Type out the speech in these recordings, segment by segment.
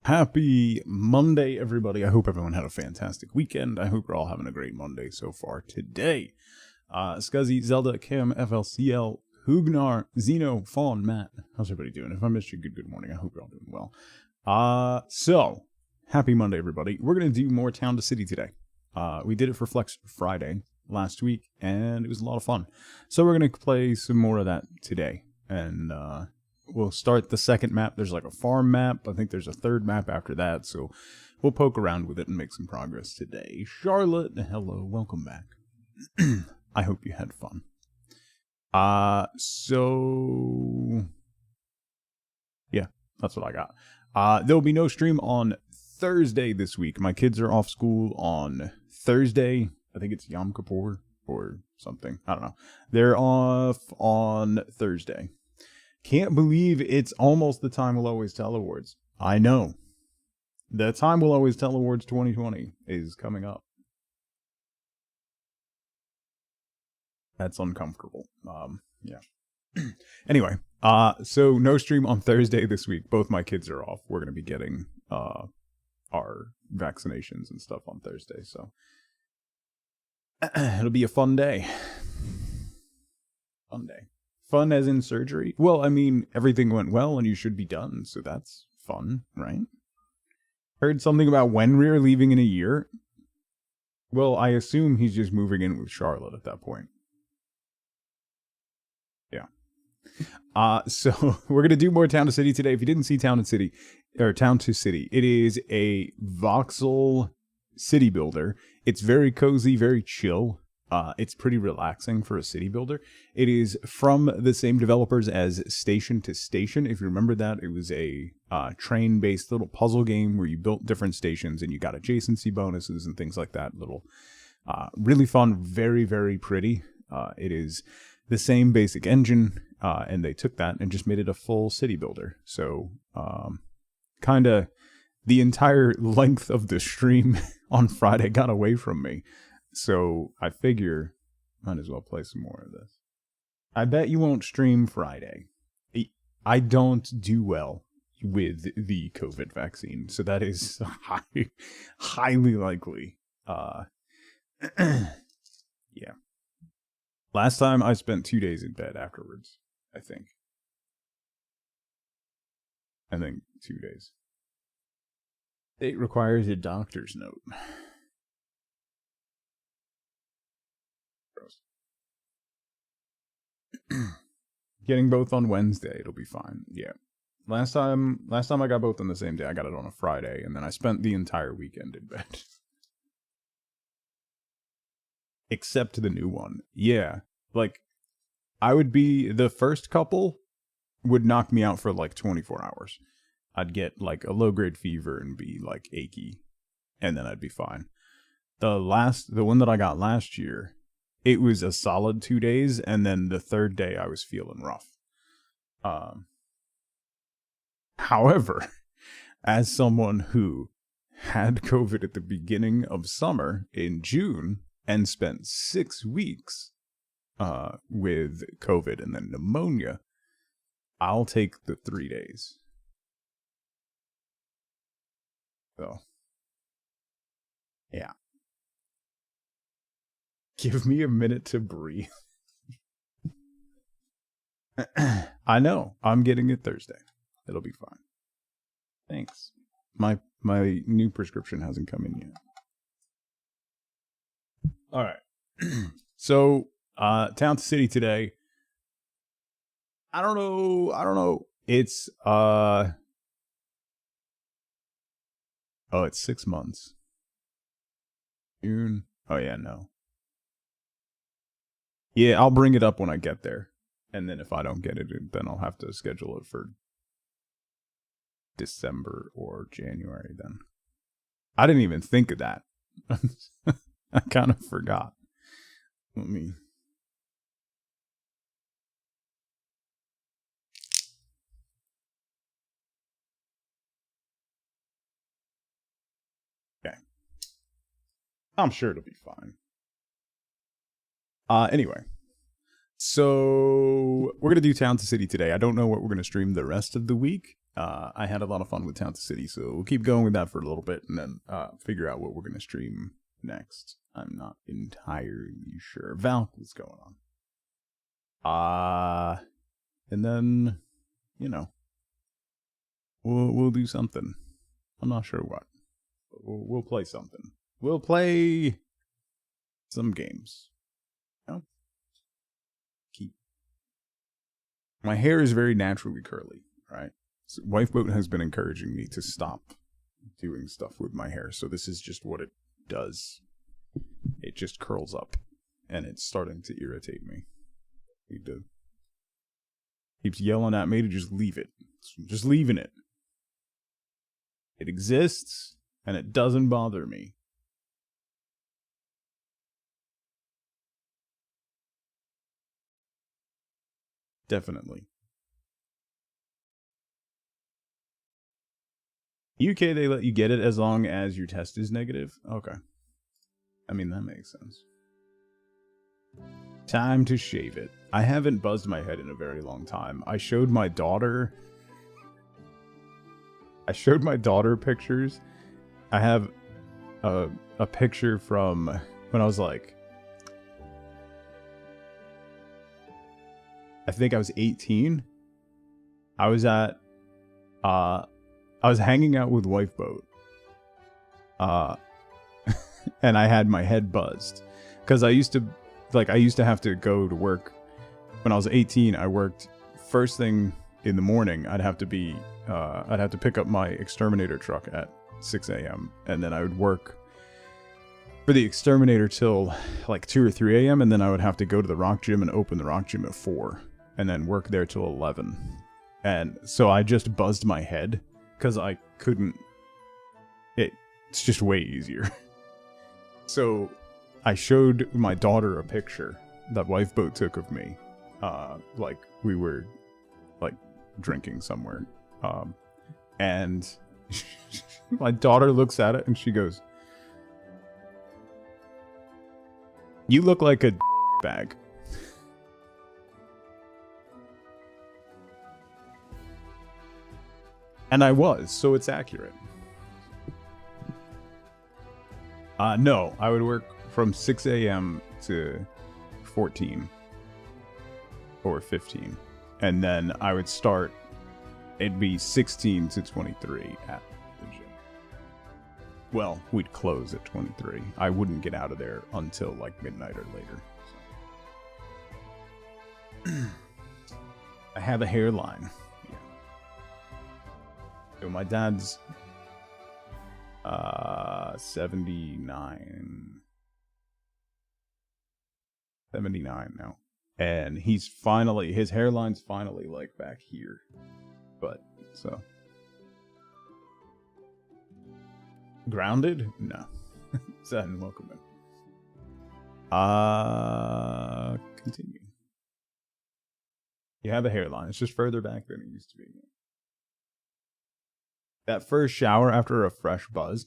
Happy Monday, everybody. I hope everyone had a fantastic weekend. I hope you're all having a great Monday so far today. Scuzzy, Zelda, Cam, FLCL, Hugnar, Zeno, Fawn, Matt. How's everybody doing? If I missed you, good morning. I hope you're all doing well. So, happy Monday, everybody. We're going to do more Town to City today. We did it for Flex Friday last week, and it was a lot of fun. So we're going to play some more of that today. And, we'll start the second map. There's like a farm map. I think there's a third map after that. So we'll poke around with it and make some progress today. Charlotte, hello. Welcome back. I hope you had fun. So yeah, that's what I got. There'll be no stream on Thursday this week. My kids are off school on Thursday. I think it's Yom Kippur or something. I don't know. They're off on Thursday. Can't believe it's almost the Time Will Always Tell Awards. I know. The Time Will Always Tell Awards 2020 is coming up. That's uncomfortable. Yeah. Anyway, so no stream on Thursday this week. Both my kids are off. We're going to be getting our vaccinations and stuff on Thursday, so it'll be a fun day. Fun day. Fun as in surgery? Well, I mean, everything went well and you should be done, so that's fun, right? Heard something about Wenrir leaving in a year? Well, I assume he's just moving in with Charlotte at that point. Yeah. So we're going to do more Town to City today. If you didn't see Town to City, it is a voxel city builder. It's very cozy, very chill. It's pretty relaxing for a city builder. It is from the same developers as Station to Station. If you remember that, it was a train-based little puzzle game where you built different stations and you got adjacency bonuses and things like that. Really fun, very, very pretty. It is the same basic engine, and they took that and just made it a full city builder. So, kind of the entire length of the stream on Friday got away from me. So I figure might as well play some more of this. I bet you won't stream Friday. I don't do well with the COVID vaccine, so that is highly likely. Yeah. Last time I spent 2 days in bed afterwards, I think 2 days. It requires a doctor's note. Getting both on Wednesday, it'll be fine. Yeah. Last time I got both on the same day. I got it on a Friday, and then I spent the entire weekend in bed. Except the new one. Yeah. Like, I would be, the first couple would knock me out for like 24 hours. I'd get like a low-grade fever and be like achy, and then I'd be fine. The one that I got last year, it was a solid 2 days, and then the third day I was feeling rough. However, as someone who had COVID at the beginning of summer in June and spent 6 weeks with COVID and then pneumonia, I'll take the 3 days. So, yeah. Give me a minute to breathe. I know. I'm getting it Thursday. It'll be fine. Thanks. My new prescription hasn't come in yet. All right. So, Town to City today. I don't know. It's it's 6 months. June. Oh yeah, no. Yeah, I'll bring it up when I get there. And then if I don't get it, then I'll have to schedule it for December or January then. I didn't even think of that. I kind of forgot. Let me... Okay. I'm sure it'll be fine. Anyway. So we're going to do Town to City today. I don't know what we're going to stream the rest of the week. I had a lot of fun with Town to City, so we'll keep going with that for a little bit and then figure out what we're going to stream next. I'm not entirely sure. Val, what's going on? And then, you know, we'll do something. I'm not sure what. But we'll play something. We'll play some games. You know? My hair is very naturally curly, right? So Wifeboat has been encouraging me to stop doing stuff with my hair, so this is just what it does. It just curls up, and it's starting to irritate me. Keeps yelling at me to just leave it. So I'm just leaving it. It exists, and it doesn't bother me. Definitely. UK, they let you get it as long as your test is negative? Okay. I mean, that makes sense. Time to shave it. I haven't buzzed my head in a very long time. I showed my daughter pictures. I have a picture from when I was like, I think I was 18. I was hanging out with Wifeboat. And I had my head buzzed. Because I used to have to go to work. When I was 18, I worked first thing in the morning. I'd have to pick up my exterminator truck at 6 a.m. And then I would work for the exterminator till like 2 or 3 a.m. And then I would have to go to the rock gym and open the rock gym at 4. And then work there till 11. And so I just buzzed my head. Because I couldn't... It's just way easier. So I showed my daughter a picture that Wifeboat took of me. Like we were like drinking somewhere. And my daughter looks at it and she goes, "You look like a bag." And I was, so it's accurate. No, I would work from 6 a.m. to 14 or 15. And then I would start, it'd be 16 to 23 at the gym. Well, we'd close at 23. I wouldn't get out of there until like midnight or later. So. I have a hairline. Yeah. So my dad's 79 now, and his hairline's finally like back here, but so grounded. No. Sudden welcome in. Continue. You have a hairline. It's just further back than it used to be. That first shower after a fresh buzz,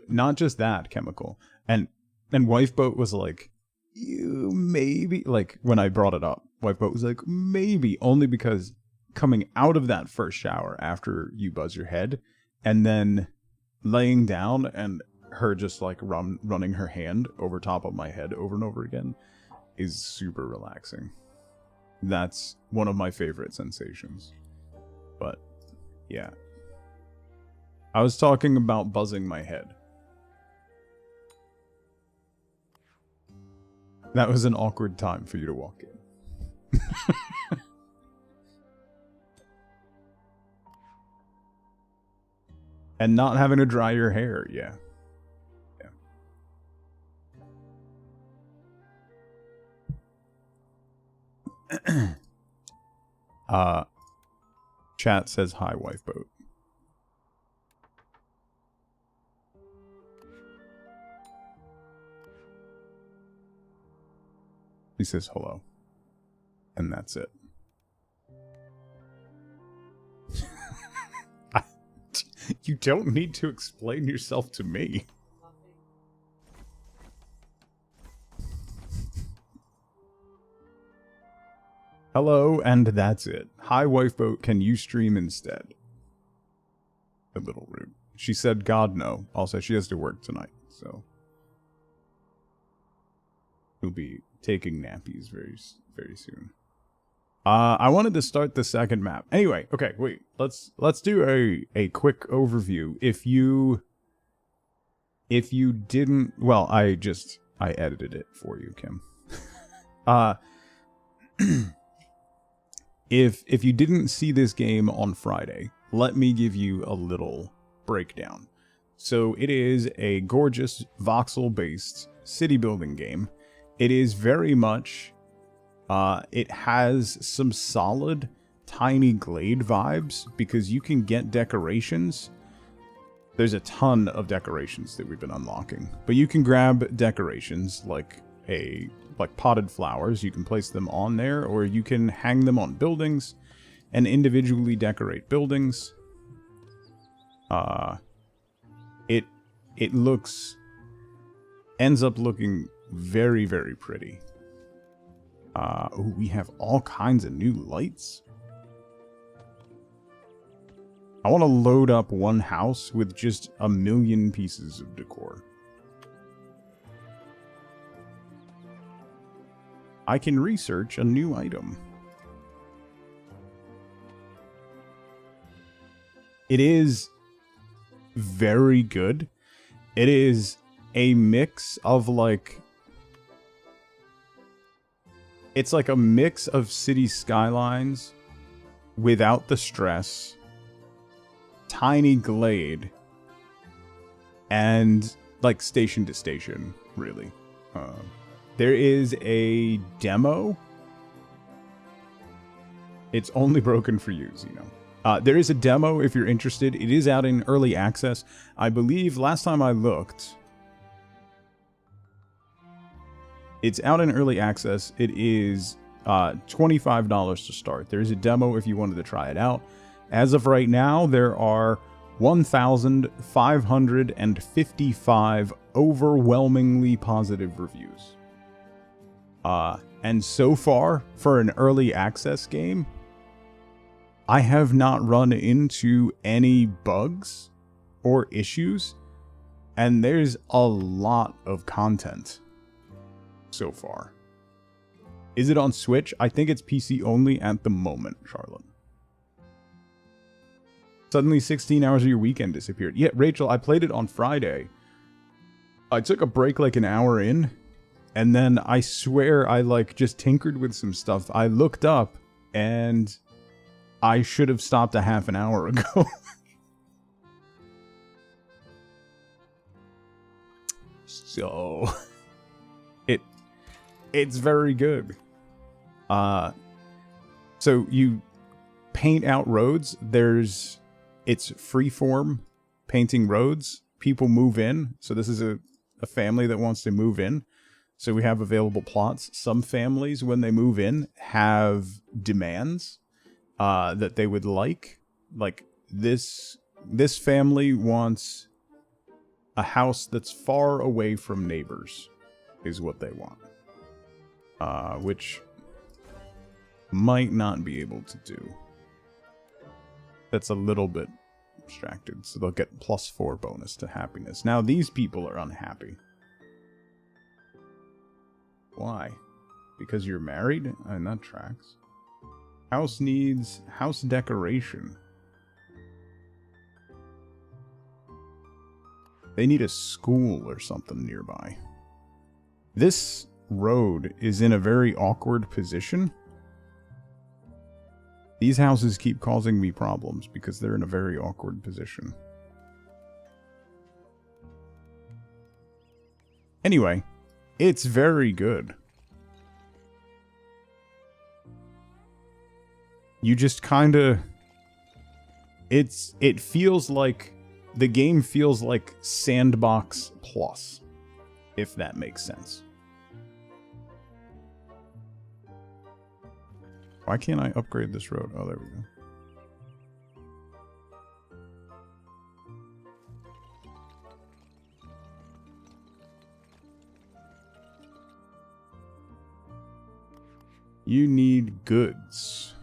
not just that chemical, and Wifeboat was like, "You maybe," like when I brought it up, Wifeboat was like, "Maybe," only because coming out of that first shower after you buzz your head, and then laying down and her just like running her hand over top of my head over and over again is super relaxing. That's one of my favorite sensations. But yeah. I was talking about buzzing my head. That was an awkward time for you to walk in. And not having to dry your hair, yeah. Chat says hi, Wifeboat. He says hello. And that's it. You don't need to explain yourself to me. Hello, and that's it. Hi, Wifeboat. Can you stream instead? a little rude. She said, God, no. Also, she has to work tonight, so we'll be taking nappies very, very soon. I wanted to start the second map. Anyway, okay, wait. Let's do a quick overview. If you didn't, well, I edited it for you, Kim. If you didn't see this game on Friday, let me give you a little breakdown. So it is a gorgeous voxel-based city building game. It is very much, it has some solid tiny glade vibes because you can get decorations. There's a ton of decorations that we've been unlocking, but you can grab decorations like potted flowers. You can place them on there, or you can hang them on buildings and individually decorate buildings. It ends up looking very, very pretty. Ooh, we have all kinds of new lights. I want to load up one house with just 1 million pieces of decor. I can research a new item. It is very good. It is a mix of like... It's like a mix of city skylines without the stress, tiny glade, and like station to station, really. There is a demo. It's only broken for you, Zeno. There is a demo if you're interested. It is out in early access. I believe last time I looked, it's out in early access. It is $25 to start. There is a demo if you wanted to try it out. As of right now, there are 1,555 overwhelmingly positive reviews. And so far, for an early access game, I have not run into any bugs or issues, and there's a lot of content so far. Is it on Switch? I think it's PC only at the moment, Charlotte. Suddenly 16 hours of your weekend disappeared. Yeah, Rachel, I played it on Friday. I took a break like an hour in, and then I swear I like just tinkered with some stuff. I looked up, and I should have stopped a half an hour ago. So it's very good. So you paint out roads. It's freeform painting roads. People move in. So this is a family that wants to move in. So we have available plots. Some families, when they move in, have demands that they would like. Like this family wants a house that's far away from neighbors, is what they want. Which might not be able to do. That's a little bit abstracted, so they'll get +4 bonus to happiness. Now these people are unhappy. Why? Because you're married? And that tracks. House needs house decoration. They need a school or something nearby. This road is in a very awkward position. These houses keep causing me problems because they're in a very awkward position. Anyway, it's very good. You just kinda... It feels like... The game feels like Sandbox Plus, if that makes sense. Why can't I upgrade this road? Oh, there we go. You need goods.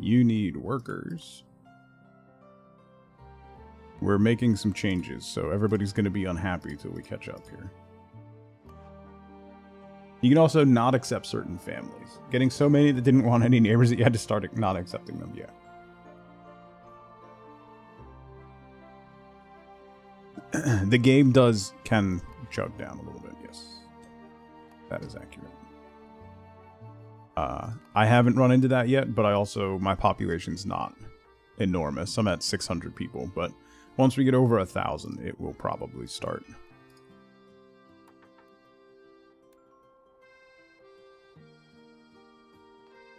You need workers. We're making some changes, so everybody's going to be unhappy till we catch up here. You can also not accept certain families. Getting so many that didn't want any neighbors that you had to start not accepting them, yeah. The game can chug down a little bit, yes. That is accurate. I haven't run into that yet, but my population's not enormous. I'm at 600 people, but once we get over 1,000, it will probably start.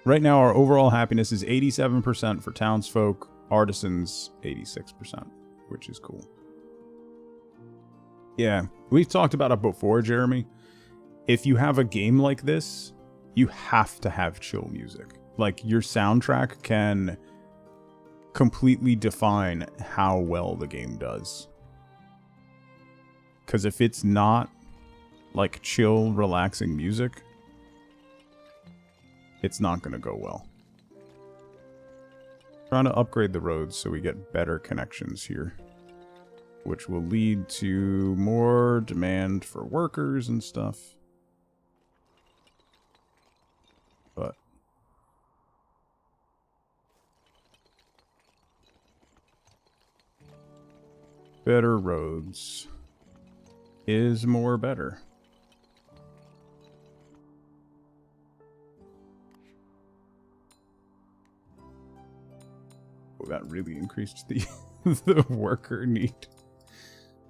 Right now, our overall happiness is 87% for townsfolk, artisans, 86%, which is cool. Yeah, we've talked about it before, Jeremy. If you have a game like this, you have to have chill music. Like, your soundtrack can completely define how well the game does. Because if it's not, like, chill, relaxing music, it's not going to go well. Trying to upgrade the roads so we get better connections here, which will lead to more demand for workers and stuff. But better roads is more better. Oh, that really increased the the worker need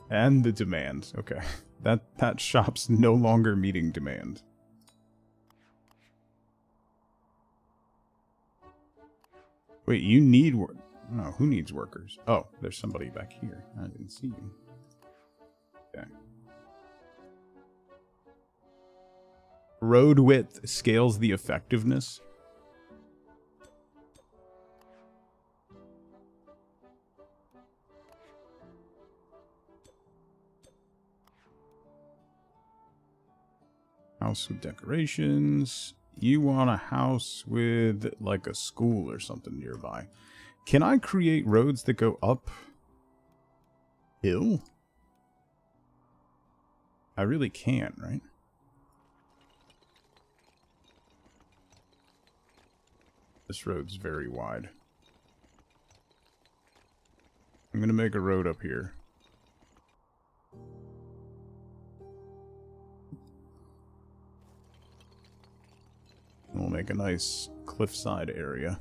and the demand. Okay, that shop's no longer meeting demand. Wait, you need work? No, who needs workers? Oh, there's somebody back here. I didn't see you. Okay. Road width scales the effectiveness. House with decorations. You want a house with, like, a school or something nearby. Can I create roads that go up hill? I really can, right? This road's very wide. I'm gonna make a road up here. We'll make a nice cliffside area.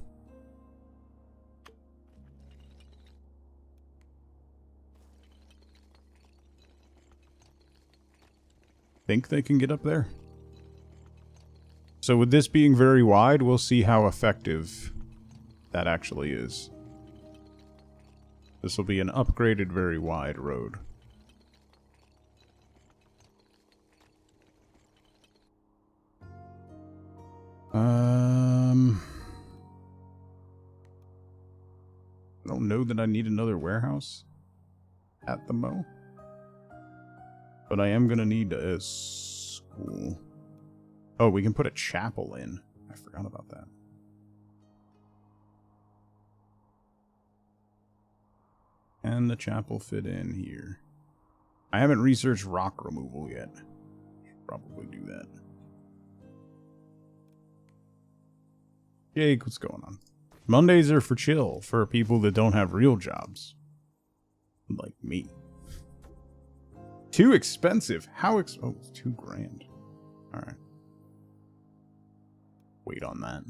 Think they can get up there? So with this being very wide, we'll see how effective that actually is. This will be an upgraded, very wide road. I don't know that I need another warehouse at the mo. But I am gonna need a school. Oh, we can put a chapel in. I forgot about that. Can the chapel fit in here? I haven't researched rock removal yet. Should probably do that. Jake, what's going on? Mondays are for chill, for people that don't have real jobs. Like me. Too expensive. How oh, it's $2 grand. Alright. Wait on that.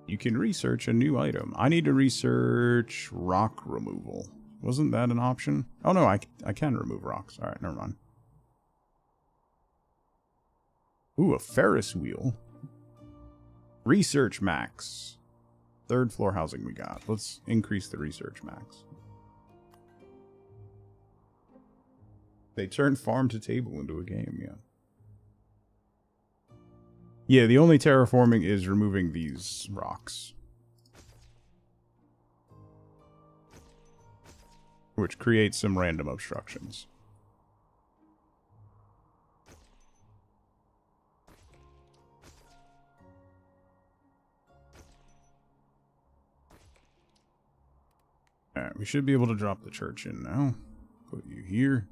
You can research a new item. I need to research rock removal. Wasn't that an option? Oh no, I can remove rocks. Alright, never mind. Ooh, a Ferris wheel. Research max. 3rd floor housing we got. Let's increase the research max. They turned farm to table into a game, yeah. Yeah, the only terraforming is removing these rocks. Which creates some random obstructions. Alright, we should be able to drop the church in now. Put you here.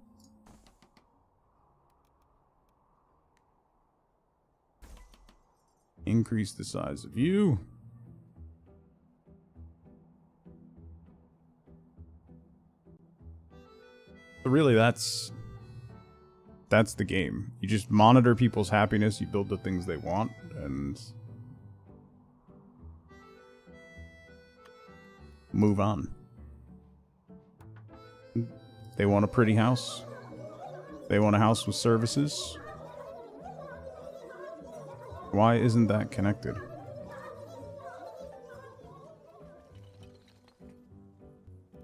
Increase the size of you. But really, that's the game. You just monitor people's happiness, you build the things they want, and move on. They want a pretty house. They want a house with services. Why isn't that connected?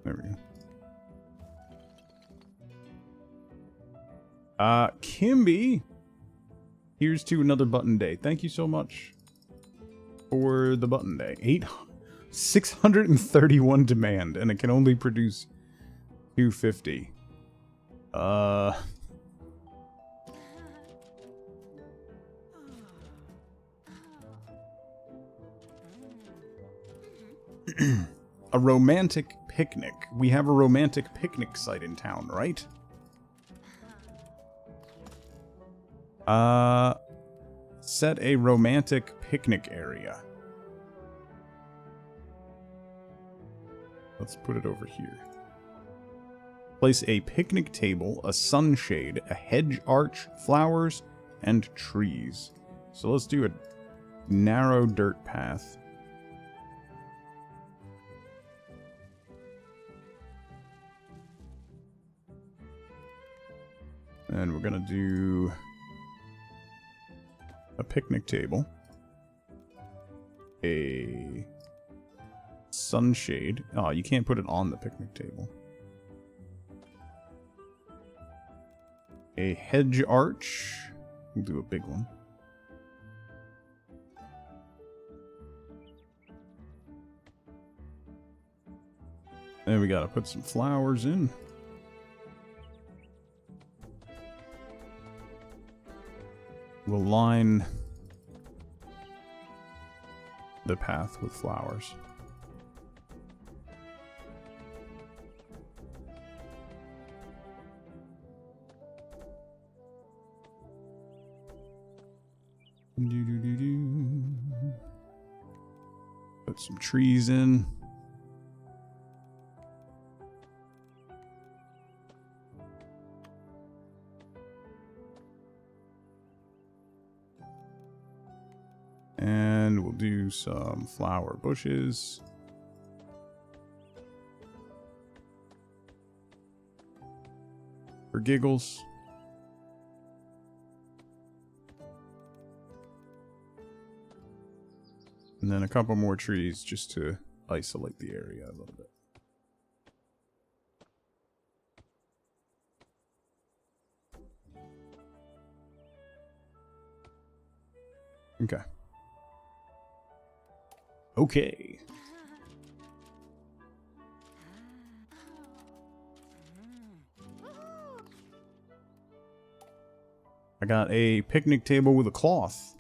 There we go. Kimby, here's to another button day. Thank you so much for the button day. 631 demand, and it can only produce 250. A romantic picnic. We have a romantic picnic site in town, right? Set a romantic picnic area. Let's put it over here. Place a picnic table, a sunshade, a hedge arch, flowers, and trees. So let's do a narrow dirt path. And we're gonna do a picnic table, a sunshade. Oh, you can't put it on the picnic table. A hedge arch. We'll do a big one. And we gotta put some flowers in. We'll line the path with flowers. Put some trees in. And we'll do some flower bushes. For giggles. And then a couple more trees just to isolate the area a little bit. Okay. Okay. I got a picnic table with a cloth.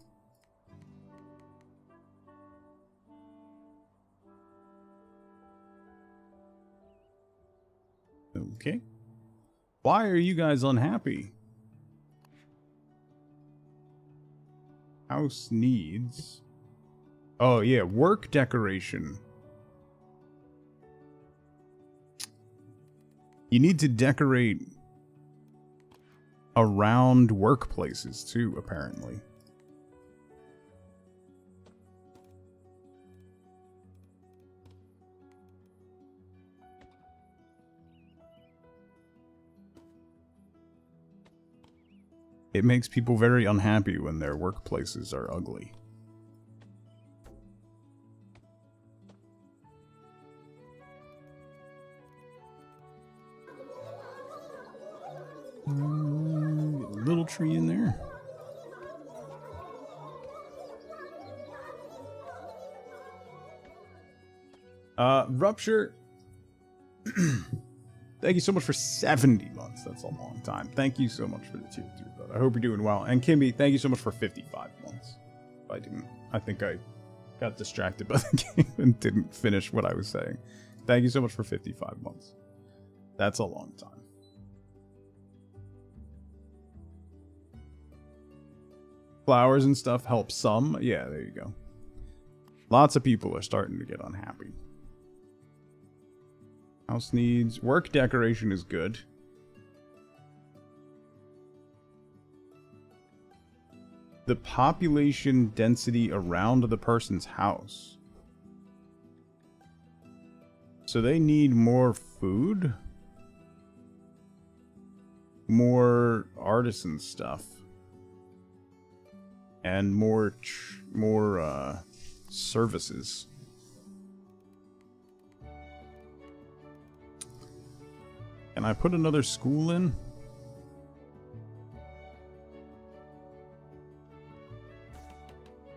Okay. Why are you guys unhappy? House needs... Oh, yeah, work decoration. You need to decorate around workplaces, too, apparently. It makes people very unhappy when their workplaces are ugly. Little tree in there. Rupture. Thank you so much for 70 months. That's a long time. Thank you so much for the tier 2, brother. I hope you're doing well. And Kimby, thank you so much for 55 months. I think I got distracted by the game and didn't finish what I was saying. Thank you so much for 55 months. That's a long time. Flowers and stuff help some. Yeah, there you go. Lots of people are starting to get unhappy. House needs... Work decoration is good. The population density around the person's house. So they need more food? More artisan stuff. And more services. Can I put another school in?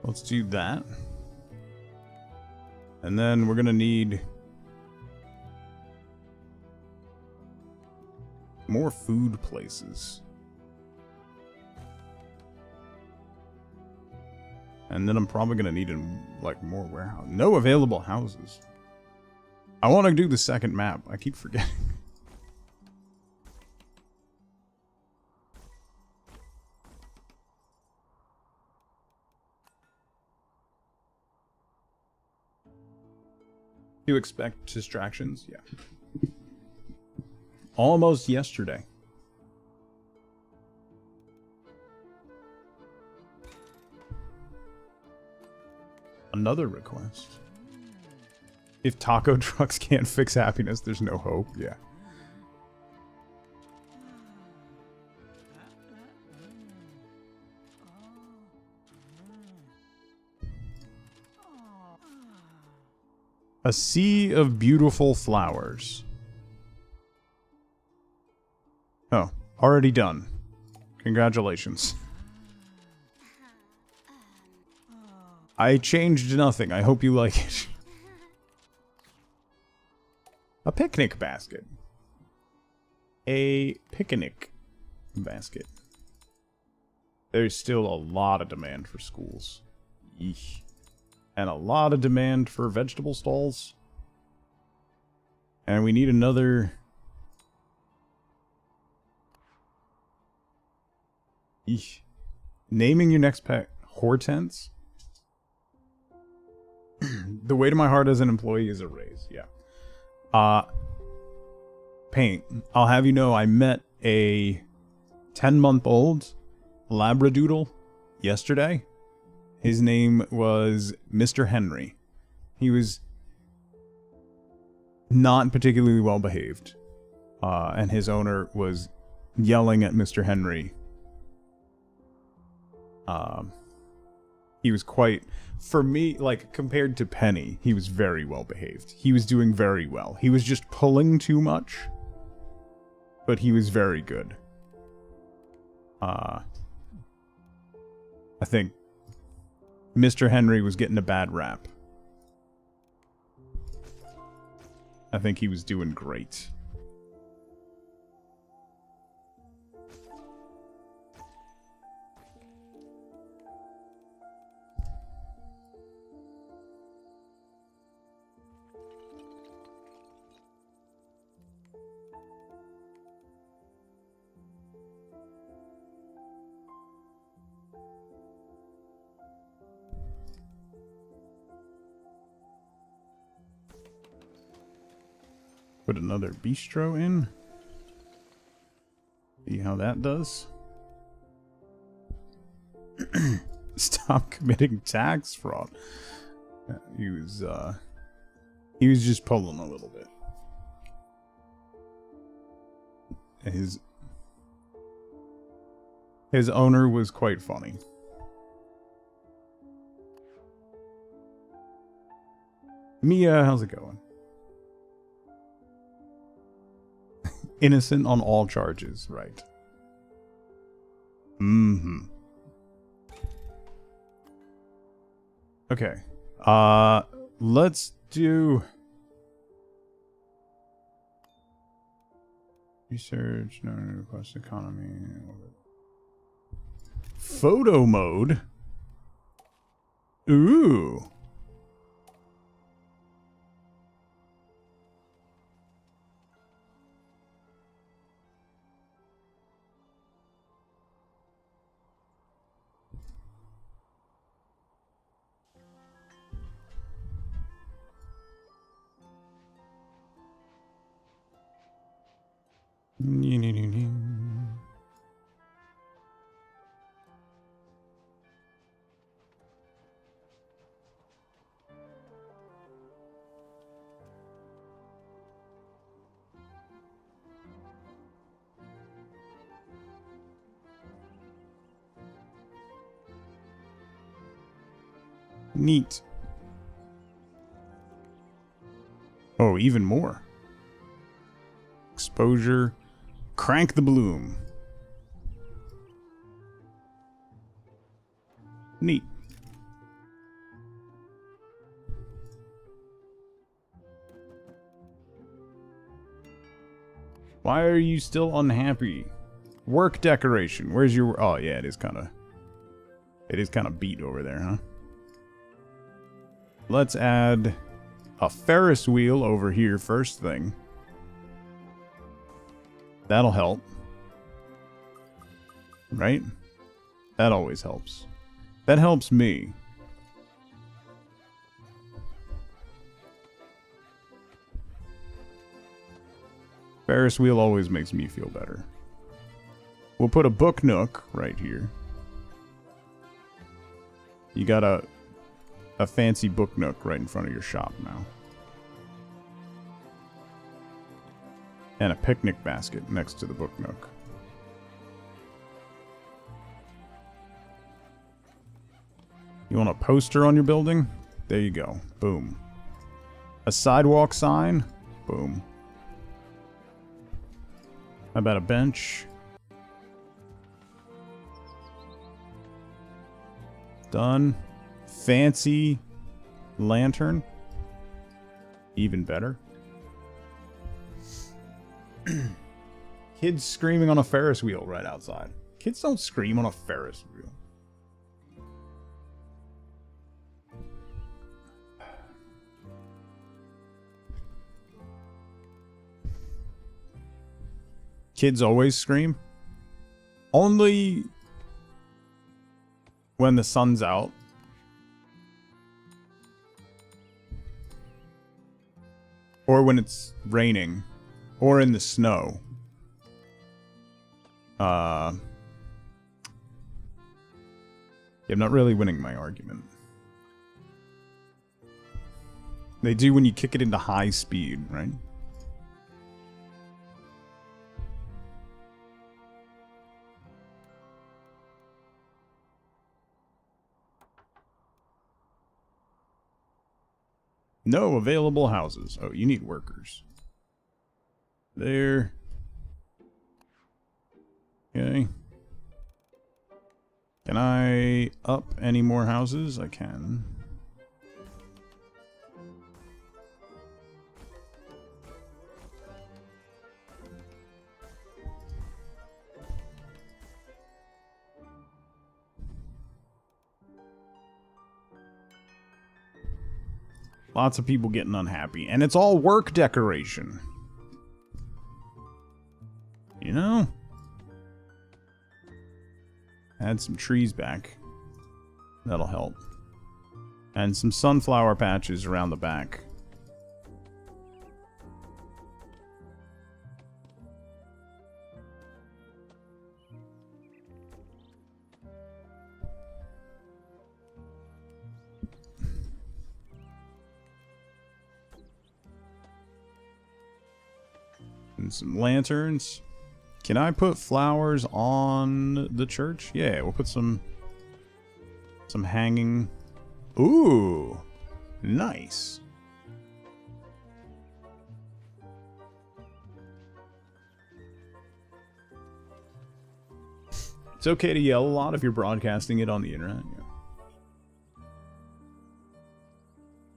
Let's do that. And then we're gonna need more food places. And then I'm probably gonna need like more warehouse. No available houses. I want to do the second map. I keep forgetting. You expect distractions? Yeah. Almost yesterday. Another request. If taco trucks can't fix happiness, there's no hope. Yeah. A sea of beautiful flowers. Oh, already done. Congratulations. I changed nothing. I hope you like it. A picnic basket. A picnic basket. There's still a lot of demand for schools. Eesh. And a lot of demand for vegetable stalls. And we need another... Eesh. Naming your next pet Hortense? The way to my heart as an employee is a raise, yeah. Paint. I'll have you know I met a 10-month-old Labradoodle yesterday. His name was Mr. Henry. He was not particularly well behaved. And his owner was yelling at Mr. Henry. He was quite, for me, like, compared to Penny, he was very well behaved. He was doing very well. He was just pulling too much. But he was very good. I think Mr. Henry was getting a bad rap. I think he was doing great. Put another bistro in. See how that does. Stop committing tax fraud. He was just pulling a little bit. His owner was quite funny. Mia, how's it going? Innocent on all charges, right? Mm-hmm. Okay. Let's do research, no request economy. Photo mode. Ooh. Neat. Oh, even more. Exposure. Crank the bloom. Neat. Why are you still unhappy? Work decoration. Where's your... Oh, yeah, it is kind of beat over there, huh? Let's add a Ferris wheel over here first thing. That'll help. Right? That always helps. That helps me. Ferris wheel always makes me feel better. We'll put a book nook right here. You got a fancy book nook right in front of your shop now. And a picnic basket next to the book nook. You want a poster on your building? There you go. Boom. A sidewalk sign? Boom. How about a bench? Done. Fancy lantern. Even better. Kids screaming on a Ferris wheel right outside. Kids don't scream on a Ferris wheel. Kids always scream. Only when the sun's out. Or when it's raining. Or in the snow. Yeah, I'm not really winning my argument. They do when you kick it into high speed, right? No available houses. Oh, you need workers. There. Okay. Can I up any more houses? I can. Lots of people getting unhappy. And it's all work decoration. You know? Add some trees back. That'll help. And some sunflower patches around the back. And some lanterns. Can I put flowers on the church? Yeah, we'll put some hanging. Ooh, nice. It's okay to yell a lot if you're broadcasting it on the internet. Yeah.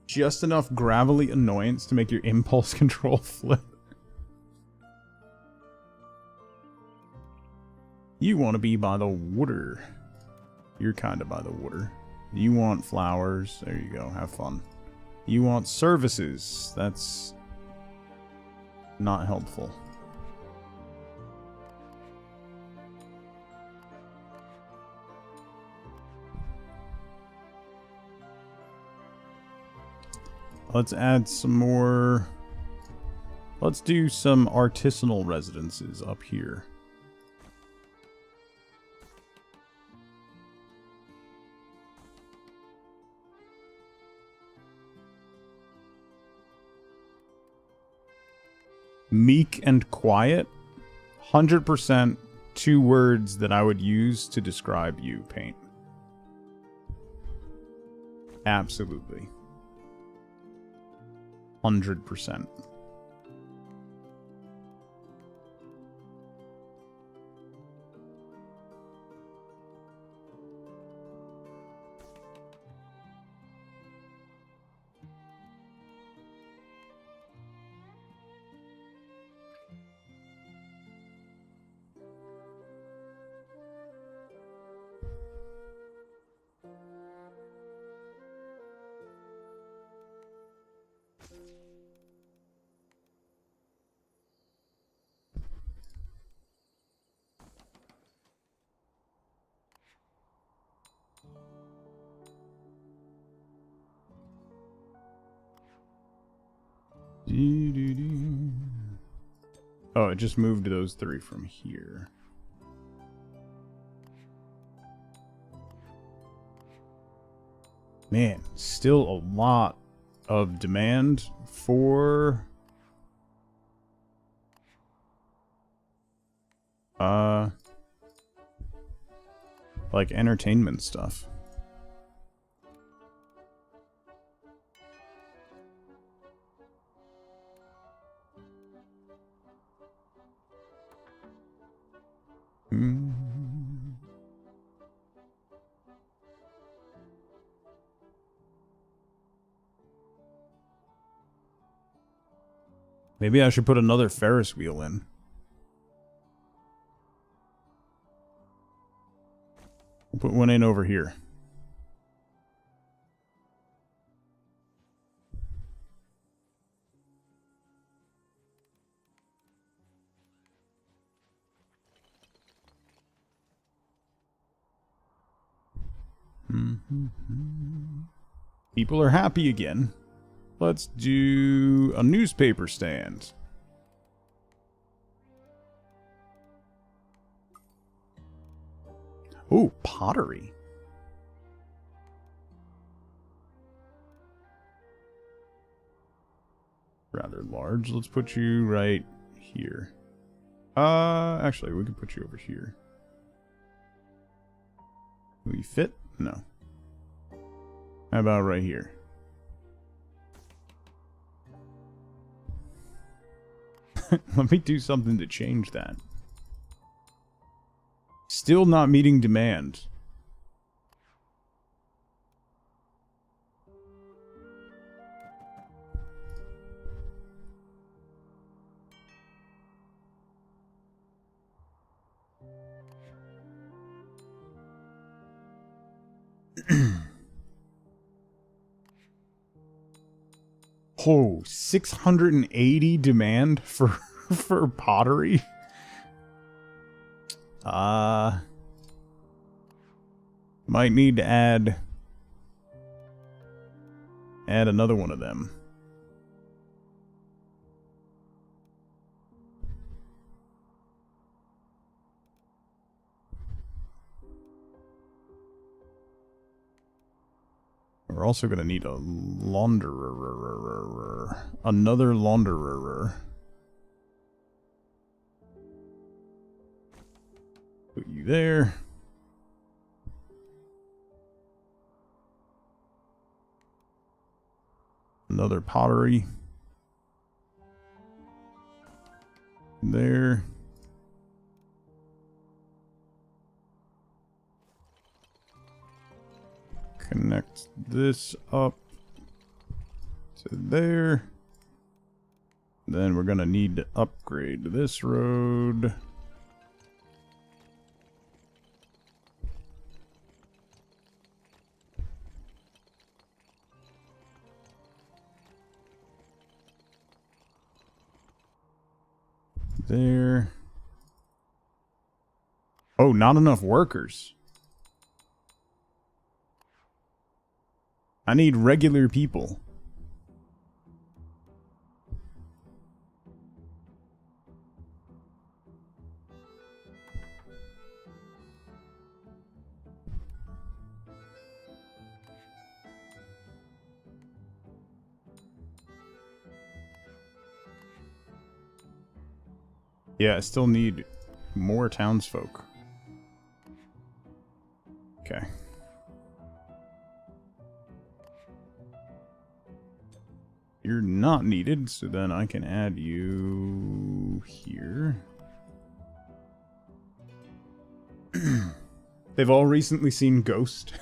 Just enough gravelly annoyance to make your impulse control flip. You want to be by the water. You're kind of by the water. You want flowers. There you go. Have fun. You want services. That's not helpful. Let's add some more Let's do some artisanal residences up here. Meek and quiet. 100% 2 words that I would use to describe you, Paint. Absolutely. 100%. Oh, it just moved those 3 from here. Man, still a lot of demand for like entertainment stuff. Maybe I should put another Ferris wheel in. We'll put one in over here. People are happy again. Let's do a newspaper stand. Oh, pottery. Rather large. Let's put you right here. Actually, we can put you over here. Will you fit? No. How about right here? Let me do something to change that. Still not meeting demand. Oh, 680 demand for pottery. Might need to add another one of them. We're also going to need a launderer. Another launderer. Put you there. Another pottery. There. Connect this up to there. Then we're going to need to upgrade this road. There. Oh, not enough workers. I need regular people. Yeah, I still need more townsfolk. Okay. You're not needed, so then I can add you here. They've all recently seen Ghost.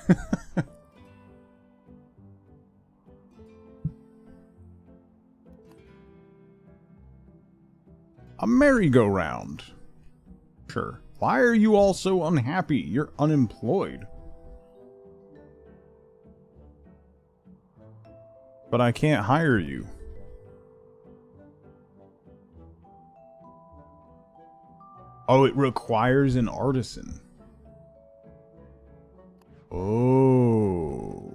A merry-go-round. Sure. Why are you all so unhappy? You're unemployed. But I can't hire you. Oh, it requires an artisan. Oh.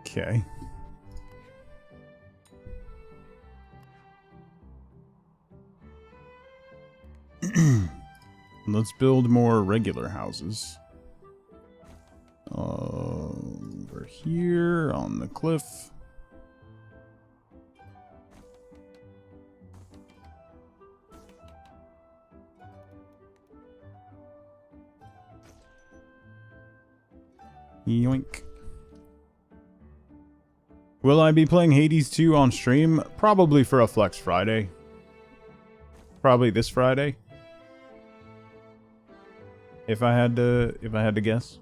Okay. Let's build more regular houses. Over here on the cliff. Yoink. Will I be playing Hades 2 on stream? Probably for a Flex Friday. Probably this Friday. If I had to guess.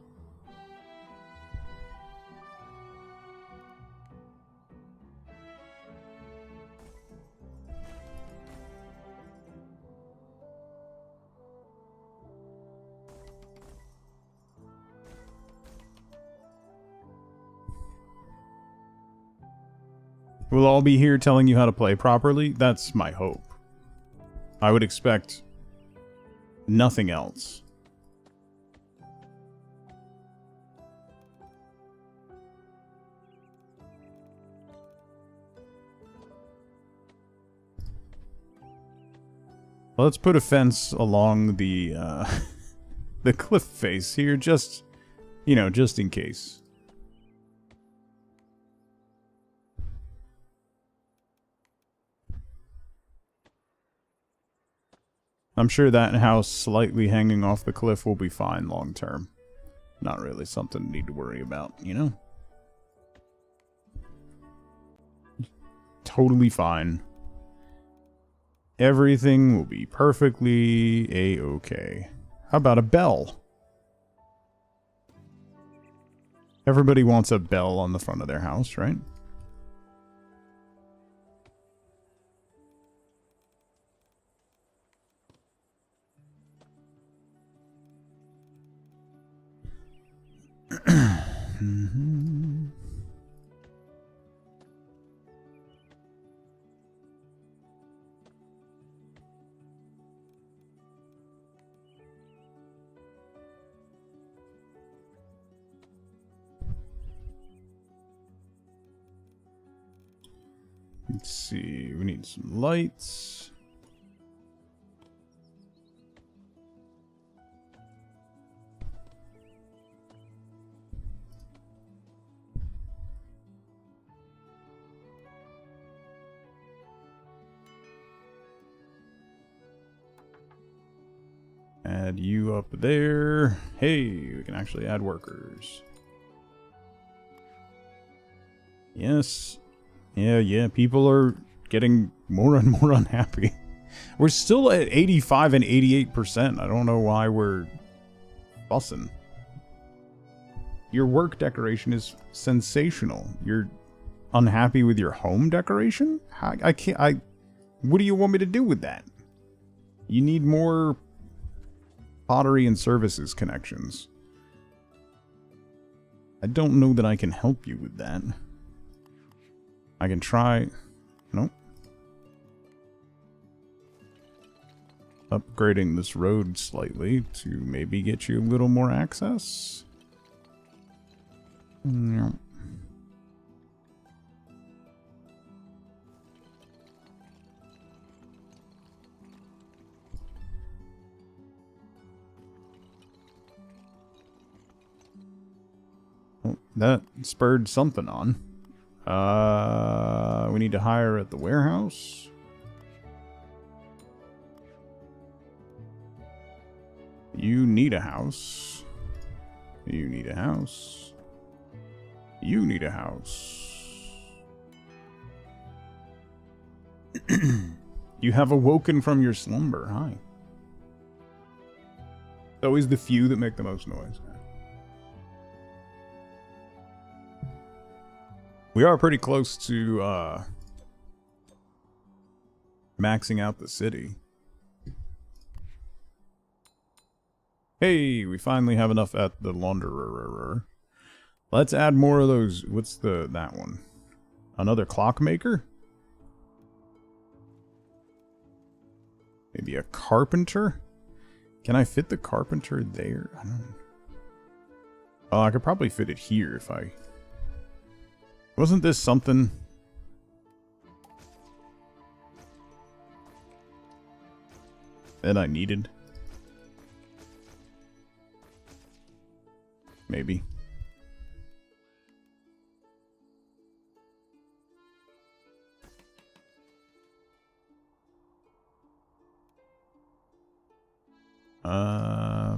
We'll all be here telling you how to play properly. That's my hope. I would expect nothing else. Well, let's put a fence along the the cliff face here, just, you know, just in case. I'm sure that house slightly hanging off the cliff will be fine long term. Not really something to need to worry about, you know? Totally fine. Everything will be perfectly a-okay. How about a bell? Everybody wants a bell on the front of their house, right? Let's see, we need some lights. Add you up there. Hey, we can actually add workers. Yes. Yeah, people are getting more and more unhappy. We're still at 85 and 88%. I don't know why we're fussing. Your work decoration is sensational. You're unhappy with your home decoration? I can't. What do you want me to do with that? You need more pottery and services connections. I don't know that I can help you with that. I can try. Nope. Upgrading this road slightly to maybe get you a little more access. Nope. that spurred something on. We need to hire at the warehouse. You need a house. You need a house. You need a house. You have awoken from your slumber. Hi. It's always the few that make the most noise. We are pretty close to maxing out the city. Hey, we finally have enough at the launderer. Let's add more of those. What's that one? Another clockmaker? Maybe a carpenter? Can I fit the carpenter there? I don't know. Oh, I could probably fit it here if I... Wasn't this something... that I needed? Maybe.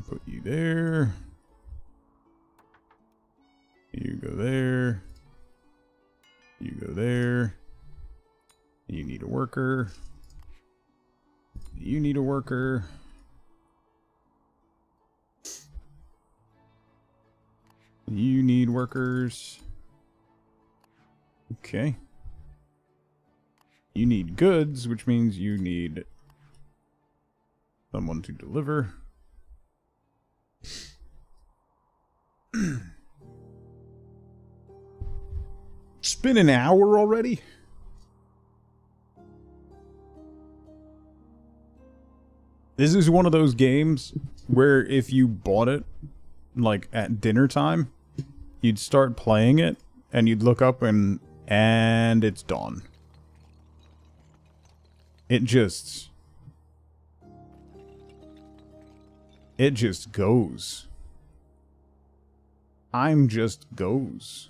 Put you there. You go there. You go there. You need a worker. You need a worker. You need workers. Okay. You need goods, which means you need someone to deliver. It's been an hour already? This is one of those games where if you bought it, like, at dinner time, you'd start playing it, and you'd look up and it's dawn. It just goes. Time just goes.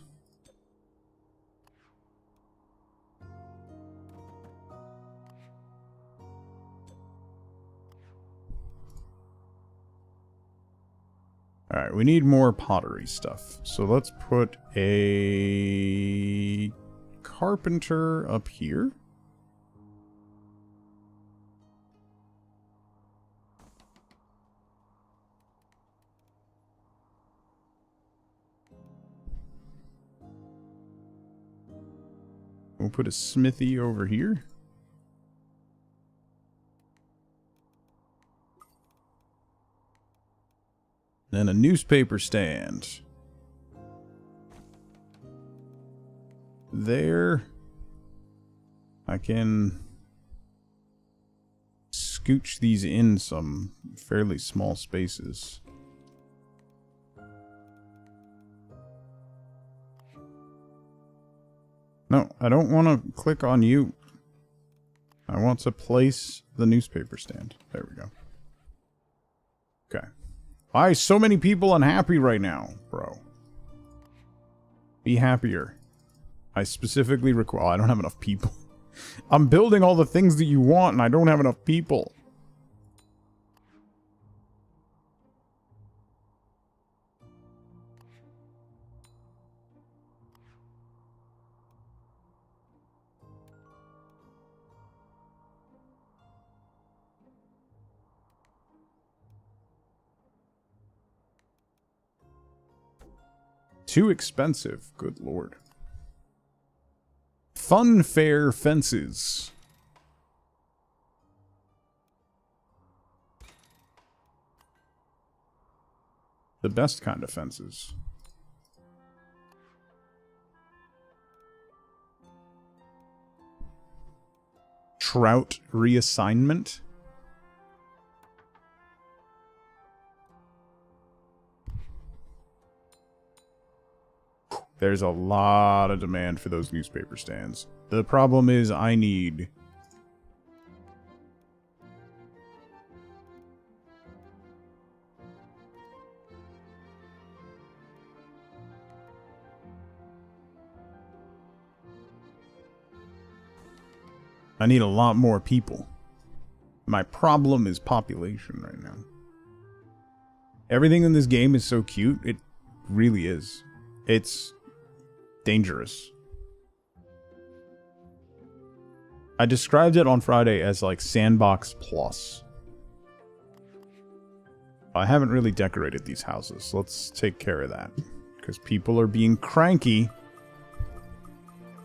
Alright, we need more pottery stuff. So let's put a carpenter up here. We'll put a smithy over here. Then a newspaper stand. There. I can scooch these in some fairly small spaces. No, I don't want to click on you. I want to place the newspaper stand. There we go. Okay. Why so many people unhappy right now, bro? Be happier. I specifically require... I don't have enough people. I'm building all the things that you want and I don't have enough people. Too expensive, good lord. Funfair fences. The best kind of fences. Trout reassignment. There's a lot of demand for those newspaper stands. The problem is I need... I need a lot more people. My problem is population right now. Everything in this game is so cute. It really is. It's dangerous. I described it on Friday as like Sandbox Plus. I haven't really decorated these houses. Let's take care of that. Because people are being cranky.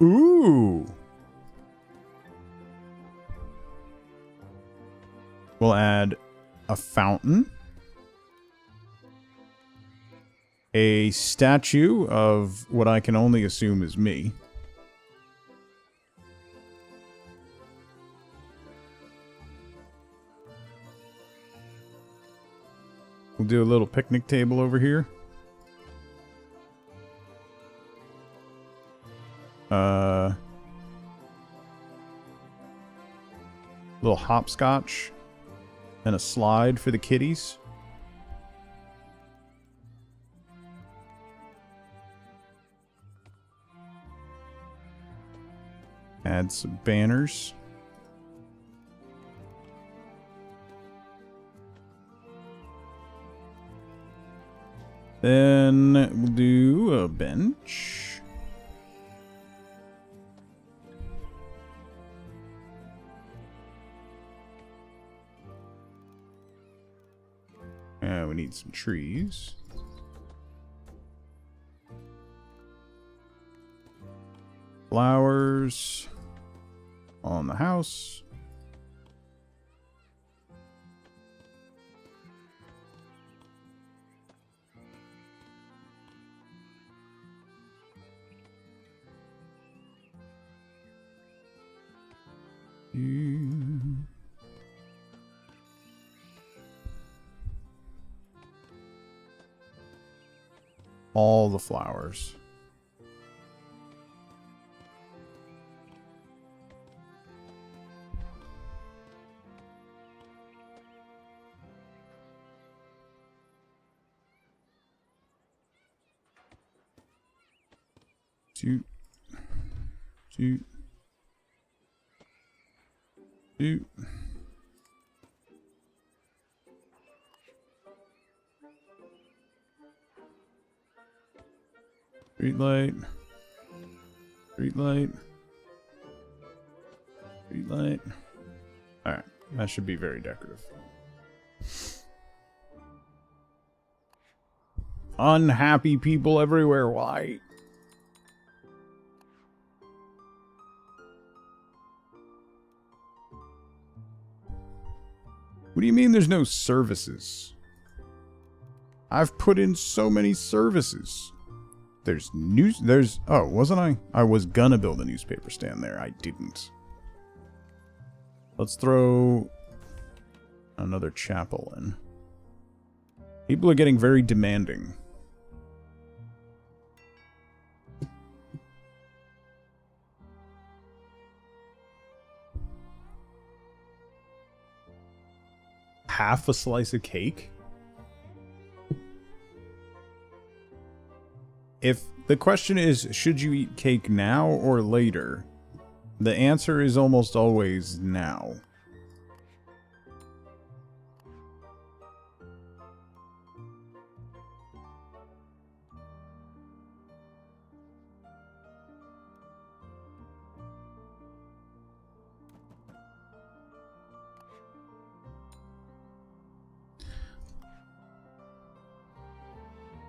Ooh! We'll add a fountain. A statue of what I can only assume is me. We'll do a little picnic table over here. Little hopscotch. And a slide for the kitties. Add some banners. Then we'll do a bench. We need some trees. Flowers on the house. All the flowers. Shoot. Street light. Alright, that should be very decorative. Unhappy people everywhere, why? What do you mean there's no services? I've put in so many services. Oh, wasn't I? I was gonna build a newspaper stand there. I didn't. Let's throw another chapel in. People are getting very demanding. Half a slice of cake? If the question is, should you eat cake now or later? The answer is almost always now.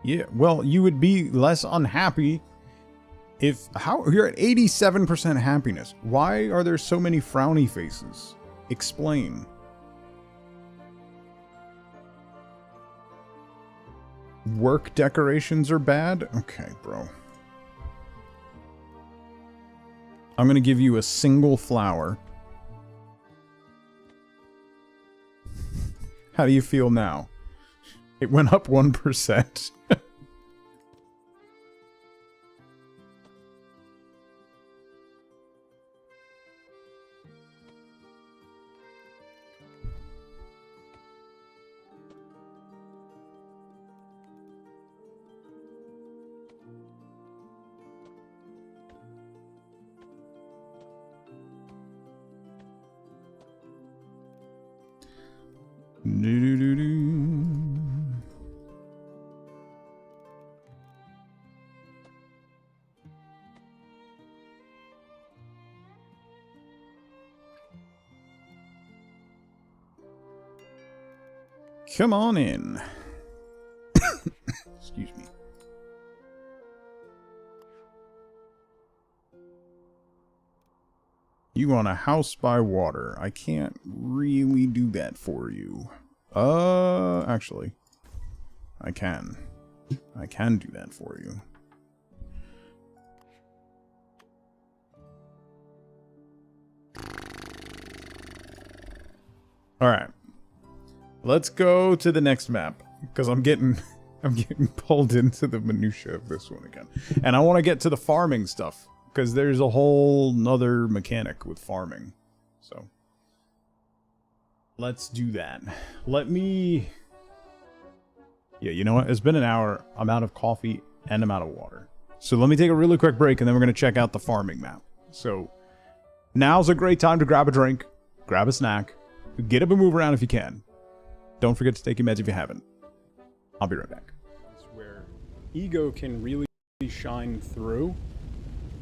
Yeah, well, you would be less unhappy if... You're at 87% happiness. Why are there so many frowny faces? Explain. Work decorations are bad? Okay, bro. I'm gonna give you a single flower. How do you feel now? It went up 1%. Come on in. Excuse me. You want a house by water. I can't really do that for you. Actually. I can. I can do that for you. Alright. Let's go to the next map. Because I'm getting pulled into the minutia of this one again. And I want to get to the farming stuff. Because there's a whole nother mechanic with farming. So. Let's do that. Let me... Yeah, you know what? It's been an hour. I'm out of coffee and I'm out of water. So let me take a really quick break and then we're going to check out the farming map. So now's a great time to grab a drink, grab a snack, get up and move around if you can. Don't forget to take your meds if you haven't. I'll be right back. It's where ego can really shine through.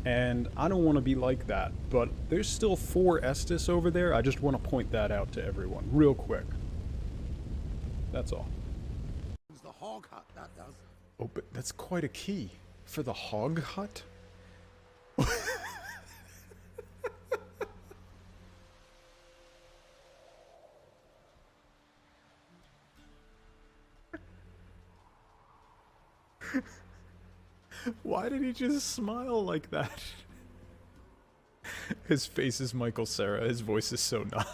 And I don't want to be like that, but there's still 4 Estus over there. I just want to point that out to everyone real quick. That's all. The hog hut, that does. Oh, but that's quite a key for the hog hut. Why did he just smile like that? His face is Michael Cera. His voice is so not.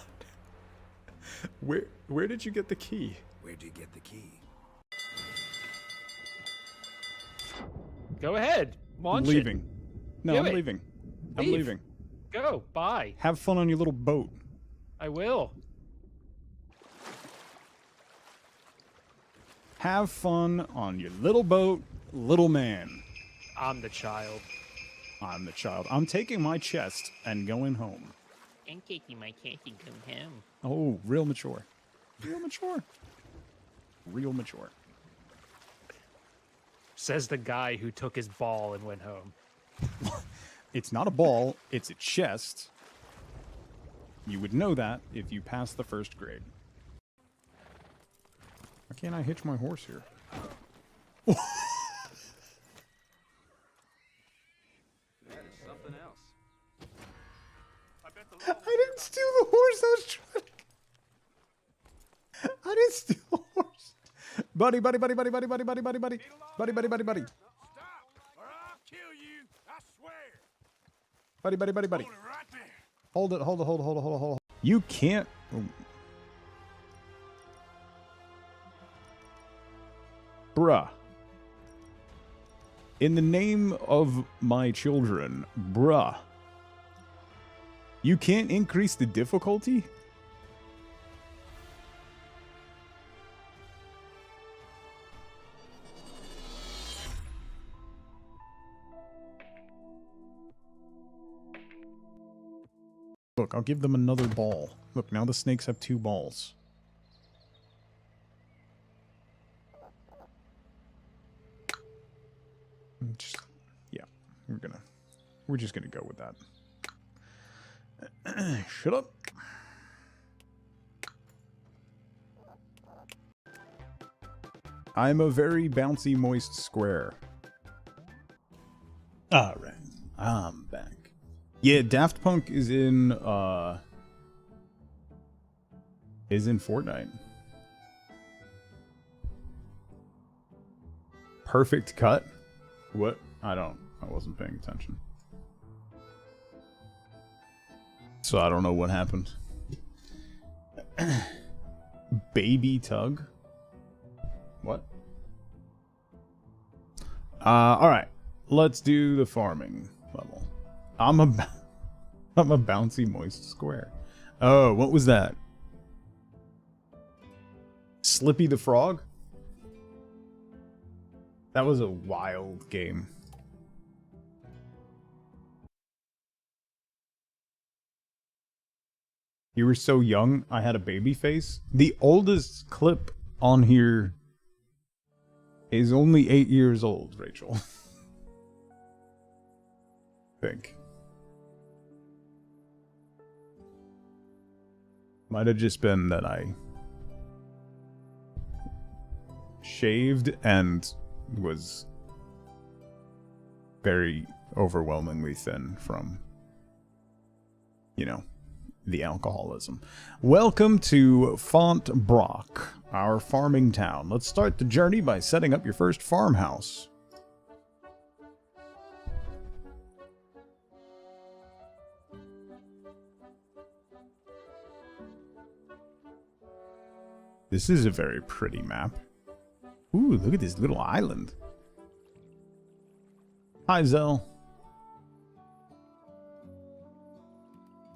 Where did you get the key? Where do you get the key? Go ahead. Launch I'm leaving. No, I'm it. leaving. I'm Leave. leaving. Go. Bye. Have fun on your little boat. I will. Have fun on your little boat, little man. I'm the child. I'm the child. I'm taking my chest and going home. I'm taking my cat and come home. Oh, real mature. Real mature. Real mature. Says the guy who took his ball and went home. It's not a ball, it's a chest. You would know that if you passed the 1st grade. Why can't I hitch my horse here? That is something else. I didn't steal the horse, I was trying. I didn't steal the horse. Buddy. Stop, or I'll kill you. I swear. Buddy. Hold it right there. Hold it. You can't. Oh. Bruh. In the name of my children, bruh. You can't increase the difficulty? Look, I'll give them another ball. Look, now the snakes have 2 balls. Just, yeah, we're just gonna go with that. Shut up. I'm a very bouncy, moist square. Alright, I'm back. Yeah, Daft Punk is in Fortnite. Perfect cut? What? I wasn't paying attention. So I don't know what happened. Baby Tug? What? Alright. Let's do the farming level. I'm a bouncy moist square. Oh, what was that? Slippy the Frog? That was a wild game. You were so young, I had a baby face. The oldest clip on here is only 8 years old, Rachel. I think. Might have just been that I shaved and was very overwhelmingly thin from, you know, the alcoholism. Welcome to Font Brock, our farming town. Let's start the journey by setting up your first farmhouse. This is a very pretty map. Ooh, look at this little island. Hi, Zell.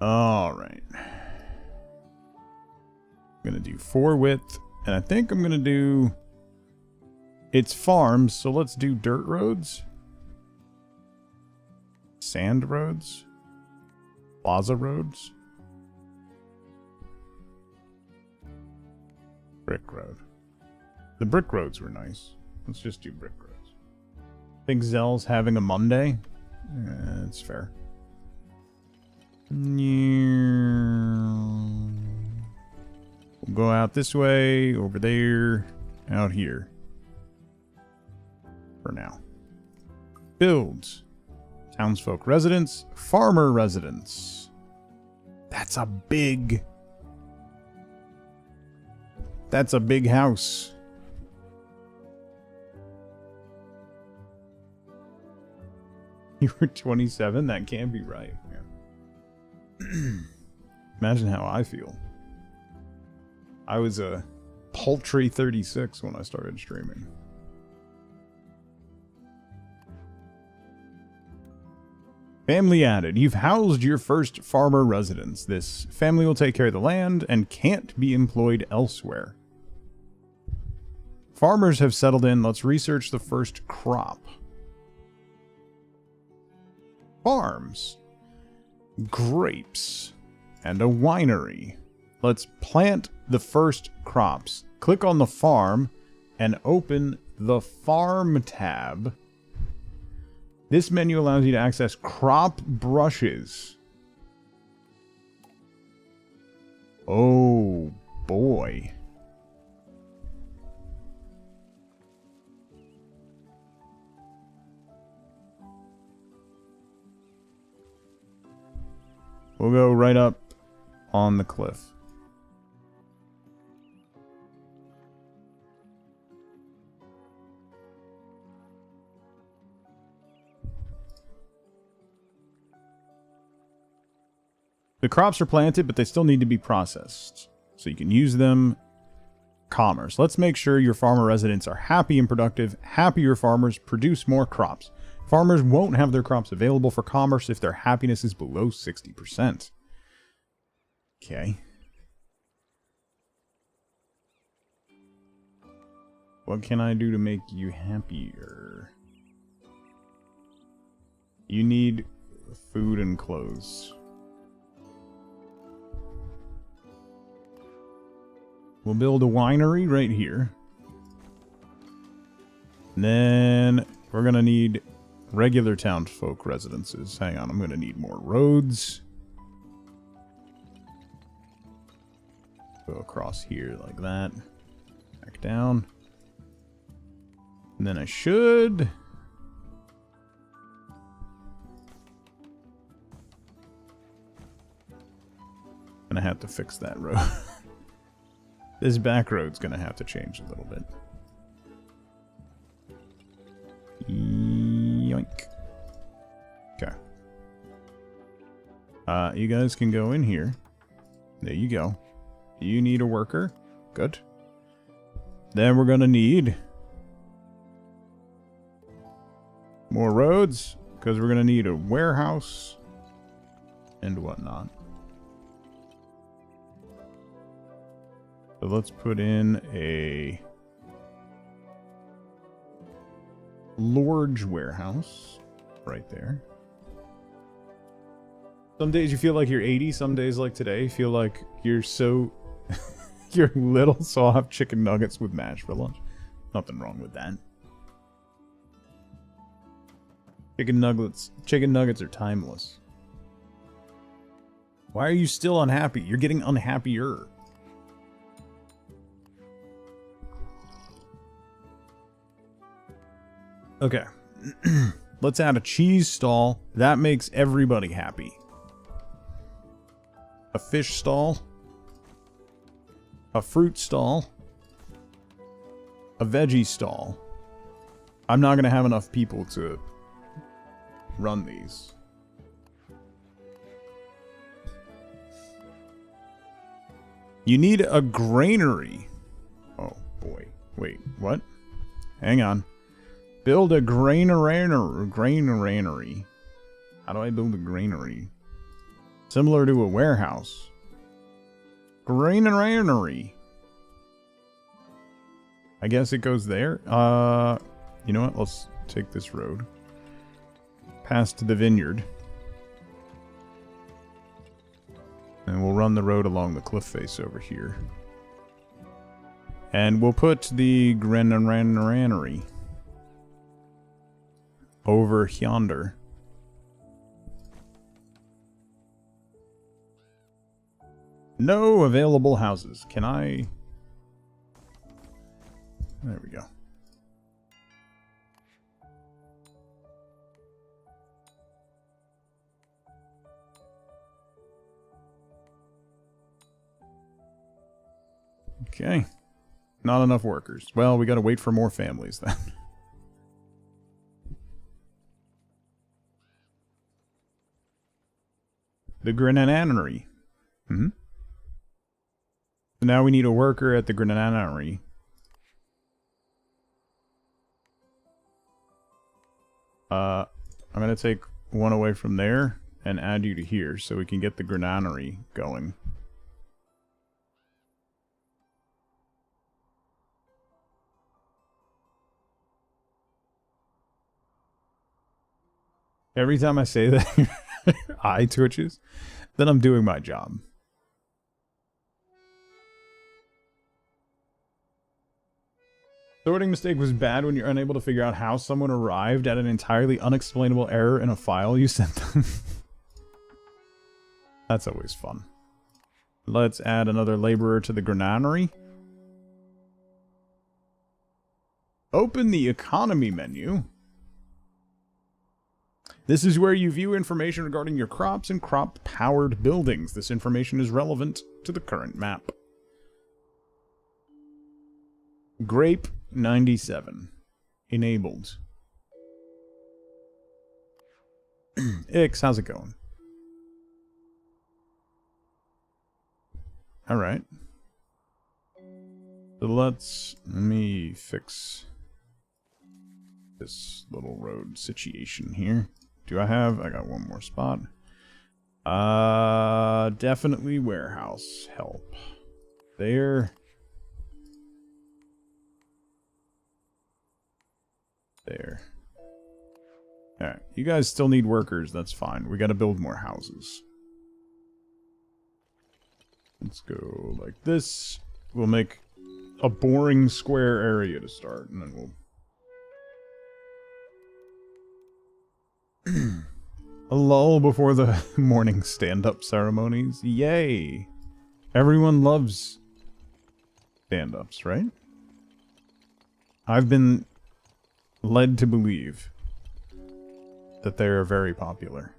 Alright. I'm gonna do 4 width, and I think I'm gonna do... It's farms, so let's do dirt roads. Sand roads. Plaza roads. Brick road. The brick roads were nice. Let's just do brick roads. Think Zell's having a Monday? That's fair. We'll go out this way, over there, out here. For now. Builds. Townsfolk residence. Farmer residence. That's a big house. You were 27? That can't be right. Yeah. Imagine how I feel. I was a paltry 36 when I started streaming. Family added. You've housed your first farmer residence. This family will take care of the land and can't be employed elsewhere. Farmers have settled in. Let's research the first crop. Farms. Grapes. And a winery. Let's plant the first crops. Click on the farm and open the farm tab. This menu allows you to access crop brushes. Oh boy. We'll go right up on the cliff. The crops are planted, but they still need to be processed. So you can use them. Commerce. Let's make sure your farmer residents are happy and productive. Happier farmers produce more crops. Farmers won't have their crops available for commerce if their happiness is below 60%. Okay. What can I do to make you happier? You need food and clothes. We'll build a winery right here. And then we're going to need regular townsfolk residences. Hang on, I'm going to need more roads. Go across here like that. Back down. And then I should... gonna have to fix that road. This back road's gonna have to change a little bit. Yoink. Okay. You guys can go in here. There you go. You need a worker. Good. Then we're gonna need more roads, because we're gonna need a warehouse and whatnot. So let's put in a large warehouse right there. Some days you feel like you're 80, some days like today feel like you're so... you're little, so I'll have chicken nuggets with mash for lunch. Nothing wrong with that. Chicken nuggets are timeless. Why are you still unhappy? You're getting unhappier. Okay. Let's add a cheese stall. That makes everybody happy. A fish stall. A fruit stall. A veggie stall. I'm not going to have enough people to run these. You need a granary. Oh, boy. Wait, what? Hang on. Build a granary. How do I build a granary? Similar to a warehouse. Granary. I guess it goes there. You know what? Let's take this road. Past the vineyard. And we'll run the road along the cliff face over here. And we'll put the granary over yonder. No available houses. Can I... There we go. Okay. Not enough workers. Well, we gotta wait for more families then. The granary. So now we need a worker at the granary. I'm gonna take one away from there and add you to here so we can get the granary going. Every time I say that, your eye twitches, then I'm doing my job. Sorting mistake was bad when you're unable to figure out how someone arrived at an entirely unexplainable error in a file you sent them. That's always fun. Let's add another laborer to the granary. Open the economy menu. This is where you view information regarding your crops and crop-powered buildings. This information is relevant to the current map. Grape 97. Enabled. Ix, how's it going? Alright. So let me fix this little road situation here. Do I got one more spot. Definitely warehouse help. There. There. Alright, you guys still need workers, that's fine. We gotta build more houses. Let's go like this. We'll make a boring square area to start, and then we'll... A lull before the morning stand-up ceremonies. Yay! Everyone loves stand-ups, right? I've been led to believe that they are very popular.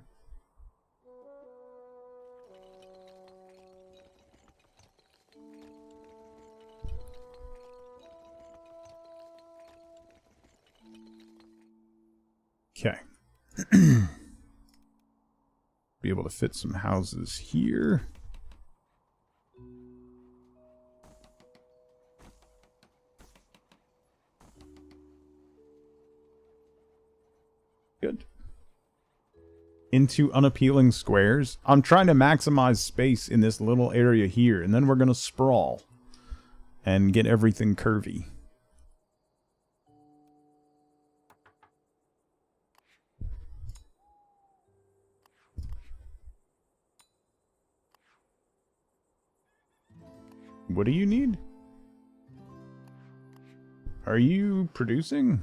Okay. Be able to fit some houses here. Good. Into unappealing squares. I'm trying to maximize space in this little area here, and then we're going to sprawl and get everything curvy. What do you need? Are you producing?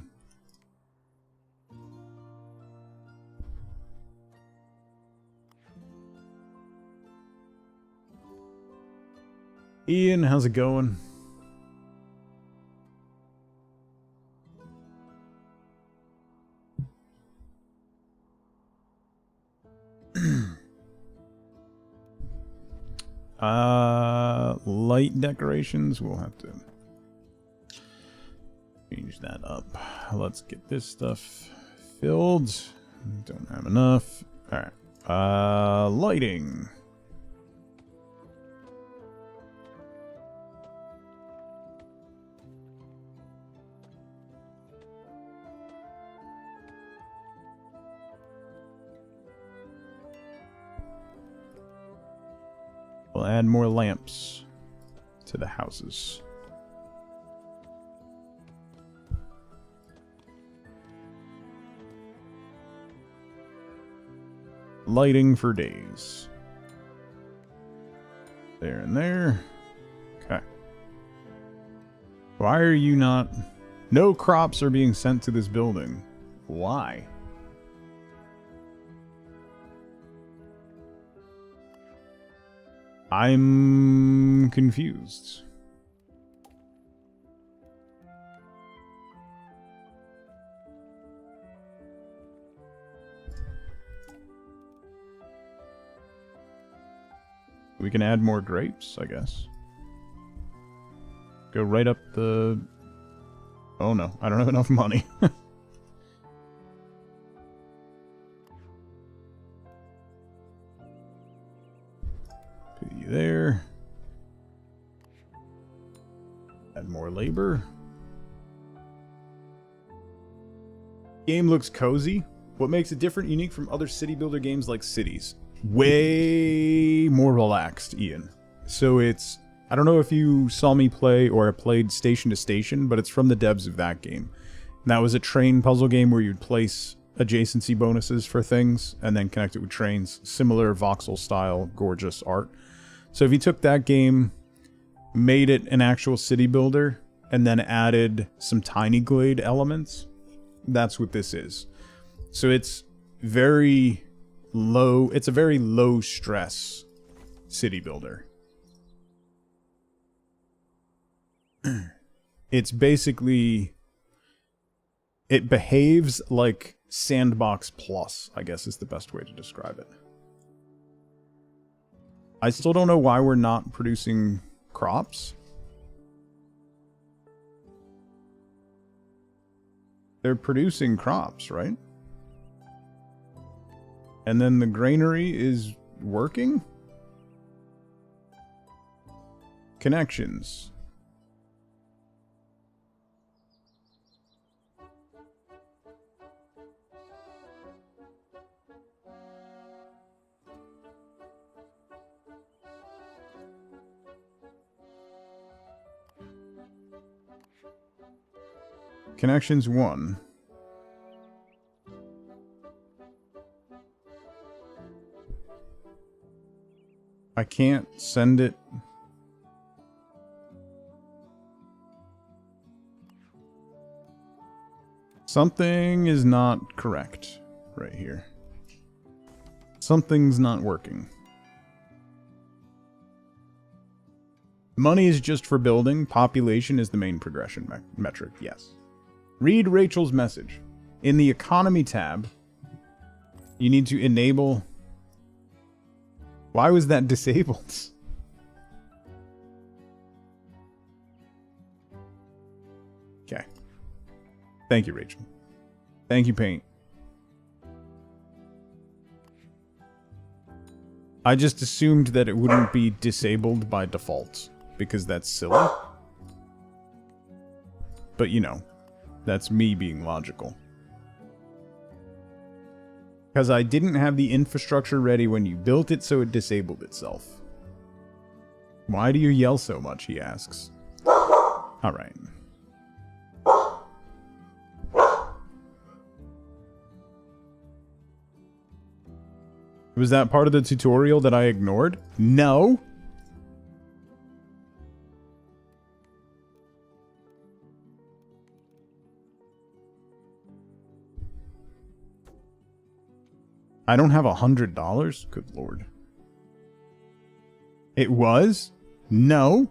Ian, how's it going? Light decorations, we'll have to change that up. Let's get this stuff filled. Don't have enough. Alright. Lighting. We'll add more lamps to the houses. Lighting for days. There and there. Okay. Why are you not... No crops are being sent to this building. Why? I'm confused. We can add more grapes, I guess. Go right up the... Oh no, I don't have enough money. Put you there. Add more labor. Game looks cozy. What makes it different, unique from other city builder games like Cities? Way more relaxed, Ian. So it's... I don't know if you saw me play or played Station to Station, but it's from the devs of that game. And that was a train puzzle game where you'd place adjacency bonuses for things and then connect it with trains. Similar voxel style, gorgeous art. So if you took that game, made it an actual city builder, and then added some tiny glade elements, that's what this is. So it's very low, it's a very low stress city builder. It's basically, it behaves like Sandbox Plus, I guess is the best way to describe it. I still don't know why we're not producing crops. They're producing crops, right? And then the granary is working? Connections. Connections 1. I can't send it. Something is not correct right here. Something's not working. Money is just for building. Population is the main progression metric, yes. Read Rachel's message. In the economy tab, you need to enable... Why was that disabled? Okay. Thank you, Rachel. Thank you, Paint. I just assumed that it wouldn't be disabled by default, because that's silly. But, you know, that's me being logical. Because I didn't have the infrastructure ready when you built it, so it disabled itself. Why do you yell so much, he asks. Alright. Was that part of the tutorial that I ignored? No. I don't have $100? Good lord. It was? No.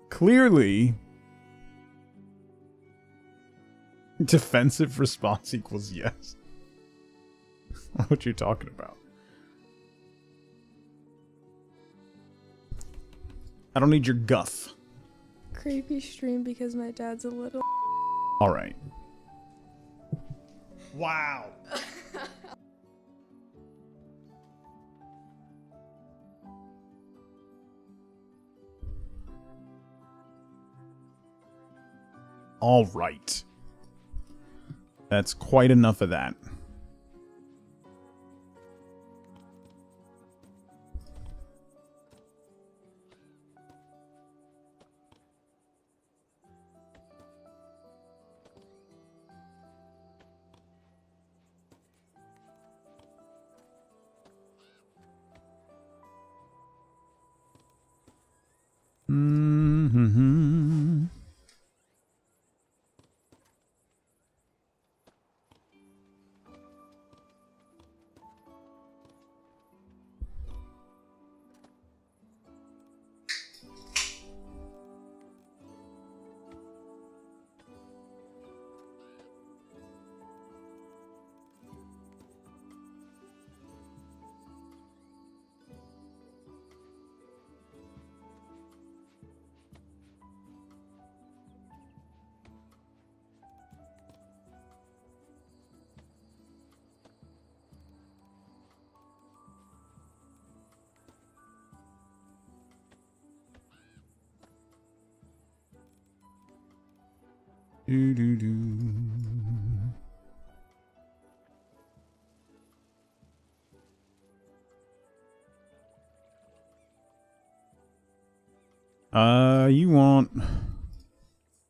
Clearly. Defensive response equals yes. What you talking about? I don't need your guff. Creepy stream because my dad's a little. Alright. Wow. All right. That's quite enough of that. Mm-hmm. Do do do. You want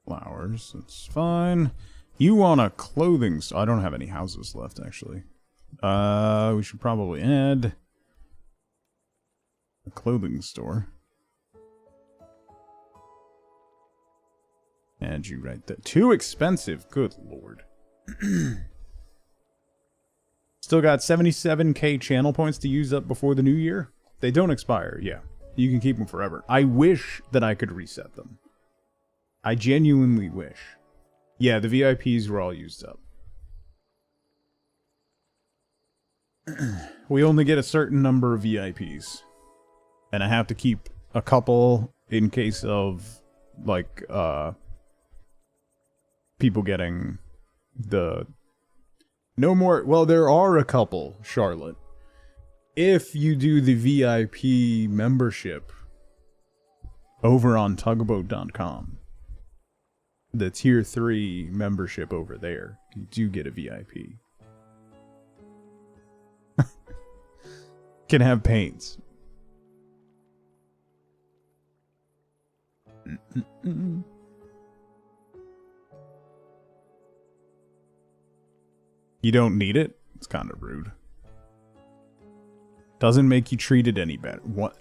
flowers? That's fine. You want a clothing store? I don't have any houses left, actually. We should probably add a clothing store. Add you right there. Too expensive. Good lord. Still got 77k channel points to use up before the new year. They don't expire. Yeah. You can keep them forever. I wish that I could reset them. I genuinely wish. Yeah, the VIPs were all used up. We only get a certain number of VIPs. And I have to keep a couple in case of, like, people getting the... No more... Well, there are a couple, Charlotte. If you do the VIP membership over on tugboat.com, the tier 3 membership over there, you do get a VIP. Can have paints. You don't need it? It's kind of rude. Doesn't make you treat it any better. What?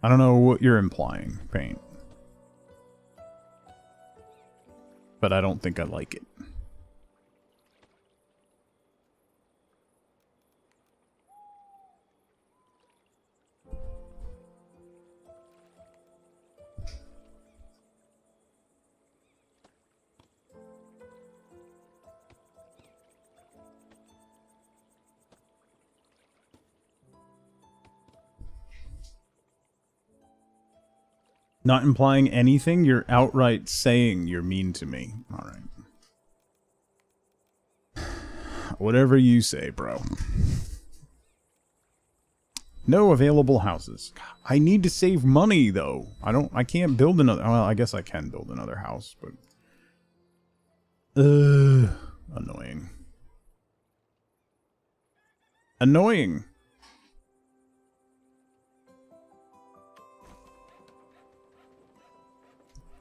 I don't know what you're implying, Paint. But I don't think I like it. Not implying anything, you're outright saying you're mean to me. Alright. Whatever you say, bro. No available houses. I need to save money, though. I can't build another... Well, I guess I can build another house, but... Annoying. Annoying.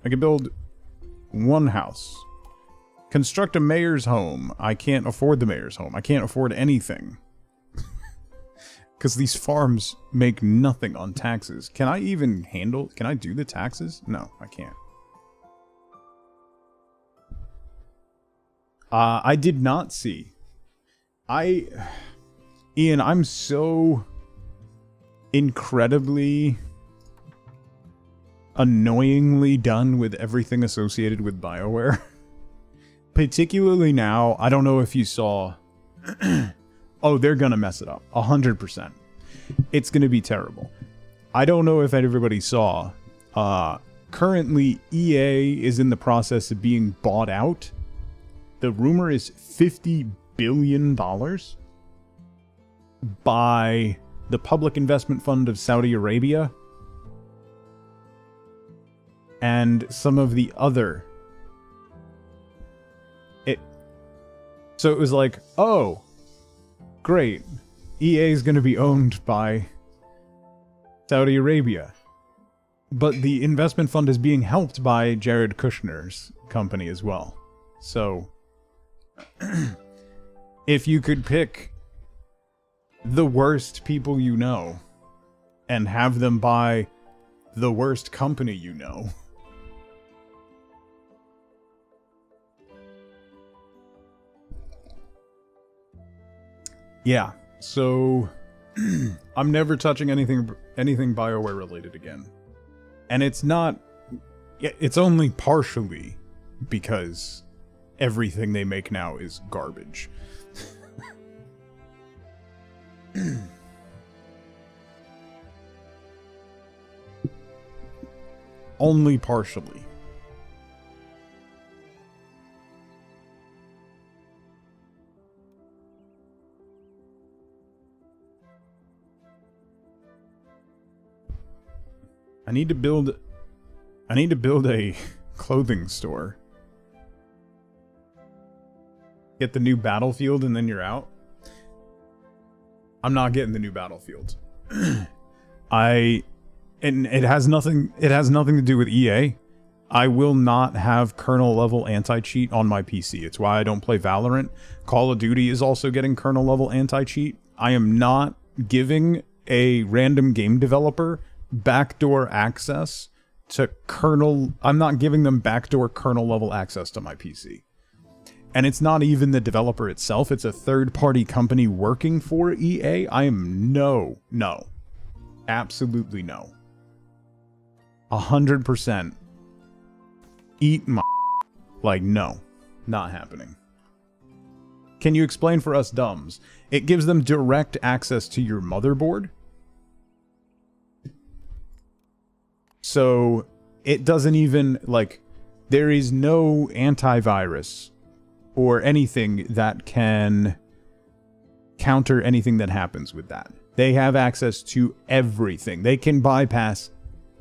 I could build one house. Construct a mayor's home. I can't afford the mayor's home. I can't afford anything. Because these farms make nothing on taxes. Can I even handle... Can I do the taxes? No, I can't. I did not see. Ian, I'm so incredibly annoyingly done with everything associated with BioWare. Particularly now, I don't know if you saw... Oh, they're gonna mess it up. 100%. It's gonna be terrible. I don't know if everybody saw. Currently, EA is in the process of being bought out. The rumor is $50 billion by the Public Investment Fund of Saudi Arabia and some of the other. So it was like, oh, great. EA is going to be owned by Saudi Arabia. But the investment fund is being helped by Jared Kushner's company as well. So, if you could pick the worst people you know and have them buy the worst company you know. Yeah, so I'm never touching anything BioWare related again. And it's not... It's only partially because everything they make now is garbage. Only partially. I need to build a clothing store. Get the new Battlefield and then you're out. I'm not getting the new Battlefield. And it has nothing to do with EA. I will not have kernel level anti-cheat on my PC. It's why I don't play Valorant. Call of Duty is also getting kernel level anti-cheat. I am not giving a random game developer backdoor access to kernel. I'm not giving them backdoor kernel level access to my PC. And it's not even the developer itself. It's a third-party company working for EA. I am no. Absolutely no. 100%. Eat my... Like, no. Not happening. Can you explain for us dumbs? It gives them direct access to your motherboard. So, it doesn't even, like... There is no antivirus or anything that can counter anything that happens with that. They have access to everything. They can bypass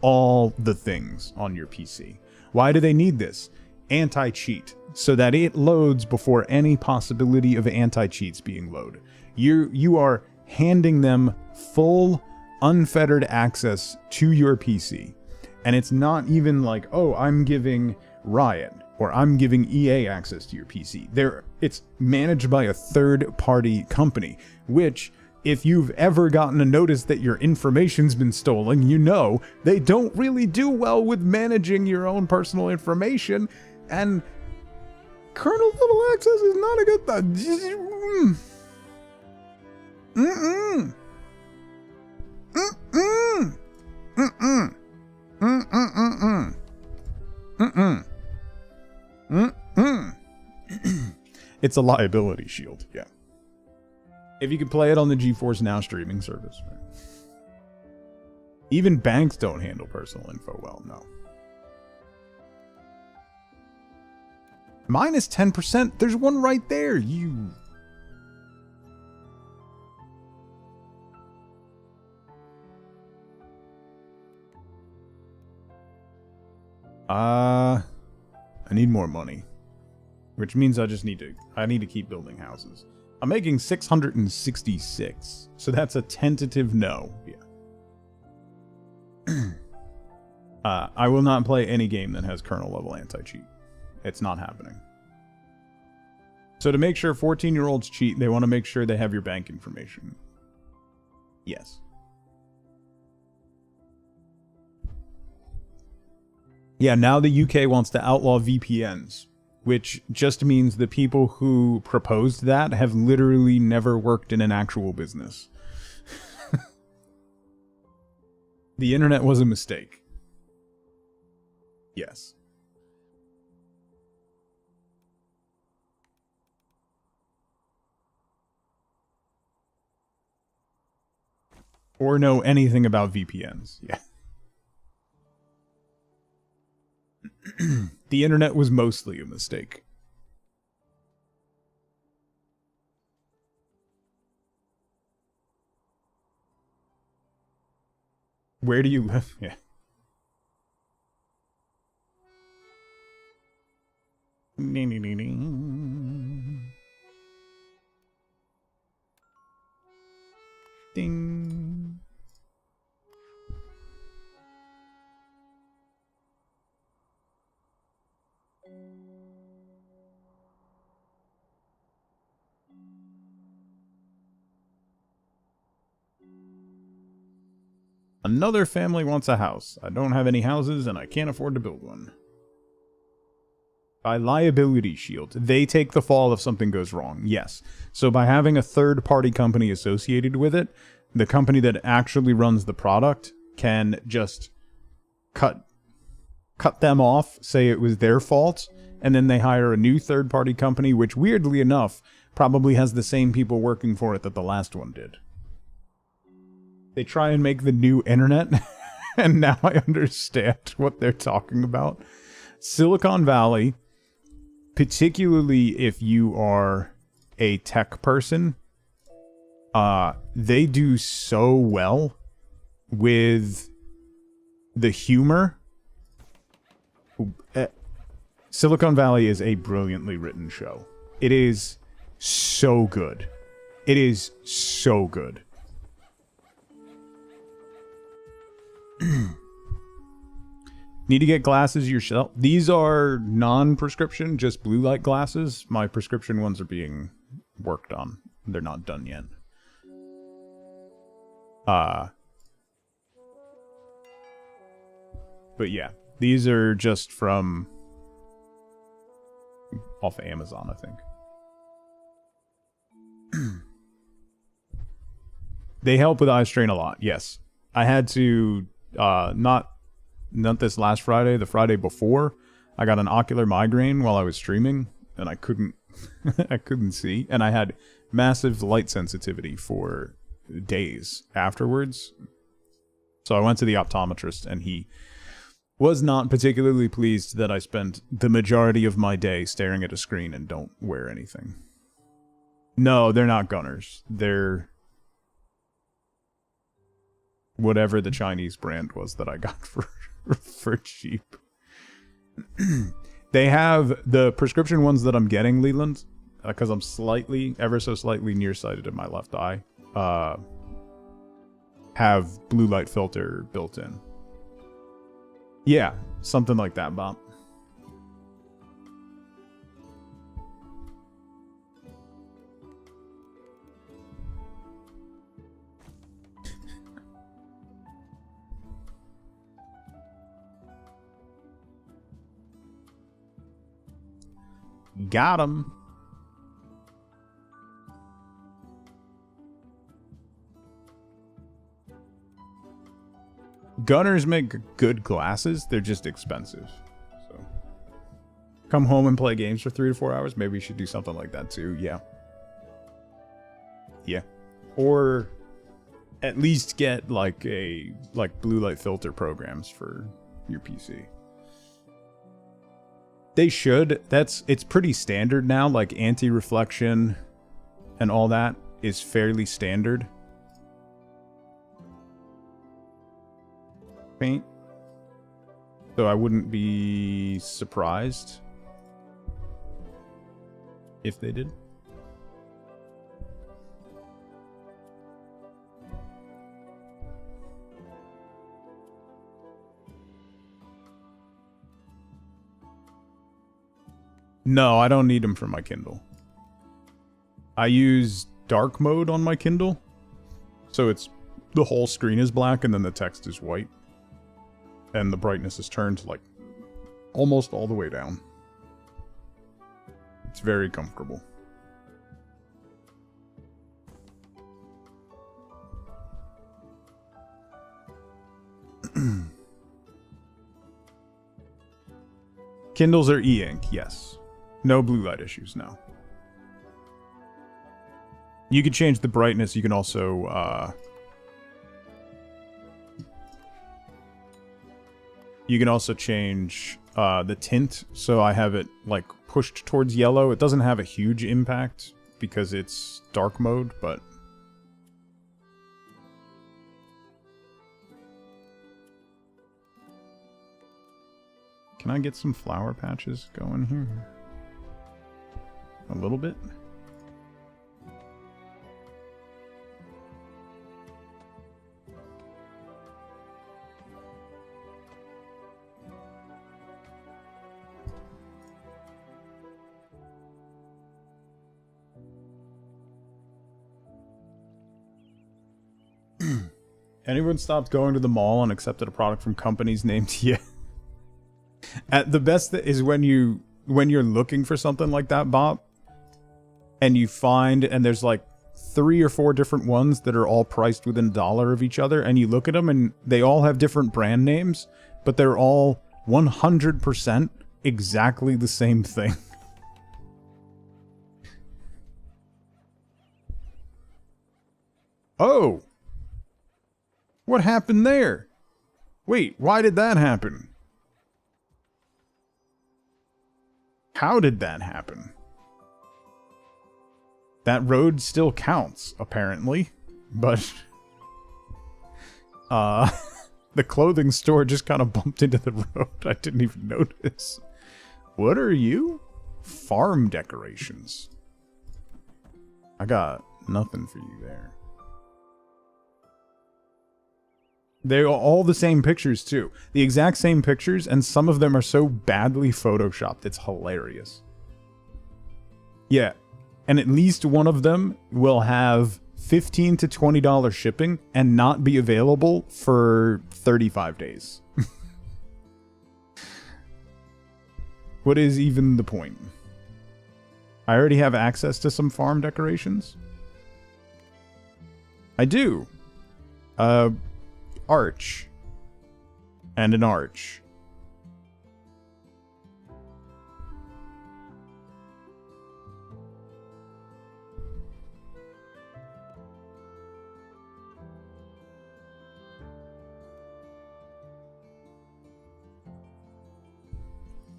all the things on your PC. Why do they need this? Anti-cheat, so that it loads before any possibility of anti-cheats being loaded. You are handing them full, unfettered access to your PC. And it's not even like, oh, I'm giving Riot or I'm giving EA access to your PC. It's managed by a third-party company, which, if you've ever gotten a notice that your information's been stolen, you know they don't really do well with managing your own personal information, and kernel-level access is not a good thing. It's a liability shield, yeah. If you could play it on the GeForce Now streaming service. Right? Even banks don't handle personal info well, no. Minus 10%? There's one right there, you... I need more money. Which means I need to keep building houses. I'm making 666. So that's a tentative no. Yeah. I will not play any game that has kernel level anti-cheat. It's not happening. So to make sure 14-year-olds cheat, they want to make sure they have your bank information. Yes. Yeah, now the UK wants to outlaw VPNs, which just means the people who proposed that have literally never worked in an actual business. The internet was a mistake. Yes. Or know anything about VPNs. Yeah. The internet was mostly a mistake. Where do you live? Yeah. Ding. Another family wants a house. I don't have any houses and I can't afford to build one. By liability shield, they take the fall if something goes wrong. Yes. So by having a third-party company associated with it, the company that actually runs the product can just cut them off, say it was their fault, and then they hire a new third-party company, which weirdly enough probably has the same people working for it that the last one did. They try and make the new internet, and now I understand what they're talking about. Silicon Valley, particularly if you are a tech person, they do so well with the humor. Silicon Valley is a brilliantly written show. It is so good. It is so good. Need to get glasses yourself. These are non-prescription, just blue light glasses. My prescription ones are being worked on. They're not done yet. But yeah, these are just from off of Amazon, I think. They help with eye strain a lot. Yes, I had to not this last Friday, the Friday before, I got an ocular migraine while I was streaming, and I couldn't I couldn't see, and I had massive light sensitivity for days afterwards. So I went to the optometrist, and he was not particularly pleased that I spent the majority of my day staring at a screen and don't wear anything. No, they're not Gunners. They're whatever the Chinese brand was that I got for cheap. They have the prescription ones that I'm getting, Leland, because I'm ever so slightly nearsighted in my left eye, have blue light filter built in. Yeah, something like that, Bob. Got him. Gunners make good glasses. They're just expensive. So, come home and play games for 3 to 4 hours. Maybe you should do something like that too. Yeah. Yeah. Or at least get like blue light filter programs for your PC. They should. It's pretty standard now. Like anti-reflection and all that is fairly standard. Paint. So I wouldn't be surprised if they did. No, I don't need them for my Kindle. I use dark mode on my Kindle. So it's the whole screen is black and then the text is white. And the brightness is turned like almost all the way down. It's very comfortable. Kindles are e-ink, yes. No blue light issues, no. You can change the brightness. You can also, change the tint. So I have it, like, pushed towards yellow. It doesn't have a huge impact because it's dark mode, but... Can I get some flower patches going here? A little bit? Anyone stopped going to the mall and accepted a product from companies named yeah. At the best is when you're looking for something like that, Bob, and you find and there's like 3 or 4 different ones that are all priced within $1 of each other, and you look at them and they all have different brand names, but they're all 100% exactly the same thing. Oh! What happened there? Wait, why did that happen? How did that happen? That road still counts, apparently. But... the clothing store just kind of bumped into the road. I didn't even notice. What are you? Farm decorations. I got nothing for you there. They're all the same pictures, too. The exact same pictures, and some of them are so badly photoshopped, it's hilarious. Yeah, and at least one of them will have $15 to $20 shipping and not be available for 35 days. What is even the point? I already have access to some farm decorations. I do. Arch. And an arch.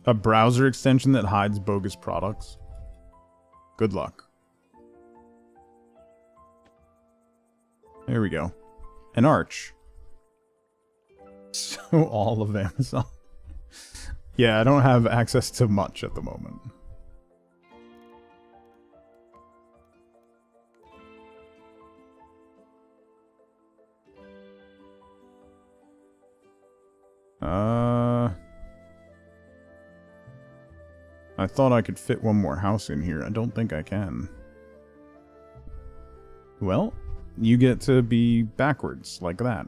A browser extension that hides bogus products. Good luck. There we go. An arch. So all of Amazon. Yeah, I don't have access to much at the moment. I thought I could fit one more house in here. I don't think I can. Well, you get to be backwards like that.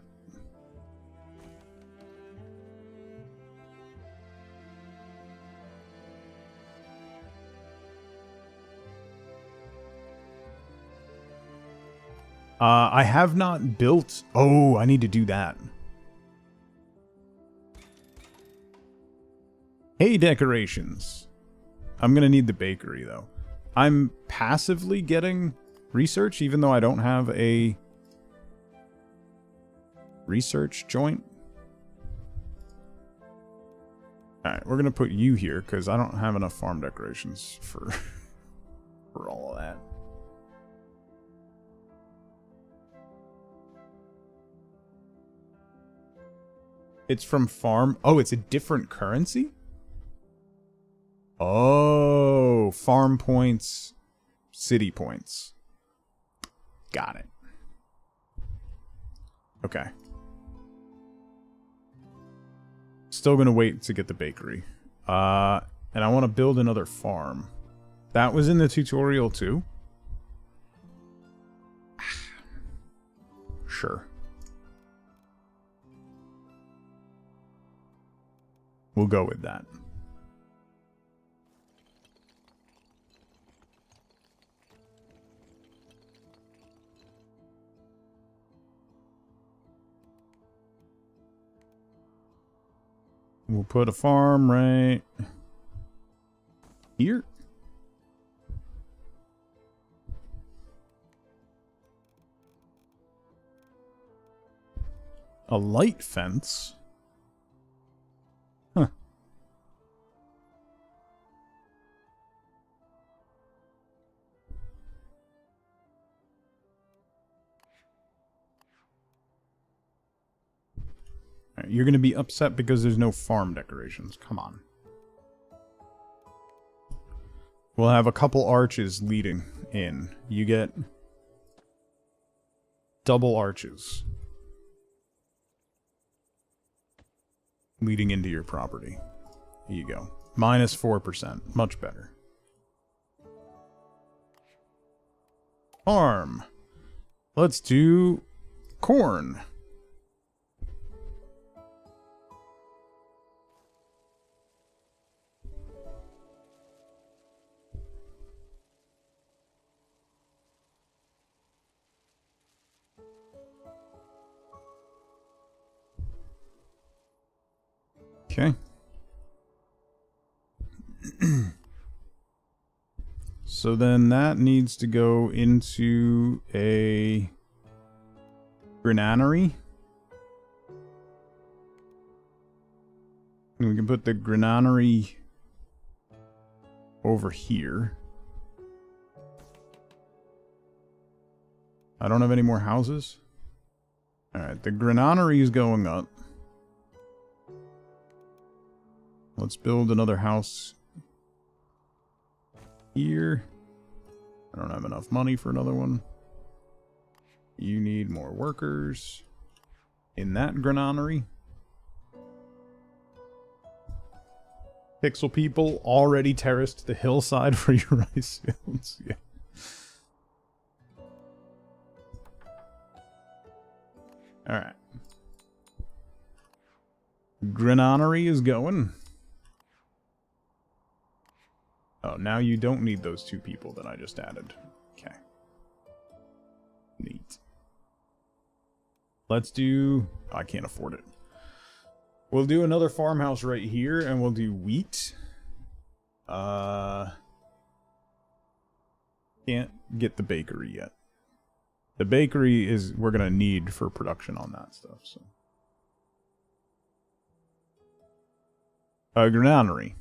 I have not built... Oh, I need to do that. Hey, decorations. I'm going to need the bakery, though. I'm passively getting research, even though I don't have a research joint. Alright, we're going to put you here, because I don't have enough farm decorations for all of that. It's from farm. Oh, it's a different currency? Oh, farm points, city points. Got it. Okay. Still gonna wait to get the bakery. And I want to build another farm. That was in the tutorial too? Sure. We'll go with that. We'll put a farm right here. A light fence? Huh. All right, you're going to be upset because there's no farm decorations. Come on. We'll have a couple arches leading in. You get double arches leading into your property. Here you go. Minus 4%. Much better. Farm. Let's do corn. Okay. So then that needs to go into a granary. And we can put the granary over here. I don't have any more houses. Alright, the granary is going up. Let's build another house here. I don't have enough money for another one. You need more workers in that granary. Pixel people already terraced the hillside for your rice fields. Yeah. Alright. Granary is going. Oh, now you don't need those 2 people that I just added. Okay. Neat. Let's do... I can't afford it. We'll do another farmhouse right here, and we'll do wheat. Can't get the bakery yet. The bakery is... we're gonna need for production on that stuff, so... granary.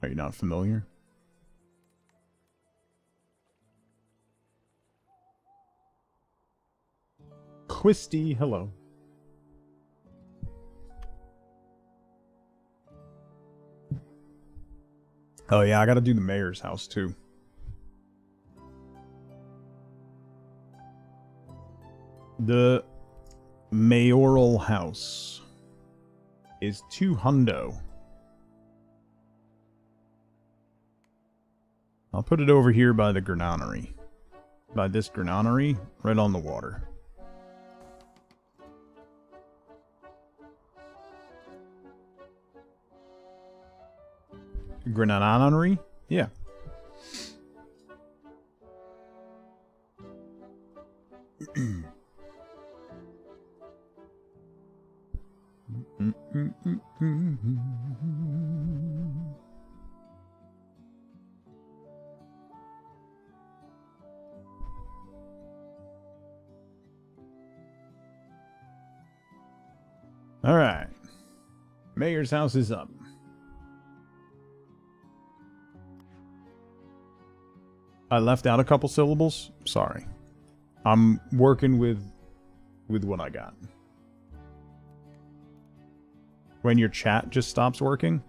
Are you not familiar? Quisty, hello. Oh yeah, I gotta do the mayor's house too. The mayoral house is 200. I'll put it over here by the granary. By this granary, right on the water. Granary? Yeah. All right. Mayor's house is up. I left out a couple syllables. Sorry. I'm working with what I got. When your chat just stops working.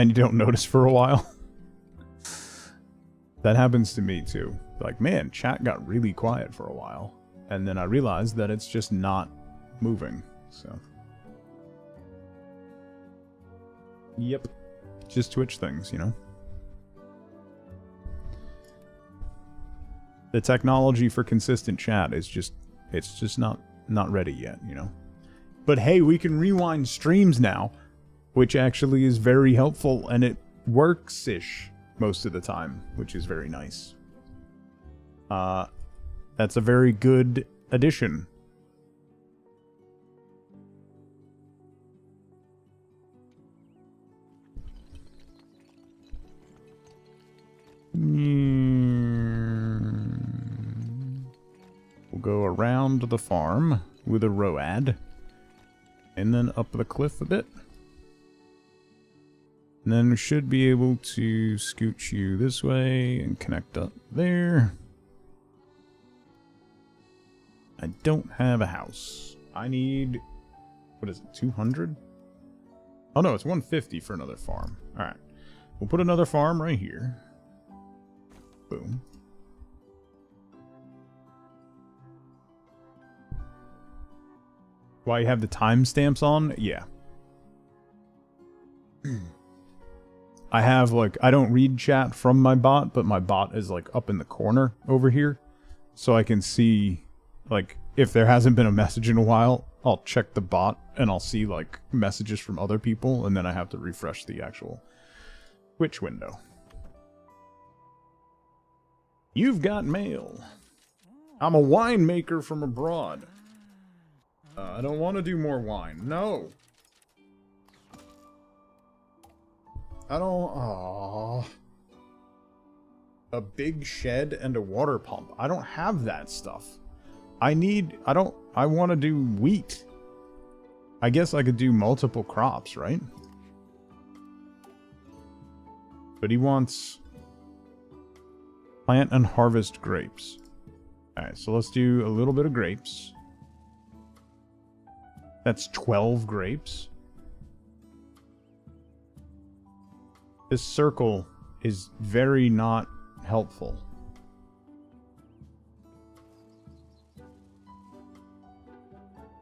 and you don't notice for a while. That happens to me too. Like, man, chat got really quiet for a while. And then I realized that it's just not moving. So. Yep. Just Twitch things, you know? The technology for consistent chat is just, it's just not ready yet, you know? But hey, we can rewind streams now, which actually is very helpful, and it works-ish most of the time, which is very nice. That's a very good addition. We'll go around the farm with a road, and then up the cliff a bit. And then we should be able to scooch you this way and connect up there. I don't have a house. I need, what is it, 200? Oh no, it's 150 for another farm. Alright. We'll put another farm right here. Boom. Why you have the timestamps on? Yeah. I have, like, I don't read chat from my bot, but my bot is, like, up in the corner over here. So I can see, like, if there hasn't been a message in a while, I'll check the bot and I'll see, like, messages from other people, and then I have to refresh the actual Twitch window. You've got mail. I'm a winemaker from abroad. I don't want to do more wine. No. I don't... Aww. A big shed and a water pump. I don't have that stuff. I want to do wheat. I guess I could do multiple crops, right? But he wants... plant and harvest grapes. Alright, so let's do a little bit of grapes. That's 12 grapes. This circle is very not helpful.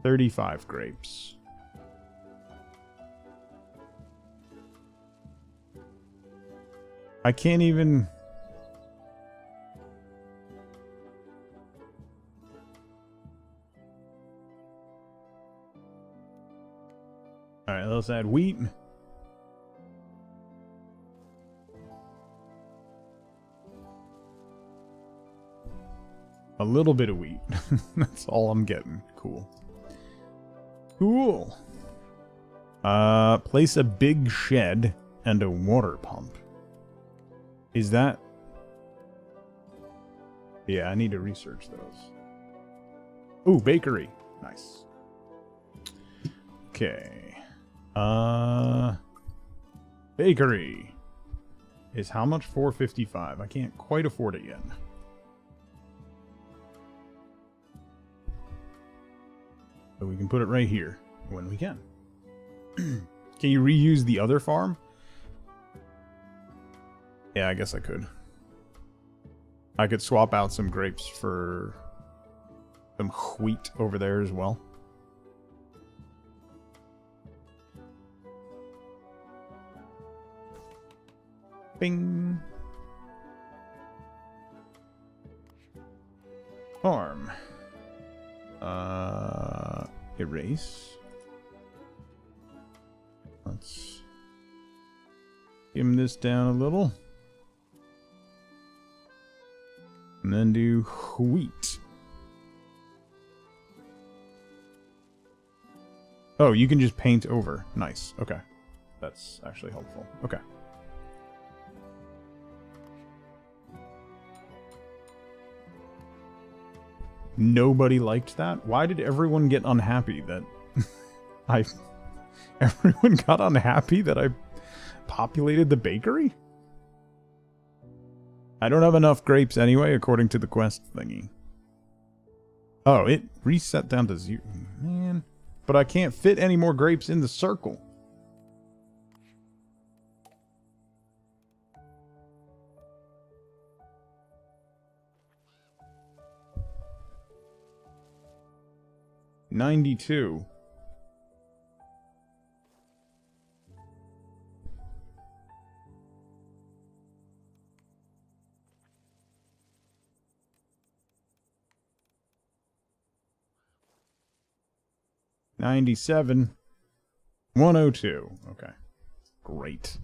$35 grapes. I can't even... Alright, let's add wheat. A little bit of wheat. That's all I'm getting. Cool. Cool. Place a big shed and a water pump. Is that... Yeah, I need to research those. Ooh, bakery. Nice. Okay. Bakery is how much? $4.55. I can't quite afford it yet. So we can put it right here when we can. Can you reuse the other farm? Yeah, I guess I could. I could swap out some grapes for some wheat over there as well. Bing. Farm. Erase. Let's skim this down a little. And then do wheat. Oh, you can just paint over. Nice. Okay. That's actually helpful. Okay. Nobody liked that? Why did everyone get unhappy that everyone got unhappy that I populated the bakery? I don't have enough grapes anyway, according to the quest thingy. Oh, it reset down to 0. Man. But I can't fit any more grapes in the circle. 92. $97. 102. Okay. Great.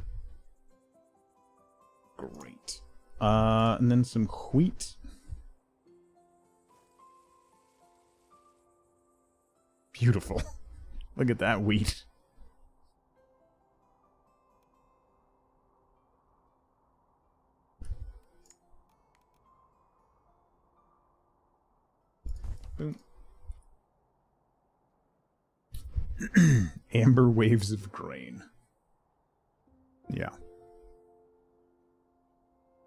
Great. And then some wheat. Beautiful. Look at that wheat. Boom. Amber waves of grain. Yeah.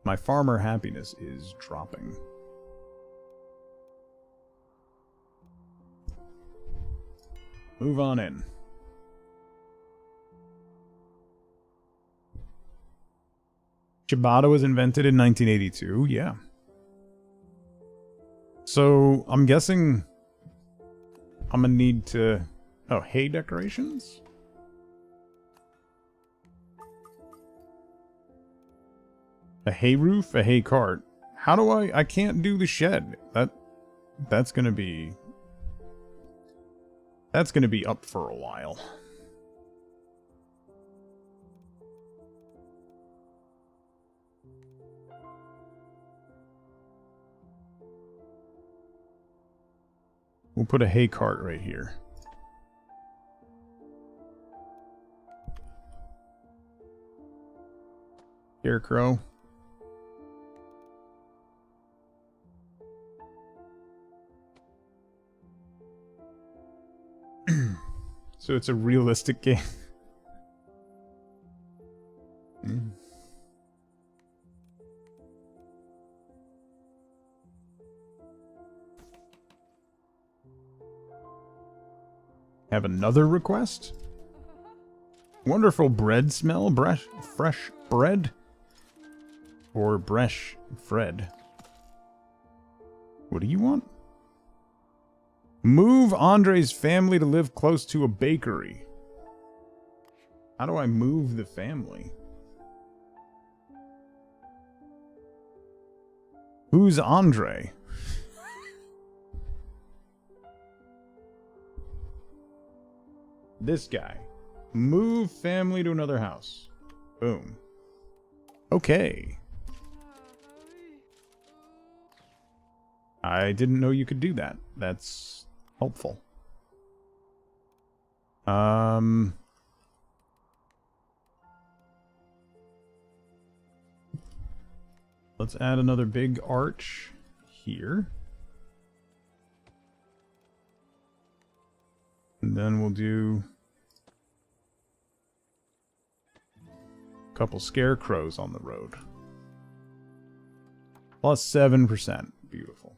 My farmer happiness is dropping. Move on in. Ciabatta was invented in 1982, yeah. So, I'm guessing I'm gonna need to... Oh, hay decorations? A hay roof, a hay cart. How do I can't do the shed. That's gonna be up for a while. We'll put a hay cart right here. Scarecrow. So it's a realistic game. Have another request? Wonderful bread smell. Fresh bread? Or bresh Fred? What do you want? Move Andre's family to live close to a bakery. How do I move the family? Who's Andre? This guy. Move family to another house. Boom. Okay. I didn't know you could do that. That's helpful. Let's add another big arch here. And then we'll do a couple scarecrows on the road. Plus 7%. Beautiful.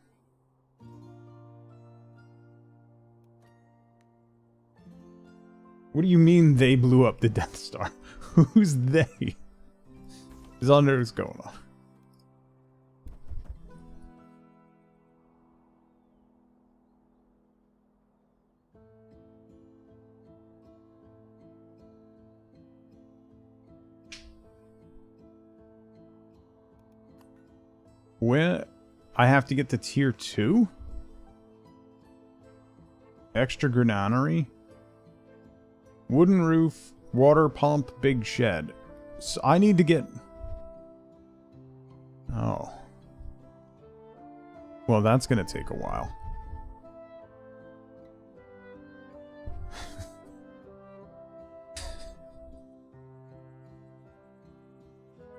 What do you mean they blew up the Death Star? Who's they? Is on there what's going on? Where I have to get to tier 2? Extra granary? Wooden roof, water pump, big shed. So I need to get... Oh. Well, that's gonna take a while.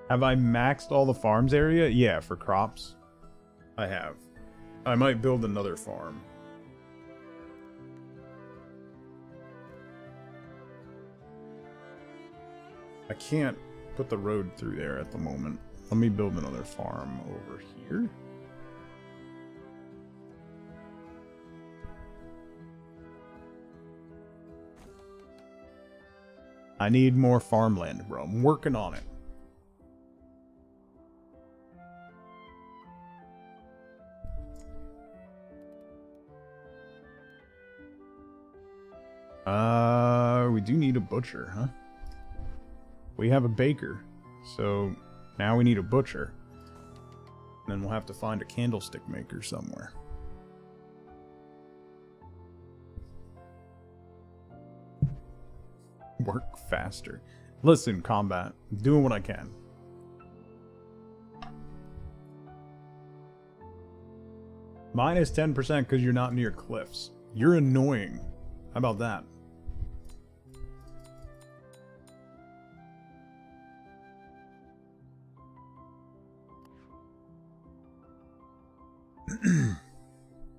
Have I maxed all the farms area? Yeah, for crops. I have. I might build another farm. I can't put the road through there at the moment. Let me build another farm over here. I need more farmland, bro. I'm working on it. We do need a butcher, huh? We have a baker, so now we need a butcher. And then we'll have to find a candlestick maker somewhere. Work faster. Listen, combat. I'm doing what I can. Minus 10% because you're not near cliffs. You're annoying. How about that?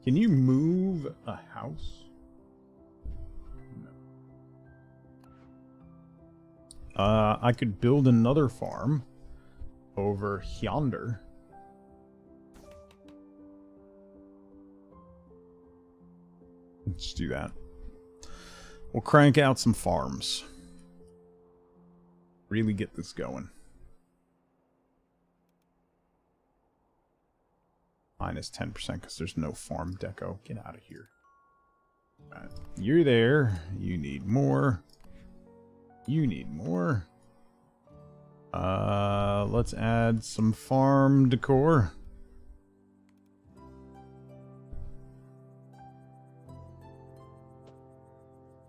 Can you move a house? No. I could build another farm over yonder. Let's do that. We'll crank out some farms. Really get this going. Minus 10% because there's no farm deco. Get out of here. Right. You're there. You need more. You need more. Let's add some farm decor.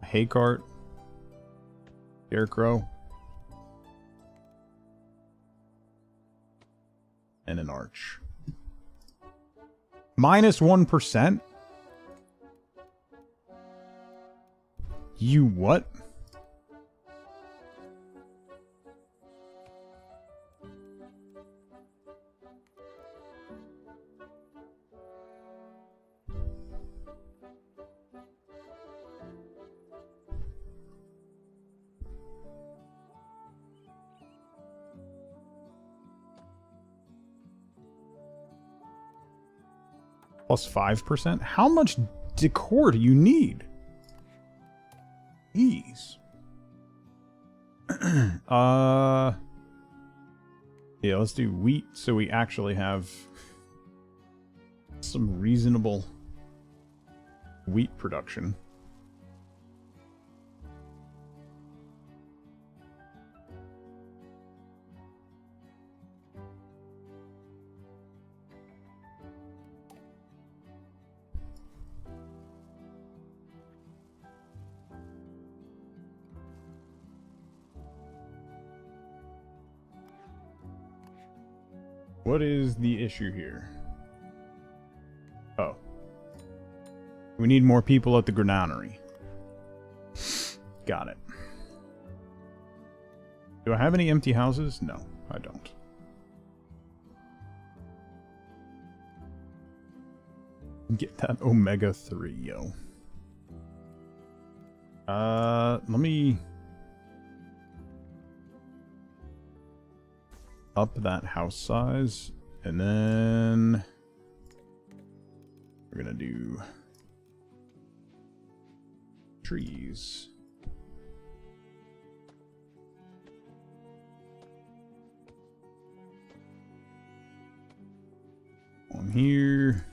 Hay cart. Scarecrow. And an arch. Minus 1%? You what? Plus 5%? How much decor do you need? Jeez. Yeah, let's do wheat so we actually have some reasonable wheat production. What is the issue here? Oh. We need more people at the granary. Got it. Do I have any empty houses? No, I don't. Get that Omega 3, yo. Let me up that house size, and then we're gonna do trees. One here.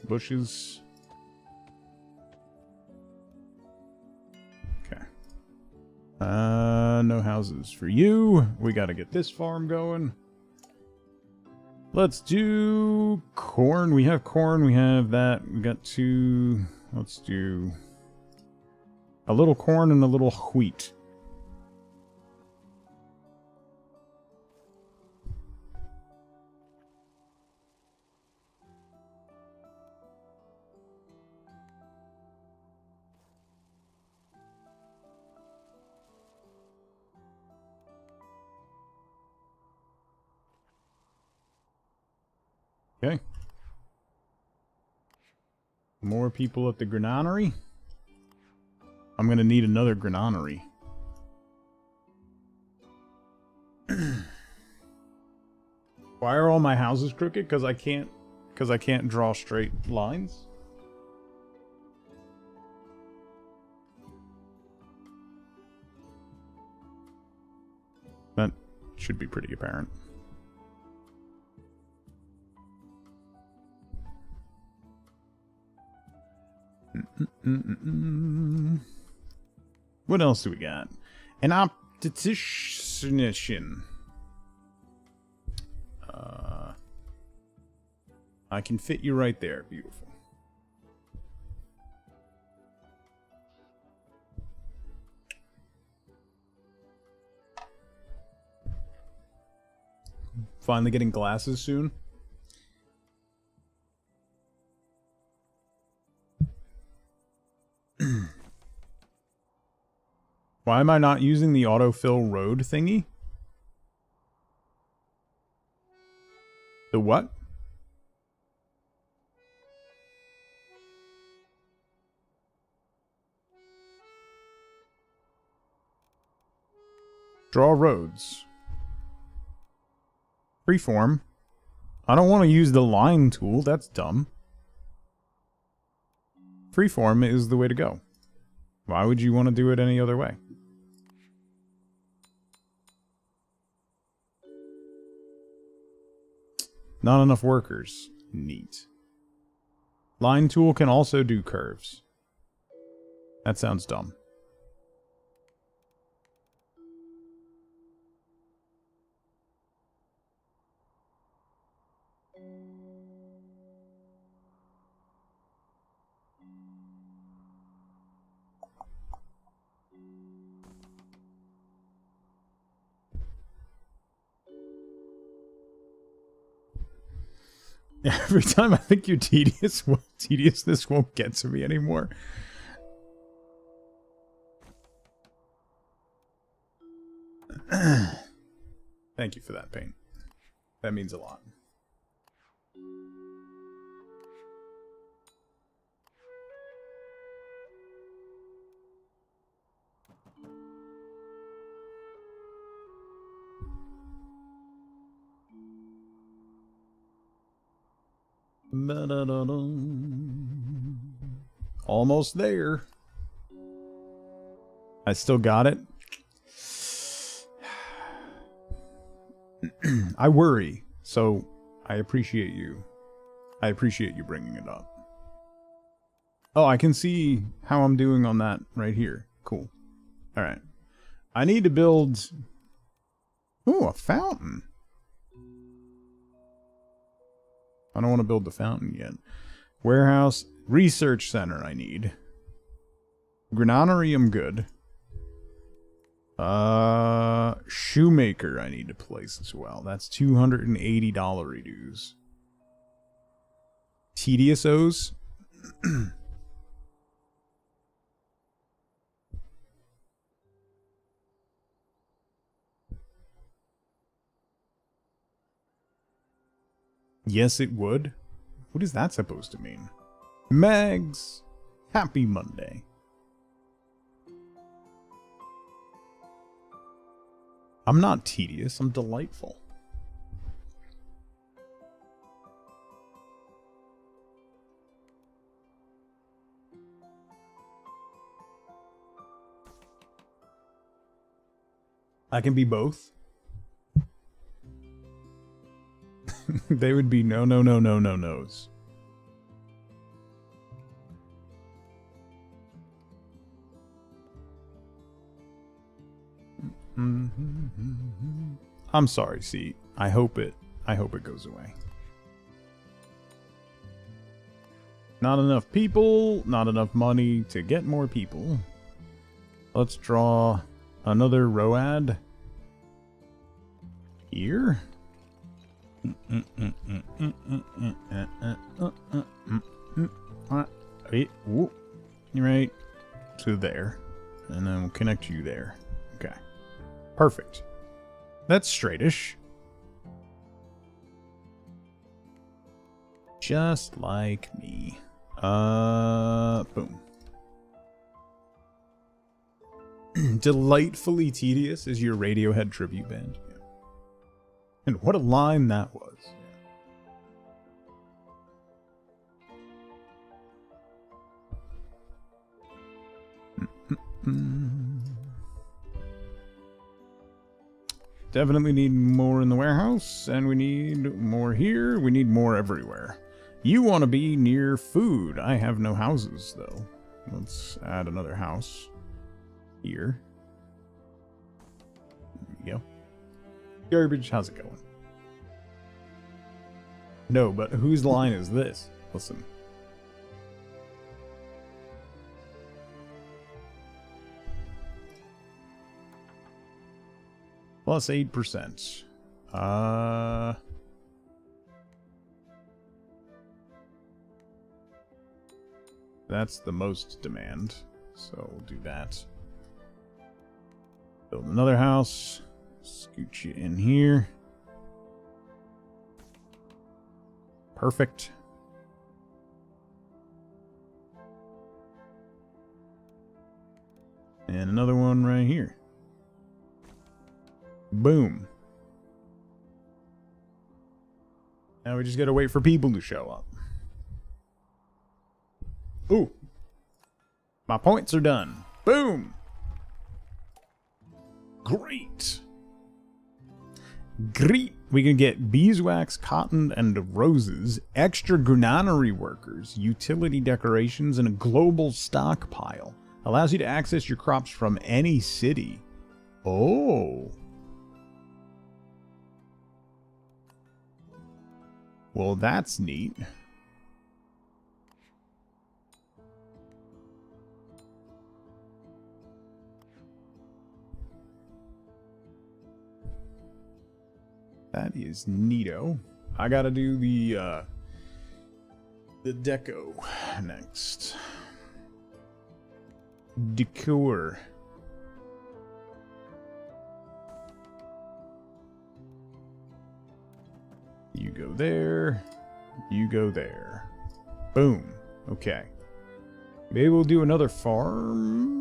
Bushes. Okay. No houses for you. We gotta get this farm going. Let's do corn. We have corn. We have that. We got two. Let's do a little corn and a little wheat. Okay. More people at the granary. I'm gonna need another granary. Why are all my houses crooked? Because I can't draw straight lines. should be pretty apparent. What else do we got? An optician. I can fit you right there. Beautiful. Finally getting glasses soon. Why am I not using the autofill road thingy? The what? Draw roads. Freeform. I don't want to use the line tool. That's dumb. Freeform is the way to go. Why would you want to do it any other way? Not enough workers. Neat. Line tool can also do curves. That sounds dumb. Every time I think you're tedious, tediousness won't get to me anymore. Thank you for that, Paint. That means a lot. Almost there. I still got it. I worry, so I appreciate you. I appreciate you bringing it up. Oh, I can see how I'm doing on that right here. Cool. Alright. I need to build... Ooh, a fountain. I don't want to build the fountain yet. Warehouse, research center I need. Granary, I'm good. Shoemaker I need to place as well. That's $280 dues. Tedious O's. Yes, it would. What is that supposed to mean? Megs! Happy Monday. I'm not tedious, I'm delightful. I can be both. They would be no, no, no, no, no, no's. I'm sorry, C. I hope it goes away. Not enough people, not enough money to get more people. Let's draw another road here. Right to there, and then we'll connect you there. Okay, perfect. That's straightish. Just like me. Boom. Delightfully Tedious is your Radiohead tribute band. Yeah. And what a line that was. definitely need more in the warehouse, and we need more here. We need more everywhere. You want to be near food. I have no houses, though. Let's add another house here. There we go. Garbage, how's it going? No, but whose line is this? Listen. Plus 8%. That's the most demand, so we'll do that. Build another house. Scoot you in here. Perfect. And another one right here. Boom. Now we just gotta wait for people to show up. Ooh. My points are done. Boom. Great. Great. We can get beeswax, cotton, and roses, extra granary workers, utility decorations, and a global stockpile. Allows you to access your crops from any city. Oh. Well, that's neat. That is neato. I gotta do the deco next. Decor. You go there. You go there. Boom. Okay. Maybe we'll do another farm.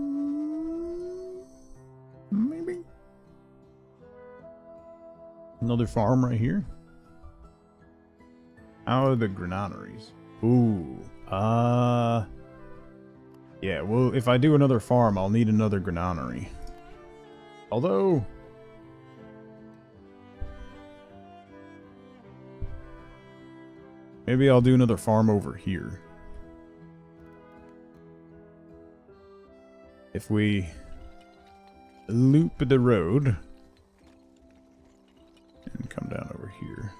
Maybe. Another farm right here. How are the granaries? Ooh. Yeah, well, if I do another farm, I'll need another granary. Although... maybe I'll do another farm over here. If we loop the road and come down over here,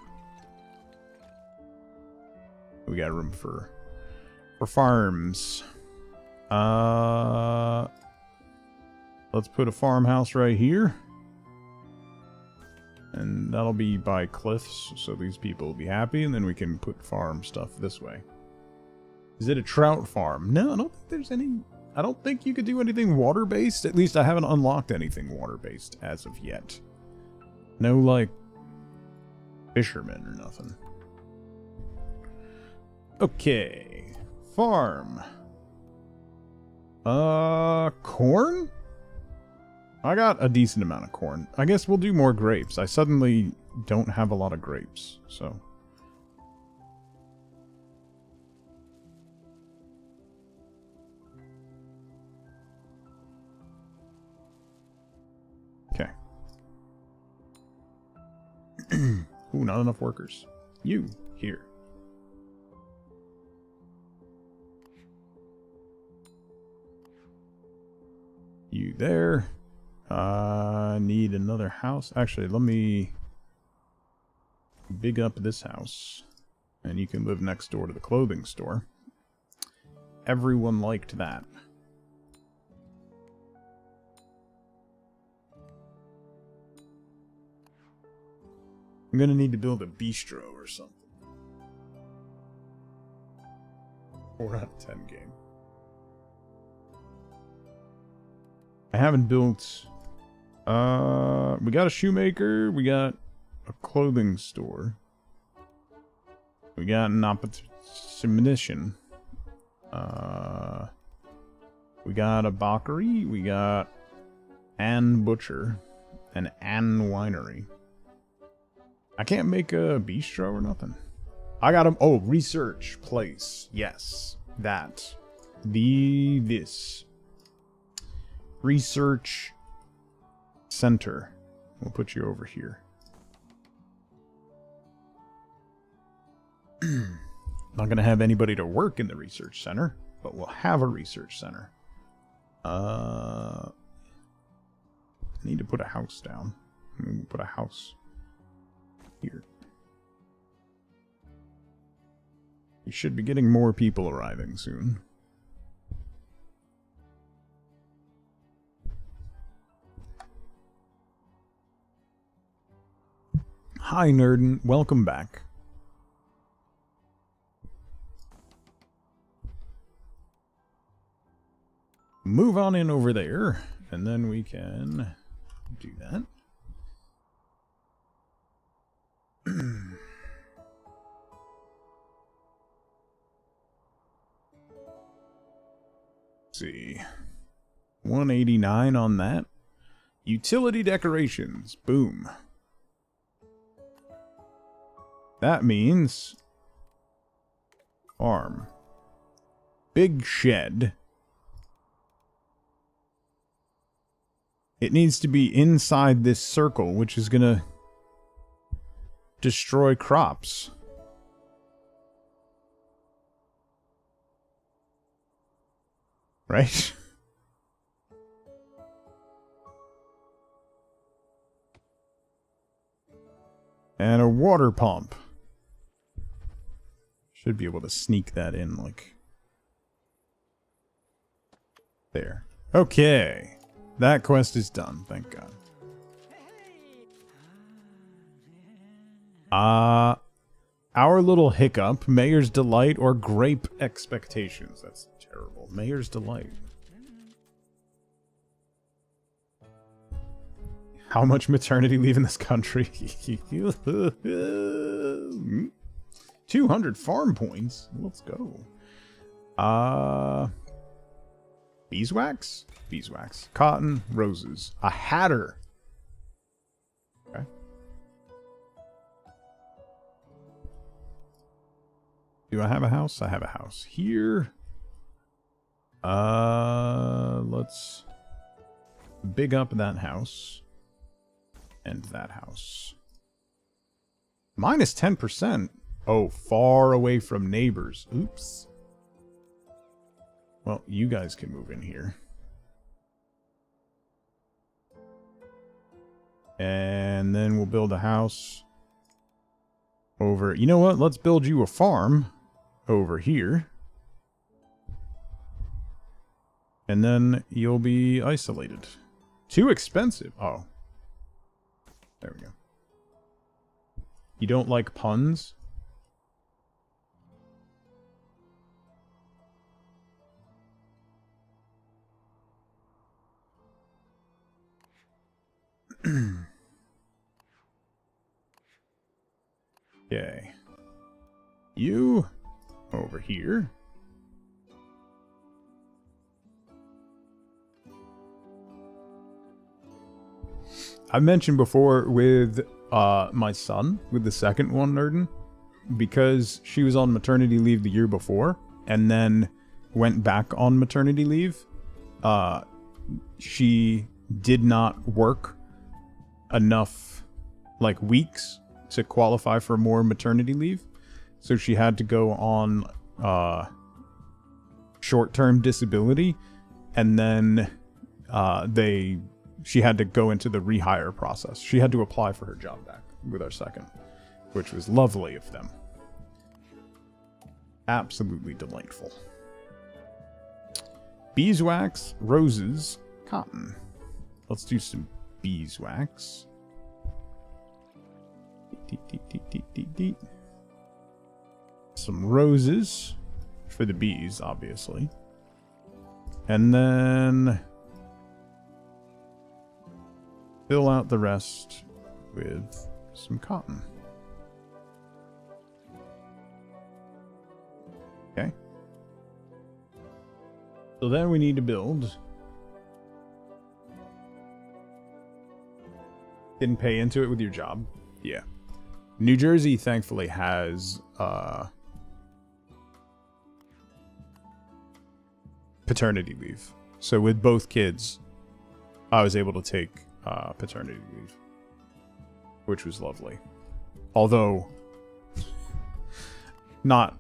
we got room for farms. Let's put a farmhouse right here. And that'll be by cliffs, so these people will be happy, and then we can put farm stuff this way. Is it a trout farm? No, I don't think there's any... I don't think you could do anything water-based. At least I haven't unlocked anything water-based as of yet. No, like, fishermen or nothing. Okay. Farm. Corn? I got a decent amount of corn. I guess we'll do more grapes. I suddenly don't have a lot of grapes, so... okay. Ooh, not enough workers. You, here. You there. Need another house. Actually, let me big up this house. And you can live next door to the clothing store. Everyone liked that. I'm gonna need to build a bistro or something. 4 out of 10 game. I haven't built... we got a shoemaker, we got a clothing store. We got an ammunition. We got a bakery, we got an butcher, and an winery. I can't make a bistro or nothing. I got him. Oh, research place. Yes, that. This. Research center. We'll put you over here. Not going to have anybody to work in the research center, but we'll have a research center. I need to put a house down. We'll put a house here. We should be getting more people arriving soon. Hi, Nerdin. Welcome back. Move on in over there, and then we can do that. Let's see. 189 on that. Utility decorations. Boom. That means farm. Big shed. It needs to be inside this circle, which is gonna destroy crops. Right? And a water pump. Should be able to sneak that in, like... there. Okay. That quest is done, thank God. Our little hiccup, Mayor's Delight or Grape Expectations. That's terrible. Mayor's Delight. How much maternity leave in this country? 200 farm points. Let's go. Beeswax? Beeswax. Cotton. Roses. A hatter. Okay. Do I have a house? I have a house here. Let's big up that house. And that house. Minus 10%. Oh, far away from neighbors. Oops. Well, you guys can move in here. And then we'll build a house over... You know what? Let's build you a farm over here. And then you'll be isolated. Too expensive. Oh. There we go. You don't like puns? Okay. You over here. I mentioned before with my son, with the second one, Nerdin, because she was on maternity leave the year before and then went back on maternity leave. She did not work enough like weeks to qualify for more maternity leave, so she had to go on short-term disability, and then she had to go into the rehire process. She had to apply for her job back with our second, which was lovely of them. Absolutely delightful. Beeswax, roses, cotton. Let's do some beeswax. Some roses for the bees, obviously. And then fill out the rest with some cotton. Okay. So then we need to build. Didn't pay into it with your job? Yeah. New Jersey, thankfully, has paternity leave. So with both kids, I was able to take paternity leave. which was lovely. Although, not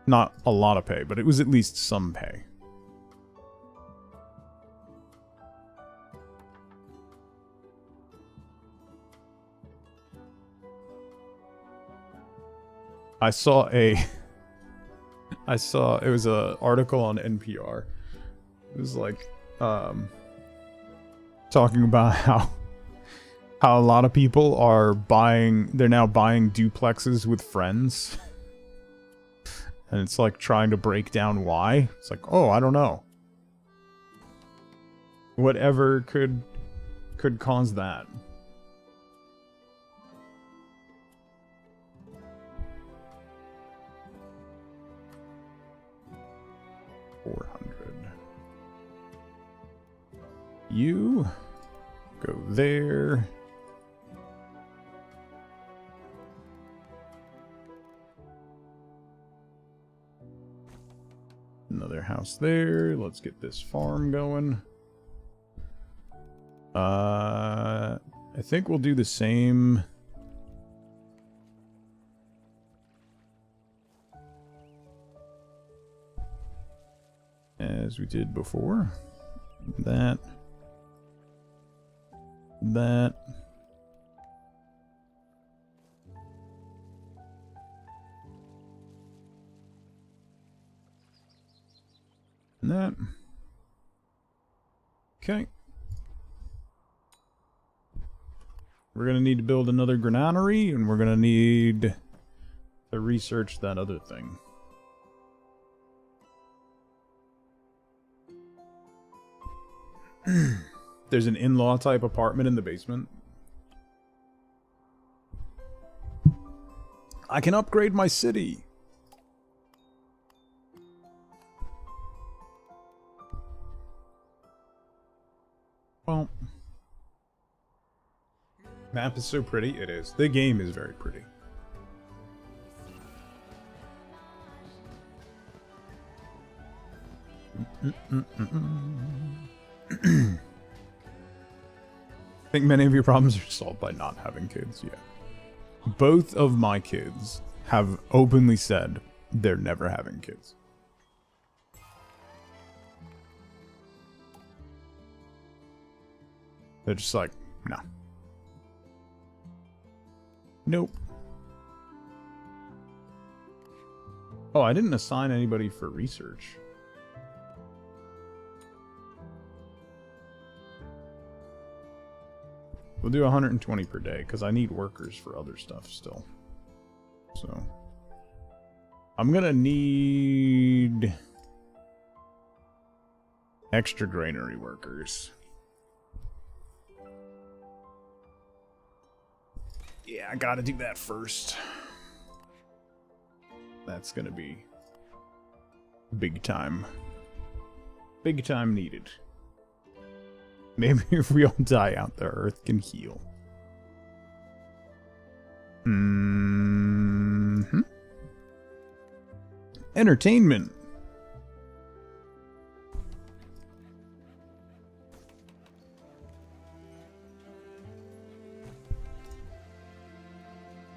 a lot of pay, but it was at least some pay. I saw it was an article on NPR. It was like talking about how a lot of people are they're now buying duplexes with friends. And it's like trying to break down why. It's like, oh, I don't know. Whatever could cause that. You go there. Another house there. Let's get this farm going. I think we'll do the same. As we did before. That. And that. Okay. We're going to need to build another granary, and we're going to need to research that other thing. There's an in-law type apartment in the basement. I can upgrade my city. Well, map is so pretty. It is. The game is very pretty. I think many of your problems are solved by not having kids. Yeah. Both of my kids have openly said they're never having kids. They're just like, no. Nope. Oh, I didn't assign anybody for research. We'll do 120 per day, because I need workers for other stuff still. So, I'm gonna need extra granary workers. Yeah, I gotta do that first. That's gonna be big time. Big time needed. Maybe if we all die out, the earth can heal. Entertainment.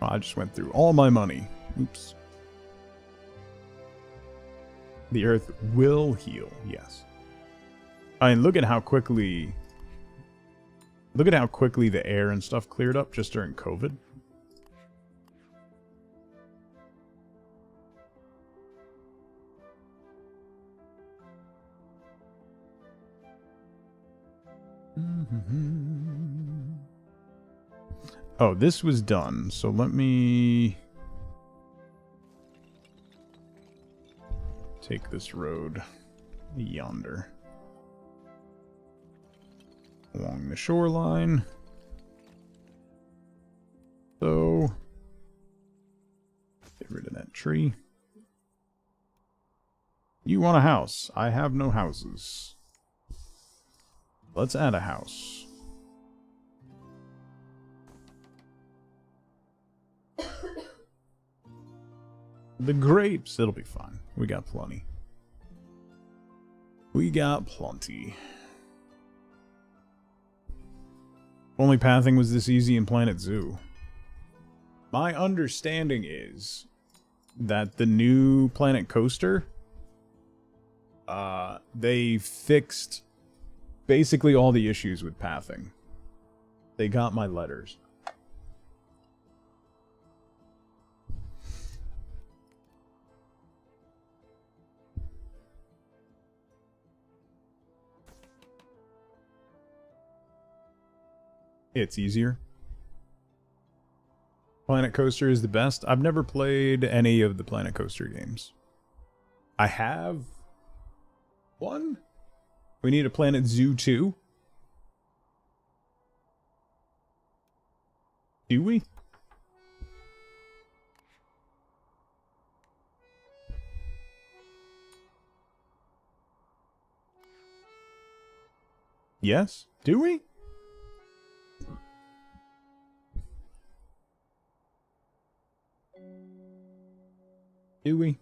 I just went through all my money. Oops. The earth will heal, yes. I mean, look at how quickly the air and stuff cleared up just during COVID. Oh, this was done, so let me take this road yonder along the shoreline. So, get rid of that tree. You want a house? I have no houses. Let's add a house. The grapes, it'll be fine. We got plenty. We got plenty. Only pathing was this easy in Planet Zoo. My understanding is that the new Planet Coaster, they fixed basically all the issues with pathing. They got my letters. It's easier. Planet Coaster is the best. I've never played any of the Planet Coaster games. I have one. We need a Planet Zoo 2. Do we? Yes? Do we? Do we?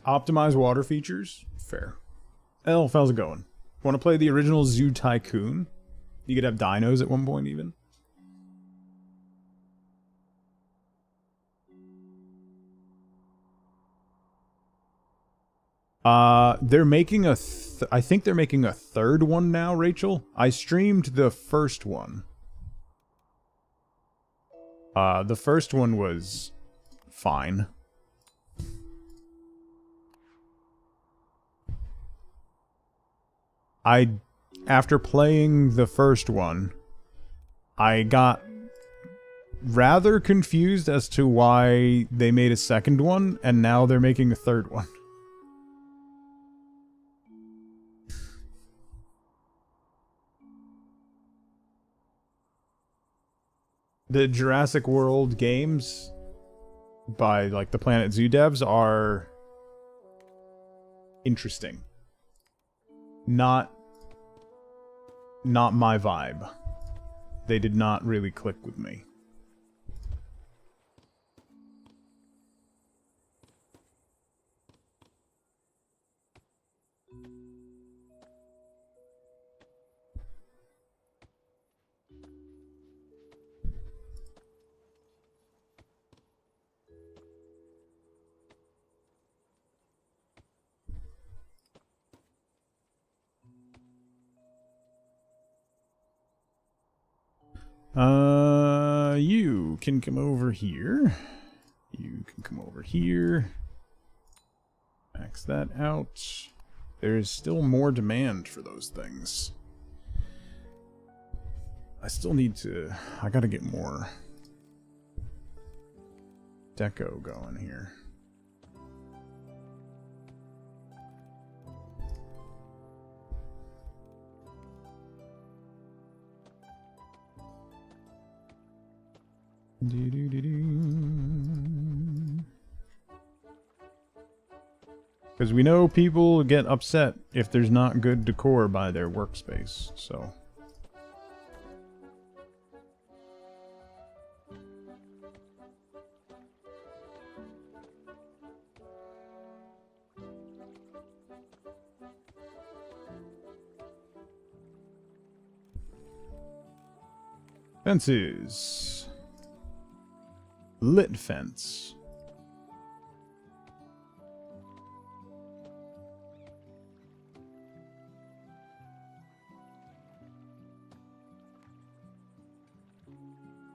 Optimize water features? Fair. Elf, how's it going? Want to play the original Zoo Tycoon? You could have dinos at one point, even. They're making a... I think they're making a third one now, Rachel. I streamed the first one. The first one was fine. After playing the first one, I got rather confused as to why they made a second one, and now they're making a third one. The Jurassic World games by, like, the Planet Zoo devs are interesting. Not my vibe. They did not really click with me. You can come over here. You can come over here. Max that out. There is still more demand for those things. I still need to... I gotta get more deco going here. Because we know people get upset if there's not good decor by their workspace, so... Fences. Lit fence.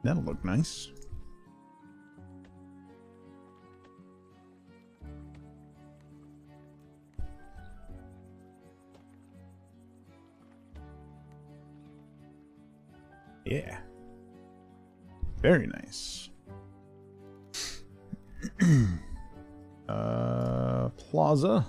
That'll look nice. Yeah. Very nice. Plaza.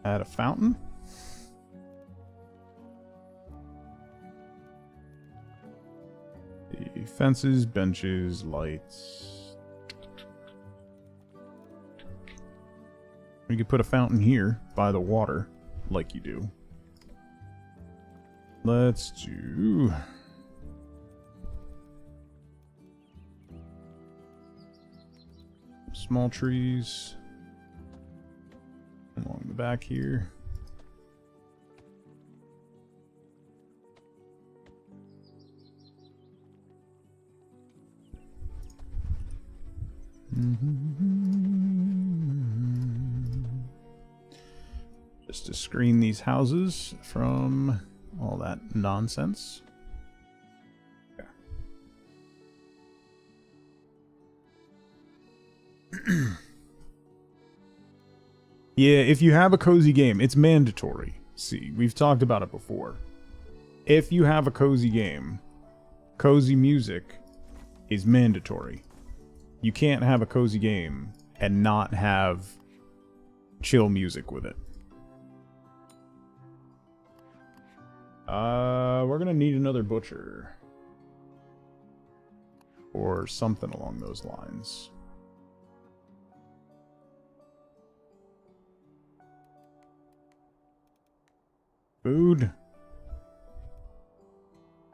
Add a fountain. fences, benches, lights. We could put a fountain here by the water, like you do. Let's do... small trees along the back here. Just to screen these houses from all that nonsense. Okay. Yeah, if you have a cozy game, it's mandatory. See, we've talked about it before. If you have a cozy game, cozy music is mandatory. You can't have a cozy game and not have chill music with it. We're gonna need another butcher. Or something along those lines. Food.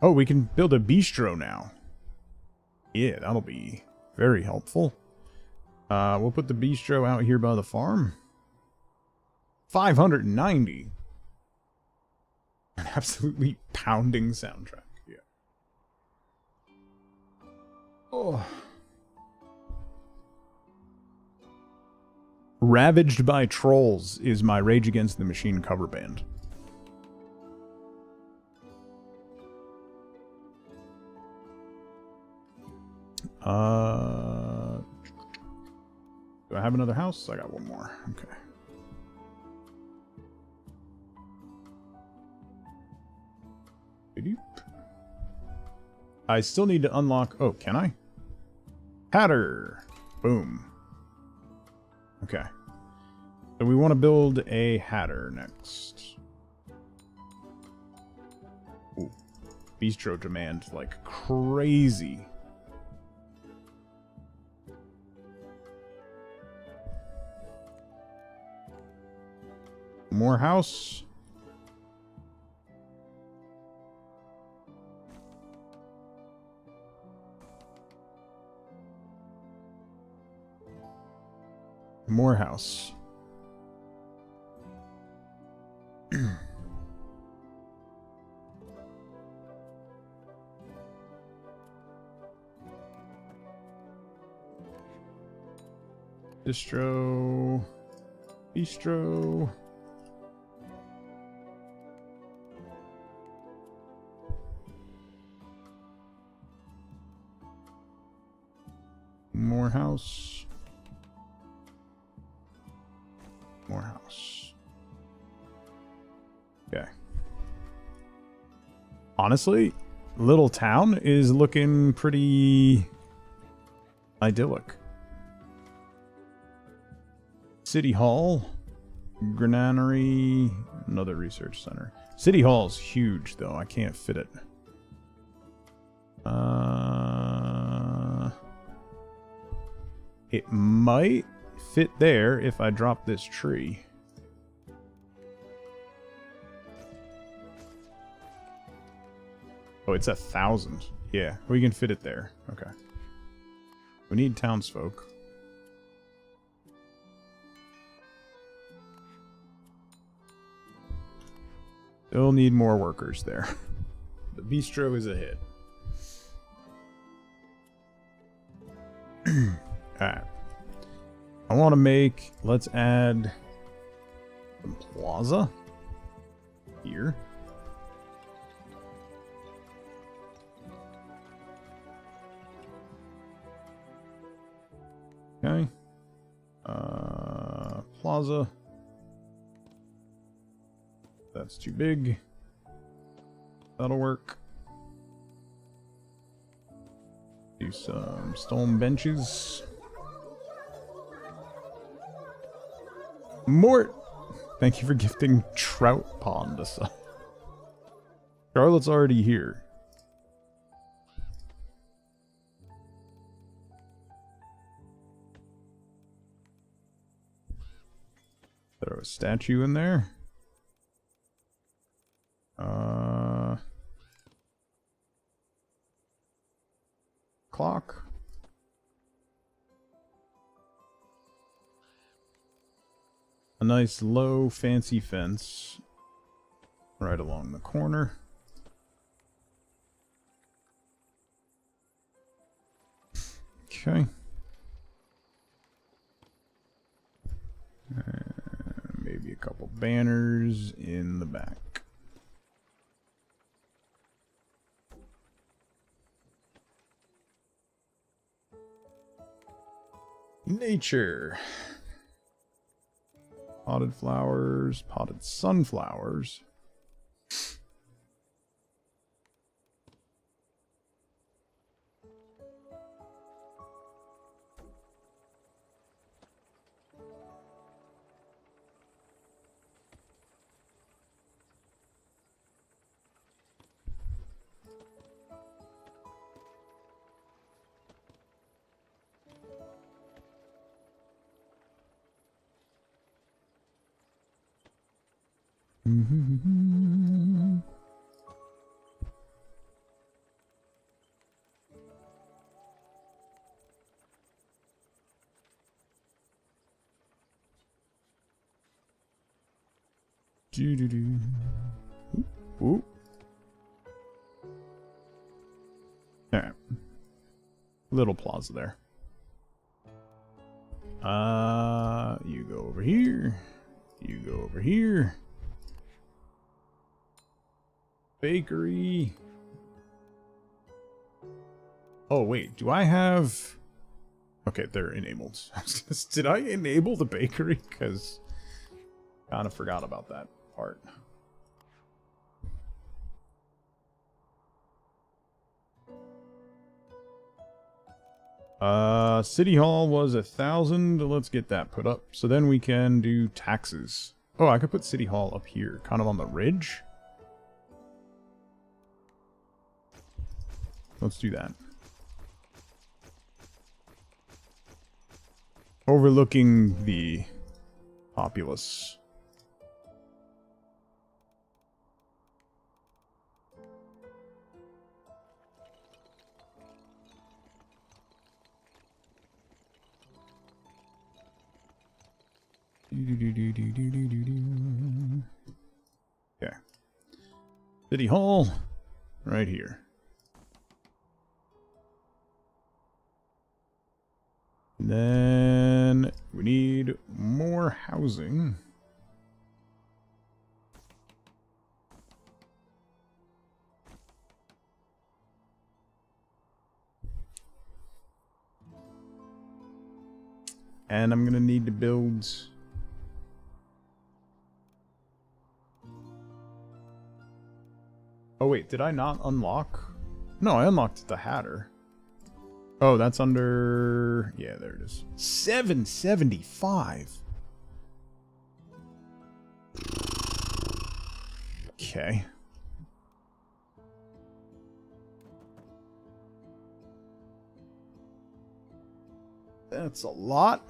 Oh, we can build a bistro now. Yeah, that'll be very helpful. We'll put the bistro out here by the farm. 590. An absolutely pounding soundtrack. Yeah. Oh. Ravaged by Trolls is my Rage Against the Machine cover band. Do I have another house? I got one more. Okay. I still need to unlock... Oh, can I? Hatter! Boom. Okay. So we want to build a Hatter next. Ooh. Bistro demand like crazy. More house. More house. Bistro. Bistro. More house. More house. Okay. Honestly, little town is looking pretty idyllic. City Hall, Granary, another research center. City Hall's huge though. I can't fit it. It might fit there if I drop this tree. Oh, it's 1,000. Yeah, we can fit it there. Okay. We need townsfolk. Still need more workers there. The bistro is ahead. Alright. I want to make... Let's add... some plaza. Here. Okay. Plaza. That's too big. That'll work. Do some stone benches. Mort! Thank you for gifting Trout Pond to us. Charlotte's already here. Throw a statue in there. Clock. A nice low fancy fence right along the corner. Okay. Maybe a couple banners in the back. Nature. Potted flowers, potted sunflowers. Ooh. Alright. Little plaza there. You go over here. You go over here. Bakery. Oh, wait. Do I have... Okay, they're enabled. Did I enable the bakery? Because kind of forgot about that part. City Hall was 1,000. Let's get that put up. So then we can do taxes. Oh, I could put City Hall up here, kind of on the ridge. Let's do that. Overlooking the populace. Okay. City Hall, right here. And then we need more housing. And I'm gonna need to build... Oh wait, did I not unlock? No, I unlocked the Hatter. Oh, that's under... Yeah, there it is. 775. Okay. That's a lot.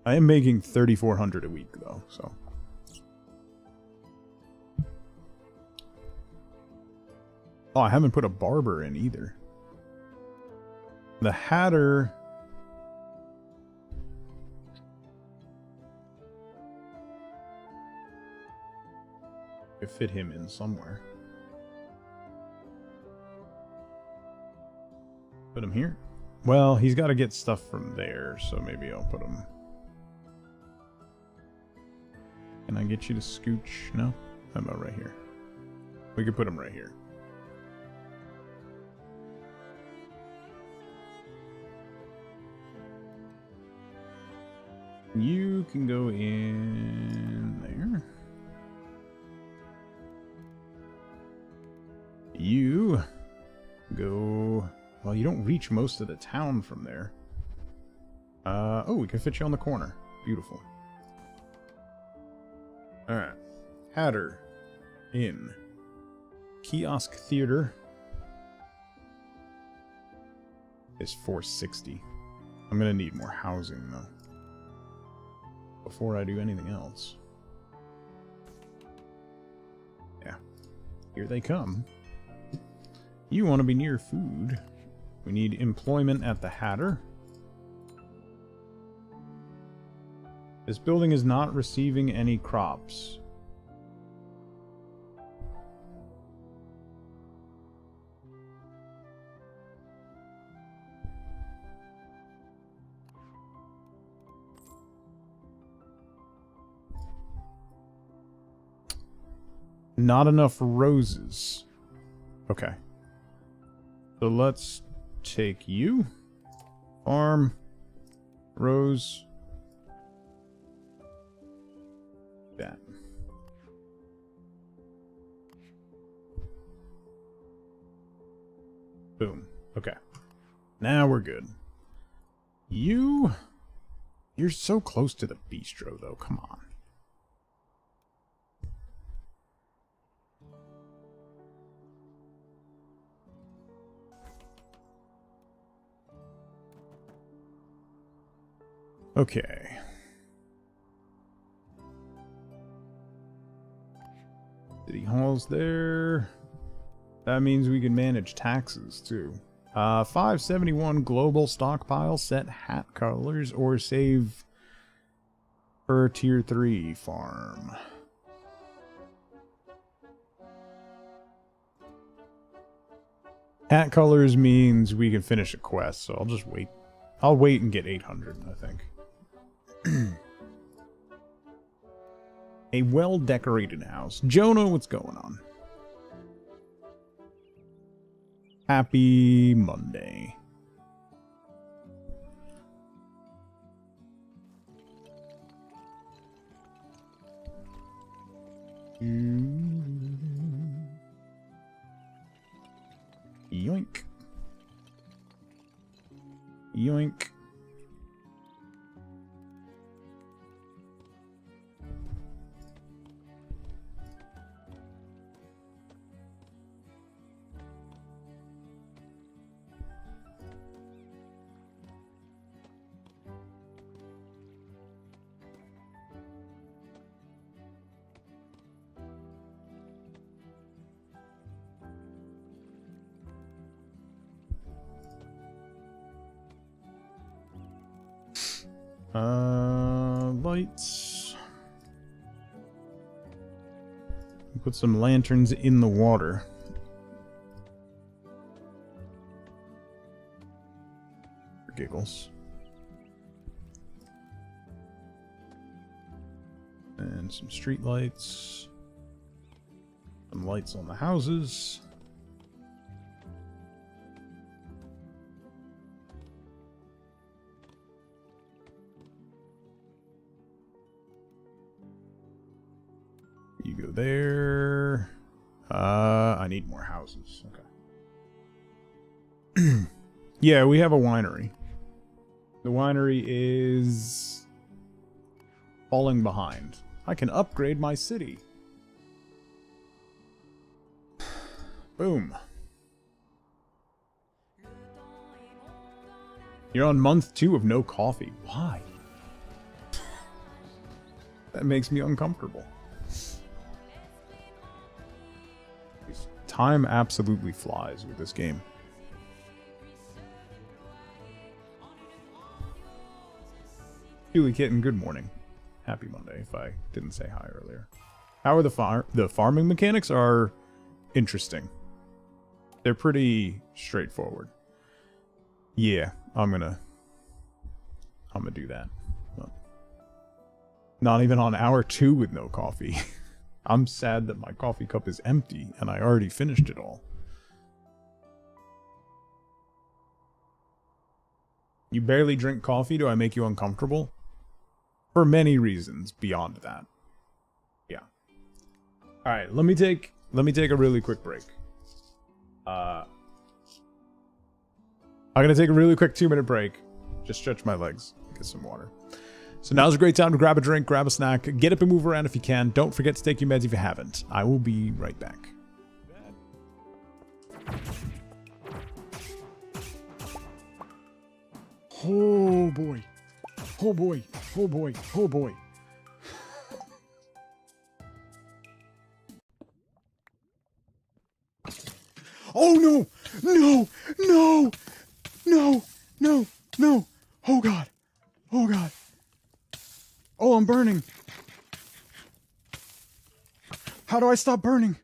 I am making 3,400 a week though, so... Oh, I haven't put a barber in either. The Hatter... could fit him in somewhere. Put him here? Well, he's got to get stuff from there, so maybe I'll put him... Can I get you to scooch? No? How about right here? We could put him right here. You can go in there. You go... Well, you don't reach most of the town from there. Oh, we can fit you on the corner. Beautiful. Alright. Hatter. In. Kiosk Theater. Is 460. I'm gonna need more housing, though. before I do anything else. Yeah. Here they come. You want to be near food. We need employment at the Hatter. This building is not receiving any crops. Not enough roses. Okay. So let's take you. Farm. Rose. That. Boom. Okay. Now we're good. You're so close to the bistro, though. Come on. Okay. City Hall's there. That means we can manage taxes, too. 571 global stockpile, set hat colors, or save per tier 3 farm. Hat colors means we can finish a quest, so I'll just wait. I'll wait and get 800, I think. A well-decorated house. Jonah, what's going on? Happy Monday. Yoink. Yoink. Lights. Put some lanterns in the water. For giggles. And some street lights. Some lights on the houses. You go there. I need more houses. Okay. Yeah, we have a winery. The winery is falling behind. I can upgrade my city. Boom. You're on month 2 of no coffee. Why? That makes me uncomfortable. Time absolutely flies with this game. Julie Kitten, good morning. Happy Monday, if I didn't say hi earlier. How are the farming mechanics are interesting. They're pretty straightforward. Yeah, I'm gonna do that. Not even on hour 2 with no coffee. I'm sad that my coffee cup is empty, and I already finished it all. You barely drink coffee? Do I make you uncomfortable? For many reasons beyond that. Yeah. Alright, let me take a really quick break. I'm gonna take a really quick 2-minute break. Just stretch my legs, get some water. So now's a great time to grab a drink, grab a snack, get up and move around if you can. Don't forget to take your meds if you haven't. I will be right back. Oh boy. Oh boy. Oh boy. Oh boy. Oh no! No! No! No! No! No! Oh god! Oh god! Oh, I'm burning! How do I stop burning?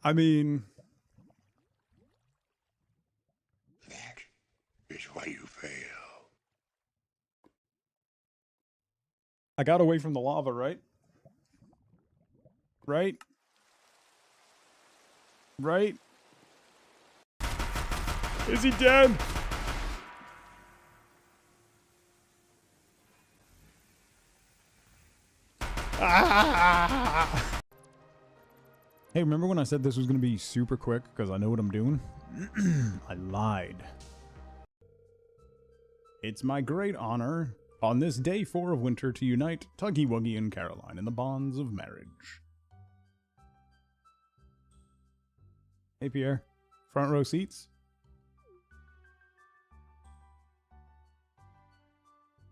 I mean... That is why you fail. I got away from the lava, right? Right? Right? Is he dead? Ah! Hey, remember when I said this was going to be super quick because I know what I'm doing? I lied. It's my great honor on this day 4 of winter to unite Tuggy Wuggy and Caroline in the bonds of marriage. Hey, Pierre. Front row seats?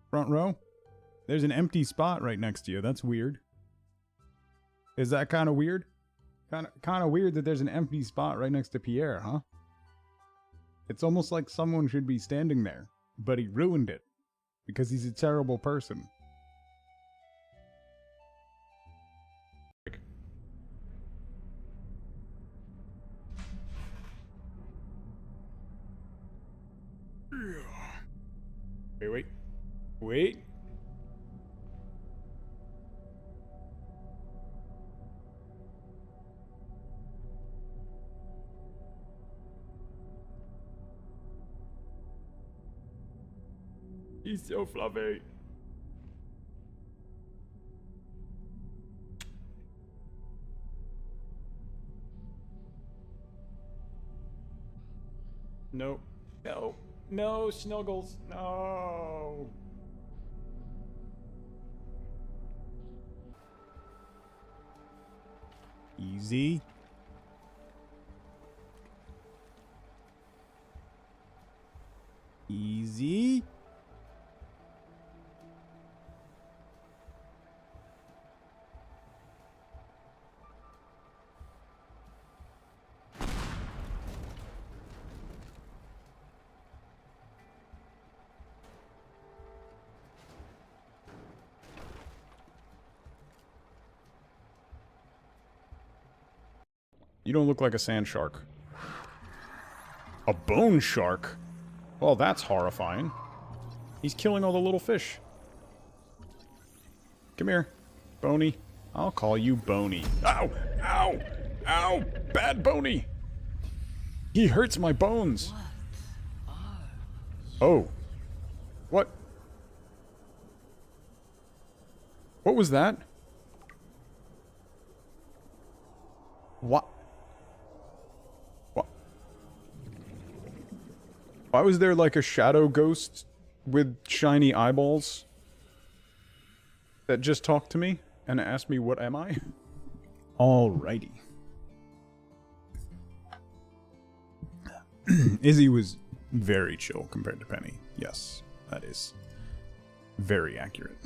Front row? There's an empty spot right next to you. That's weird. Is that kind of weird? Kind of weird that there's an empty spot right next to Pierre, huh? It's almost like someone should be standing there, but he ruined it because he's a terrible person. Wait. He's so fluffy. No. No. No, Snuggles. No. Easy. Easy. You don't look like a sand shark. A bone shark? Well, that's horrifying. He's killing all the little fish. Come here, Boney. I'll call you Boney. Ow! Ow! Ow! Bad Boney! He hurts my bones. Oh. What? What was that? What? What? Why was there like a shadow ghost with shiny eyeballs that just talked to me and asked me what am I? Alrighty. Izzy was very chill compared to Penny. Yes, that is very accurate.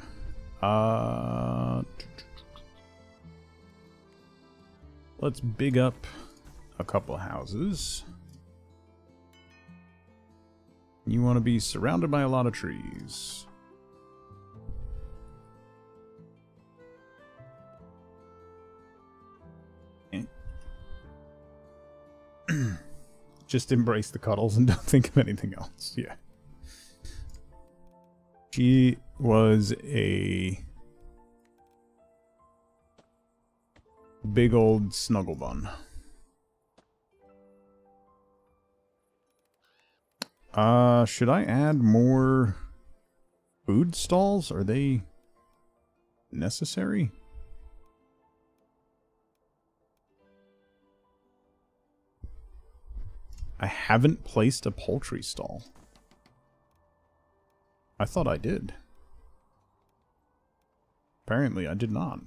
Let's big up a couple houses. You want to be surrounded by a lot of trees. Just embrace the cuddles and don't think of anything else. Yeah. She was a big old snuggle bun. Should I add more food stalls? Are they necessary? I haven't placed a poultry stall. I thought I did. Apparently I did not.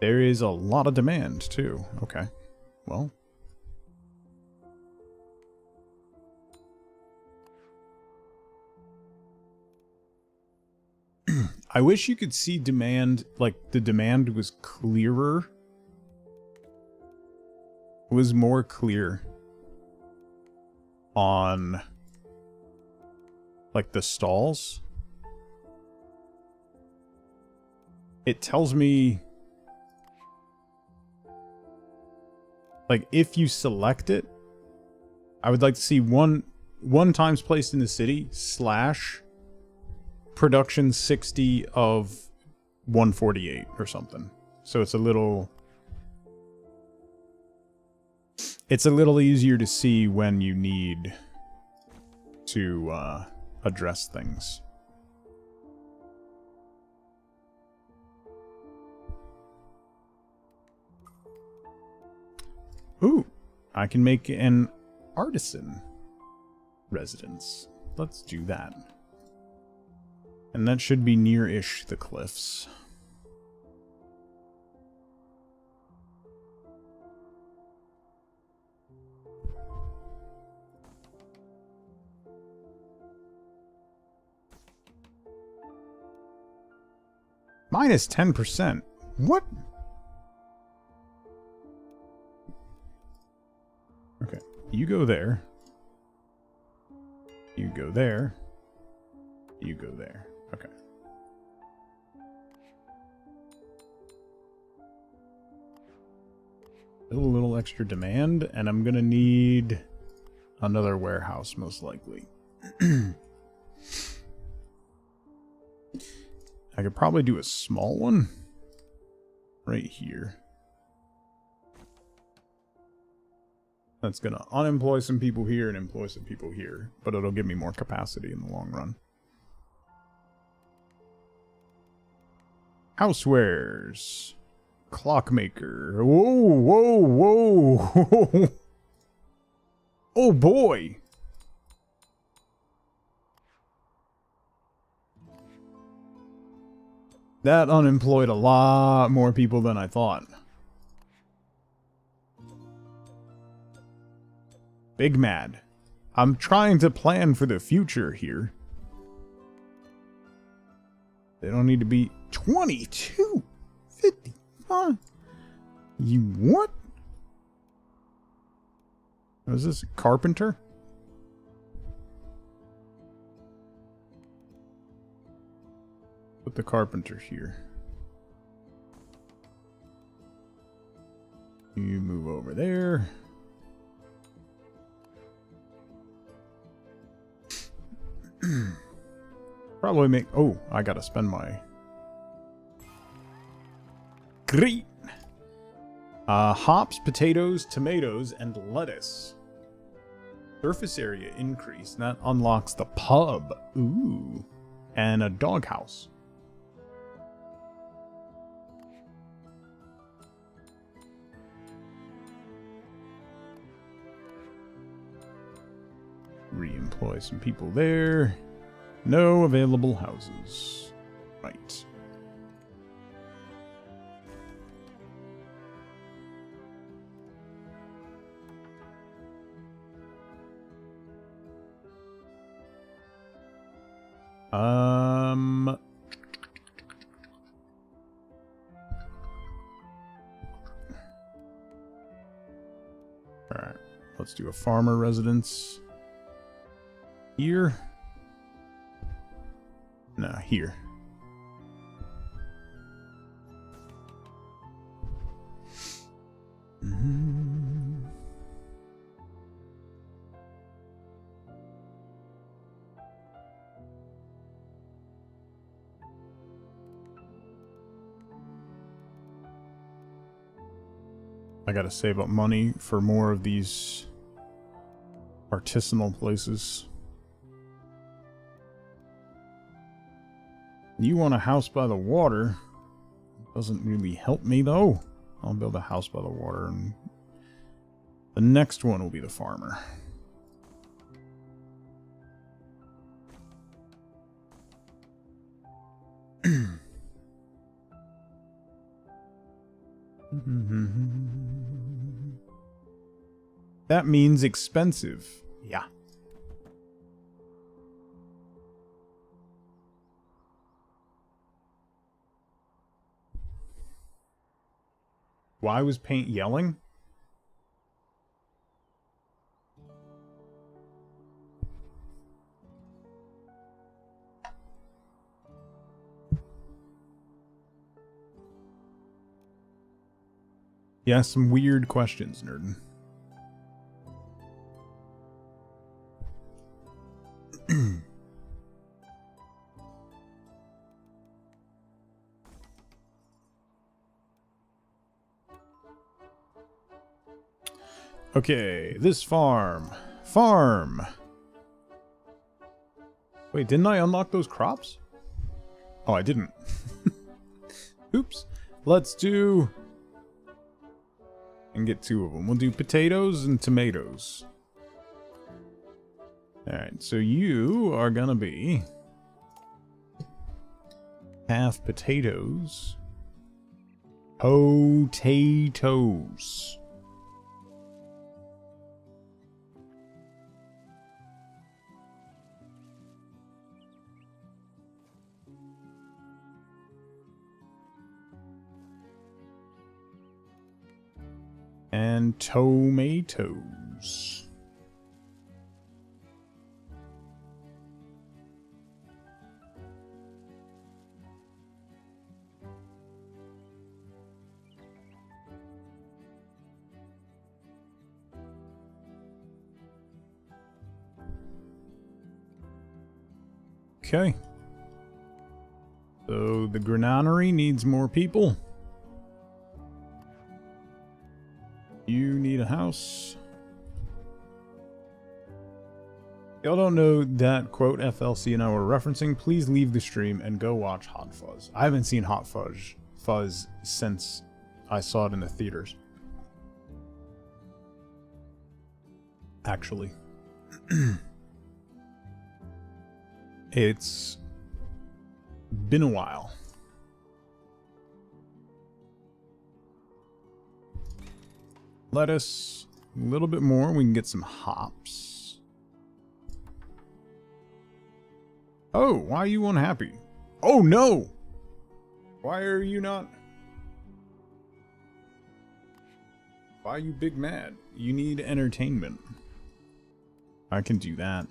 There is a lot of demand, too. Okay. Well. I wish you could see demand, like the demand was clearer. It was more clear on like the stalls. It tells me like if you select it, I would like to see one times placed in the city / production 60 of 148 or something. So it's a little easier to see when you need to address things. Ooh, I can make an artisan residence. Let's do that. And that should be near-ish the cliffs. Minus 10%. What? Okay, you go there. You go there. You go there. Okay. A little extra demand, and I'm gonna need another warehouse, most likely. I could probably do a small one right here. That's gonna unemploy some people here and employ some people here, but it'll give me more capacity in the long run. Housewares. Clockmaker. Whoa, whoa, whoa. Oh boy. That unemployed a lot more people than I thought. Big mad. I'm trying to plan for the future here. They don't need to be 22.55. You what? Was this a carpenter? Put the carpenter here. You move over there. Probably make... Oh, I gotta spend my... Great! Hops, potatoes, tomatoes, and lettuce. Surface area increase. That unlocks the pub. Ooh. And a doghouse. Re-employ some people there. No available houses. Right. Alright. Let's do a farmer residence. Here. No, here. I gotta save up money for more of these artisanal places. You want a house by the water? Doesn't really help me though. I'll build a house by the water, and the next one will be the farmer. That means expensive. Yeah. Why was Paint yelling? Yeah, some weird questions, Nerdin. Okay, this farm. Farm! Wait, didn't I unlock those crops? Oh, I didn't. Oops. Let's do... and get 2 of them. We'll do potatoes and tomatoes. Alright, so you are gonna be... half potatoes. Potatoes. And tomatoes. Okay. So the granary needs more people. You need a house. Y'all don't know that quote FLC and I were referencing. Please leave the stream and go watch Hot Fuzz. I haven't seen Hot Fuzz since I saw it in the theaters. Actually. It's been a while. Lettuce, a little bit more. We can get some hops. Oh, why are you unhappy? Oh no! Why are you not? Why are you big mad? You need entertainment. I can do that.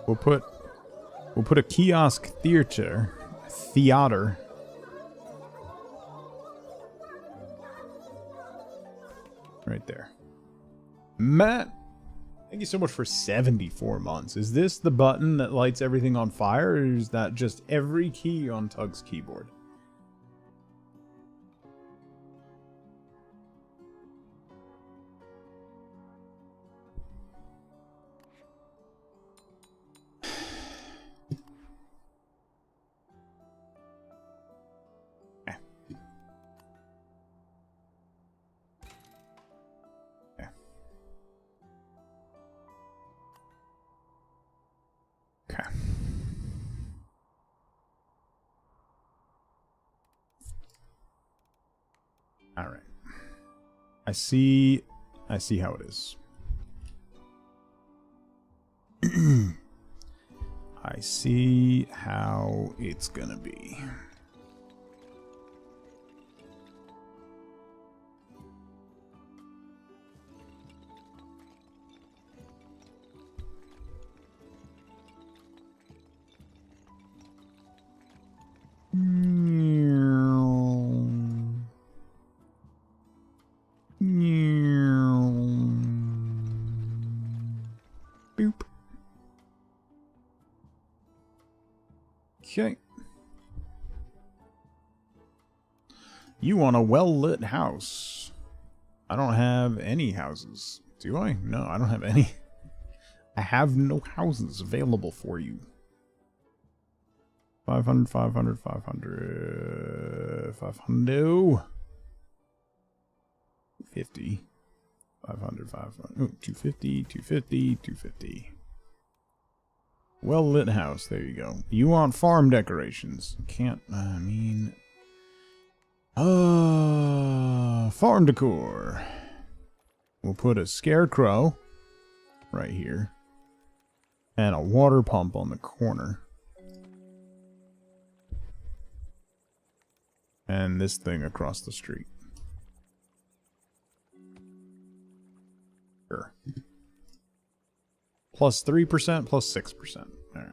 We'll put a kiosk theater right there. Matt, thank you so much for 74 months. Is this the button that lights everything on fire, or is that just every key on Tug's keyboard? Okay. All right. I see how it is. I see how it's gonna be. Boop. Okay. You want a well-lit house. I don't have any houses. Do I? No, I don't have any. I have no houses available for you. 500, 500, 500, 500. 50. 500, 500. Oh, 250, 250, 250. Well-lit house. There you go. You want farm decorations. Can't, I mean... farm decor. We'll put a scarecrow right here. And a water pump on the corner. And this thing across the street. Sure. Plus 3%, plus 6%. All right.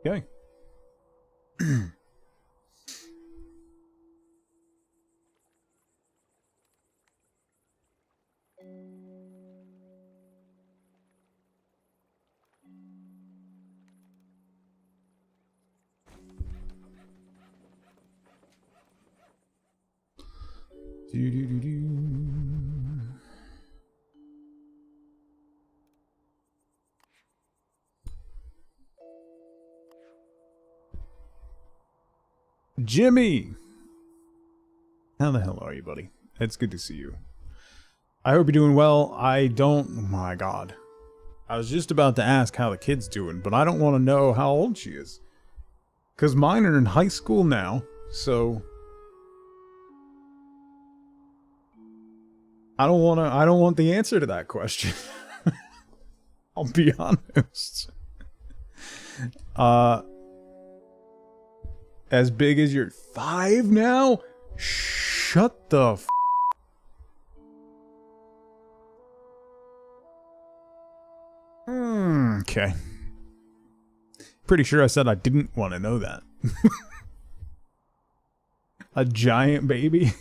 Okay. Jimmy! How the hell are you, buddy? It's good to see you. I hope you're doing well. I don't... Oh my god. I was just about to ask how the kid's doing, but I don't want to know how old she is. Because mine are in high school now, so... I don't want the answer to that question. I'll be honest. As big as your 5 now? Shut the f. Okay. Pretty sure I said I didn't want to know that. A giant baby?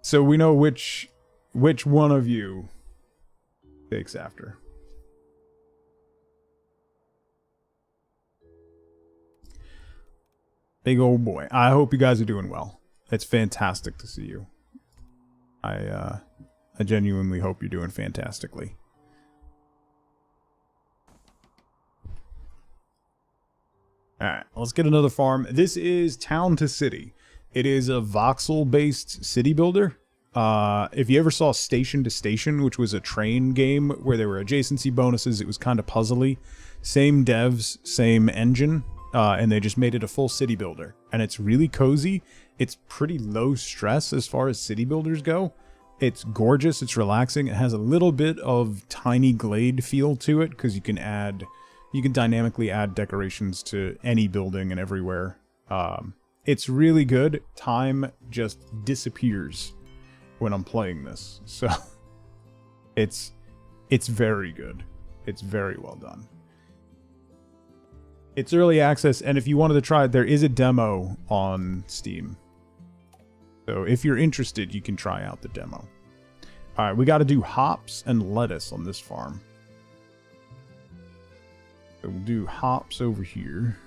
So we know which one of you takes after. Big old boy. I hope you guys are doing well. It's fantastic to see you. I genuinely hope you're doing fantastically. Alright, let's get another farm. This is Town to City. It is a voxel-based city builder. If you ever saw Station to Station, which was a train game where there were adjacency bonuses, it was kind of puzzly. Same devs, same engine, and they just made it a full city builder. And it's really cozy. It's pretty low stress as far as city builders go. It's gorgeous, it's relaxing. It has a little bit of tiny glade feel to it, because you can dynamically add decorations to any building and everywhere. It's really good. Time just disappears when I'm playing this. So it's very good. It's very well done. It's early access, and if you wanted to try it, there is a demo on Steam. So if you're interested, you can try out the demo. Alright, we got to do hops and lettuce on this farm. So we'll do hops over here.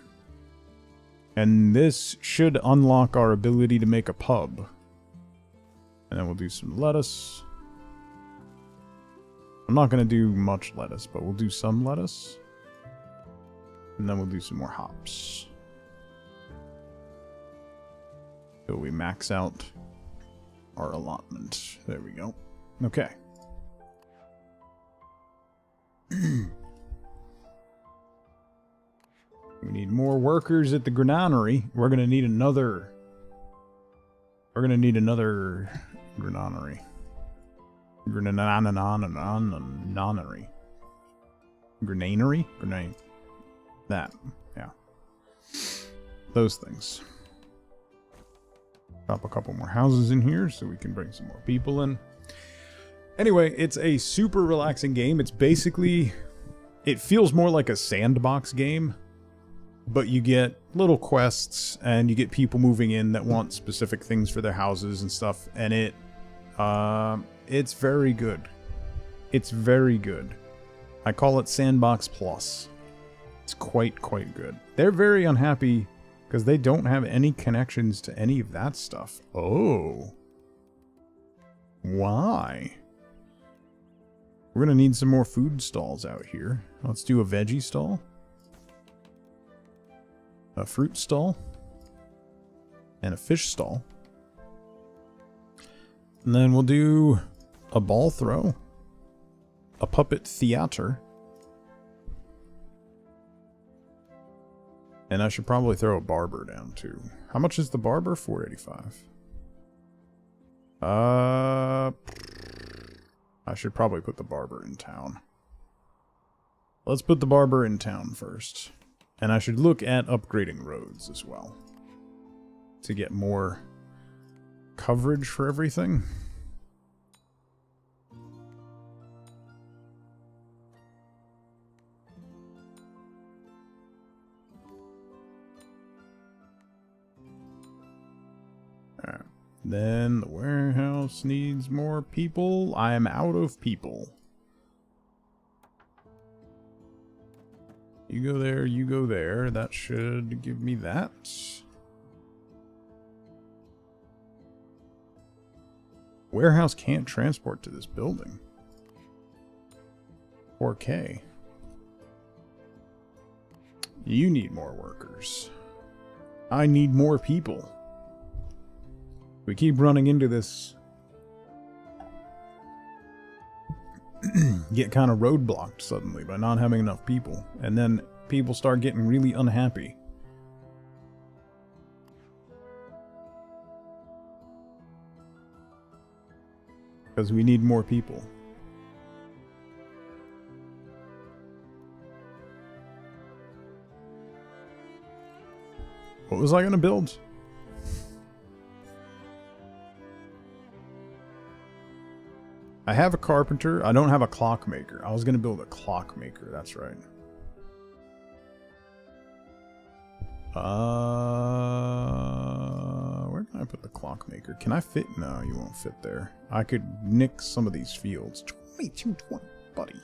And this should unlock our ability to make a pub. And then we'll do some lettuce. I'm not going to do much lettuce, but we'll do some lettuce. And then we'll do some more hops. So we max out our allotment. There we go. Okay. We need more workers at the granary. We're gonna need another granary. Granary. Granary? Grenade. That. Yeah. Those things. Drop a couple more houses in here so we can bring some more people in. Anyway, it's a super relaxing game. It's basically... It feels more like a sandbox game. But you get little quests, and you get people moving in that want specific things for their houses and stuff. And it's very good. It's very good. I call it Sandbox Plus. It's quite good. They're very unhappy because they don't have any connections to any of that stuff. Oh. Why? We're going to need some more food stalls out here. Let's do a veggie stall. A fruit stall. And a fish stall. And then we'll do a ball throw. A puppet theater. And I should probably throw a barber down too. How much is the barber? $4.85. I should probably put the barber in town. Let's put the barber in town first. And I should look at upgrading roads as well. To get more coverage for everything. Alright. Then the warehouse needs more people. I am out of people. You go there, you go there. That should give me that. Warehouse can't transport to this building. 4K. You need more workers. I need more people. We keep running into this. Get kind of roadblocked suddenly by not having enough people. And then people start getting really unhappy. Because we need more people. What was I going to build? I have a carpenter. I don't have a clockmaker. I was going to build a clockmaker. That's right. Where can I put the clockmaker? Can I fit? No, you won't fit there. I could nix some of these fields. 2220, buddy.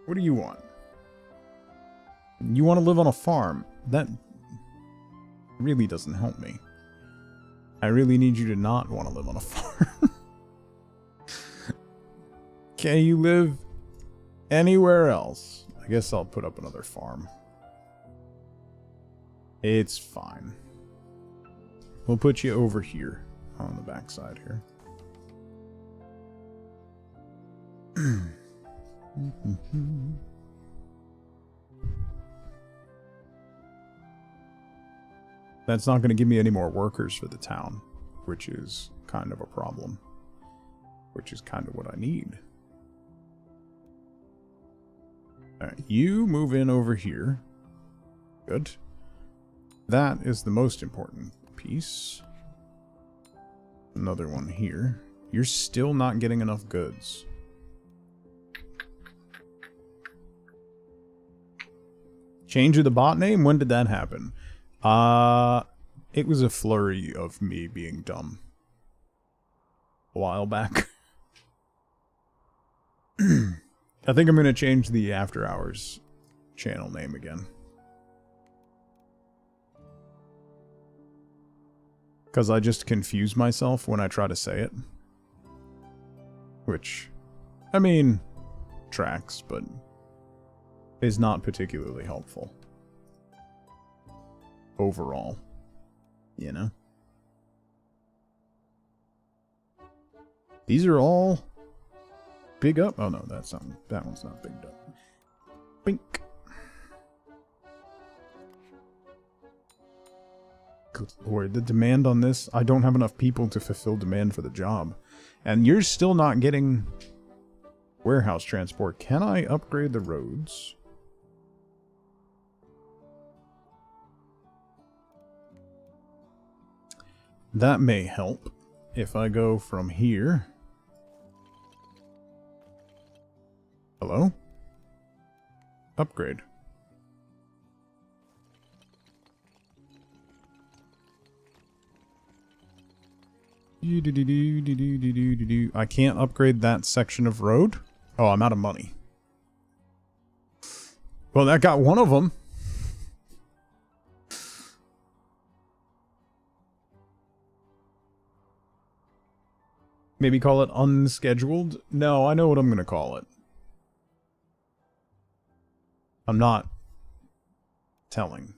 What do you want? You want to live on a farm. That really doesn't help me. I really need you to not want to live on a farm. Can you live anywhere else? I guess I'll put up another farm. It's fine. We'll put you over here on the backside here. That's not going to give me any more workers for the town, which is kind of a problem. Which is kind of what I need. Alright, you move in over here. Good. That is the most important piece. Another one here. You're still not getting enough goods. Change of the bot name? When did that happen? It was a flurry of me being dumb. A while back. I think I'm going to change the After Hours channel name again. Because I just confuse myself when I try to say it. Which, I mean, tracks, but is not particularly helpful. Overall. You know? These are all big up. Oh no, that's not, that one's not bigged up. Bink. Good lord, the demand on this, I don't have enough people to fulfill demand for the job. And you're still not getting warehouse transport. Can I upgrade the roads? That may help if I go from here. Hello? Upgrade. I can't upgrade that section of road? Oh, I'm out of money. Well, that got one of them. Maybe call it unscheduled? No, I know what I'm going to call it. I'm not telling.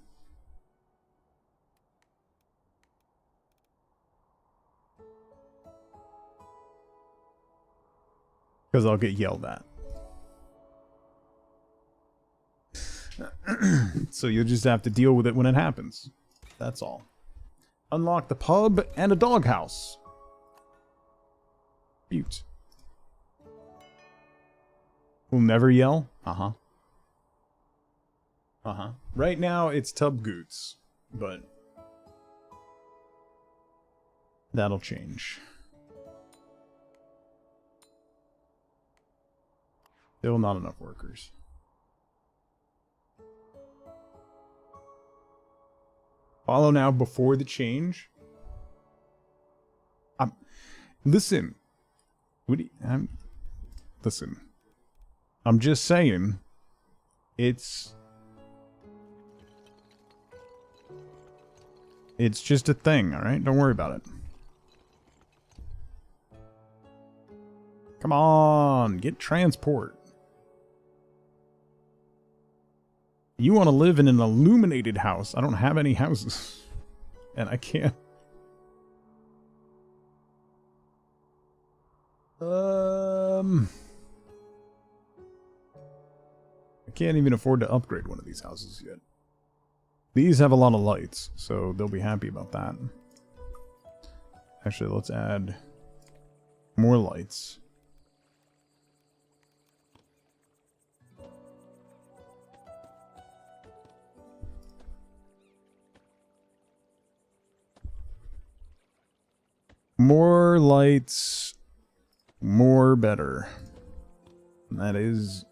Because I'll get yelled at. So you'll just have to deal with it when it happens. That's all. Unlock the pub and a doghouse. Cute. We'll never yell? Uh-huh. Uh-huh. Right now, it's Tub Goots, but that'll change. Still not enough workers. Follow now before the change. Listen. Listen. I'm just saying. It's just a thing, alright? Don't worry about it. Come on, get transport. You want to live in an illuminated house. I don't have any houses. And I can't. I can't even afford to upgrade one of these houses yet. These have a lot of lights, so they'll be happy about that. Actually, let's add more lights. More lights, more better. And that is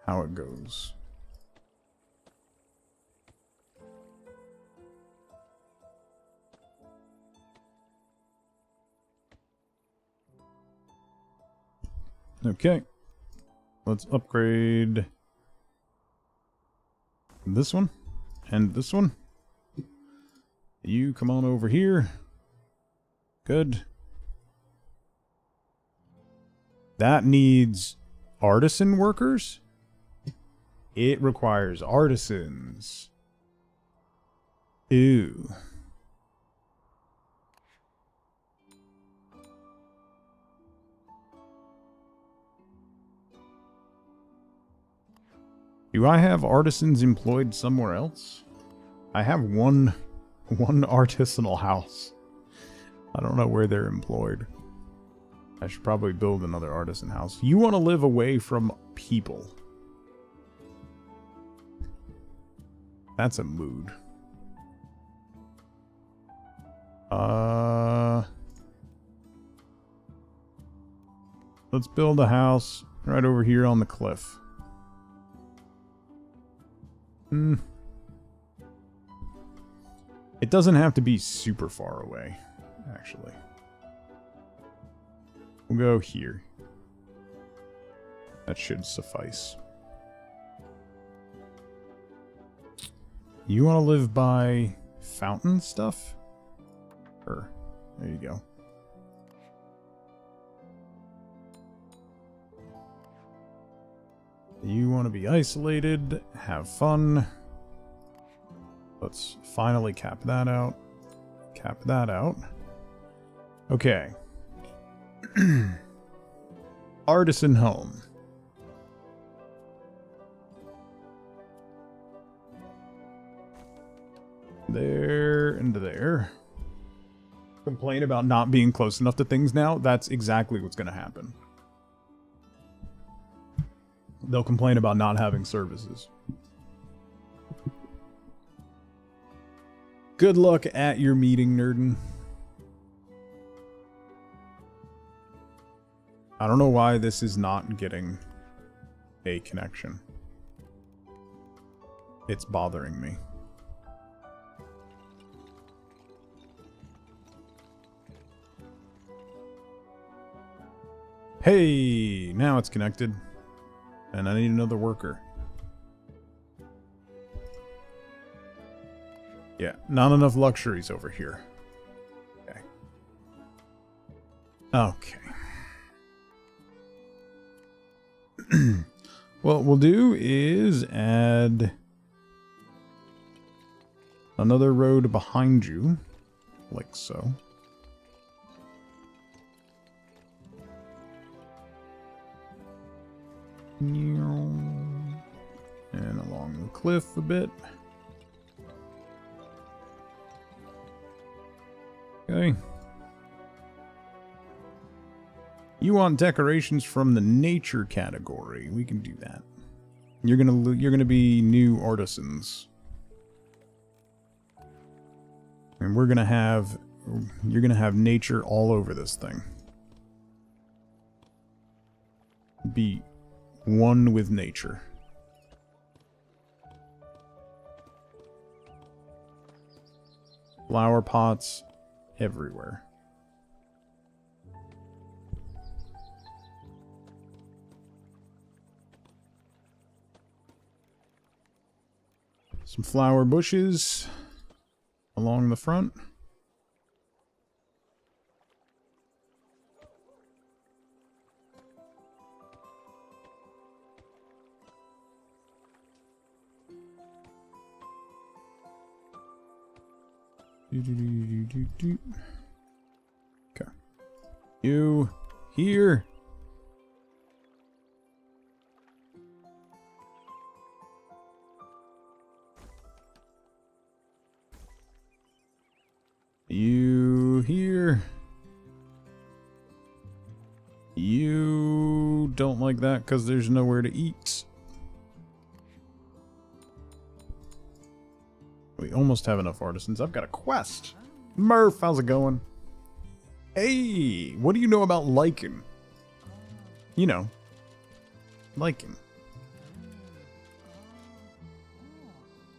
how it goes. Okay. Let's upgrade this one and this one. You come on over here. Good. That needs artisan workers. It requires artisans. Ew. Do I have artisans employed somewhere else? I have one artisanal house. I don't know where they're employed. I should probably build another artisan house. You want to live away from people. That's a mood. Let's build a house right over here on the cliff. It doesn't have to be super far away, actually. We'll go here. That should suffice. You want to live by fountain stuff? There you go. You want to be isolated, have fun. Let's finally cap that out. Cap that out. Okay. Artisan home. There and there. Complain about not being close enough to things now? That's exactly what's going to happen. They'll complain about not having services. Good luck at your meeting, Nerdin. I don't know why this is not getting a connection. It's bothering me. Hey, now it's connected. And I need another worker. Yeah, not enough luxuries over here. Okay. Okay. What we'll do is add another road behind you, like so. And along the cliff a bit. Okay. You want decorations from the nature category. We can do that. You're gonna be new artisans. And you're gonna have nature all over this thing. Be one with nature. Flower pots everywhere. Some flower bushes along the front. Okay. You here. You here. You don't like that because there's nowhere to eat. We almost have enough artisans. I've got a quest. Murph, how's it going? Hey, what do you know about lichen? You know, lichen.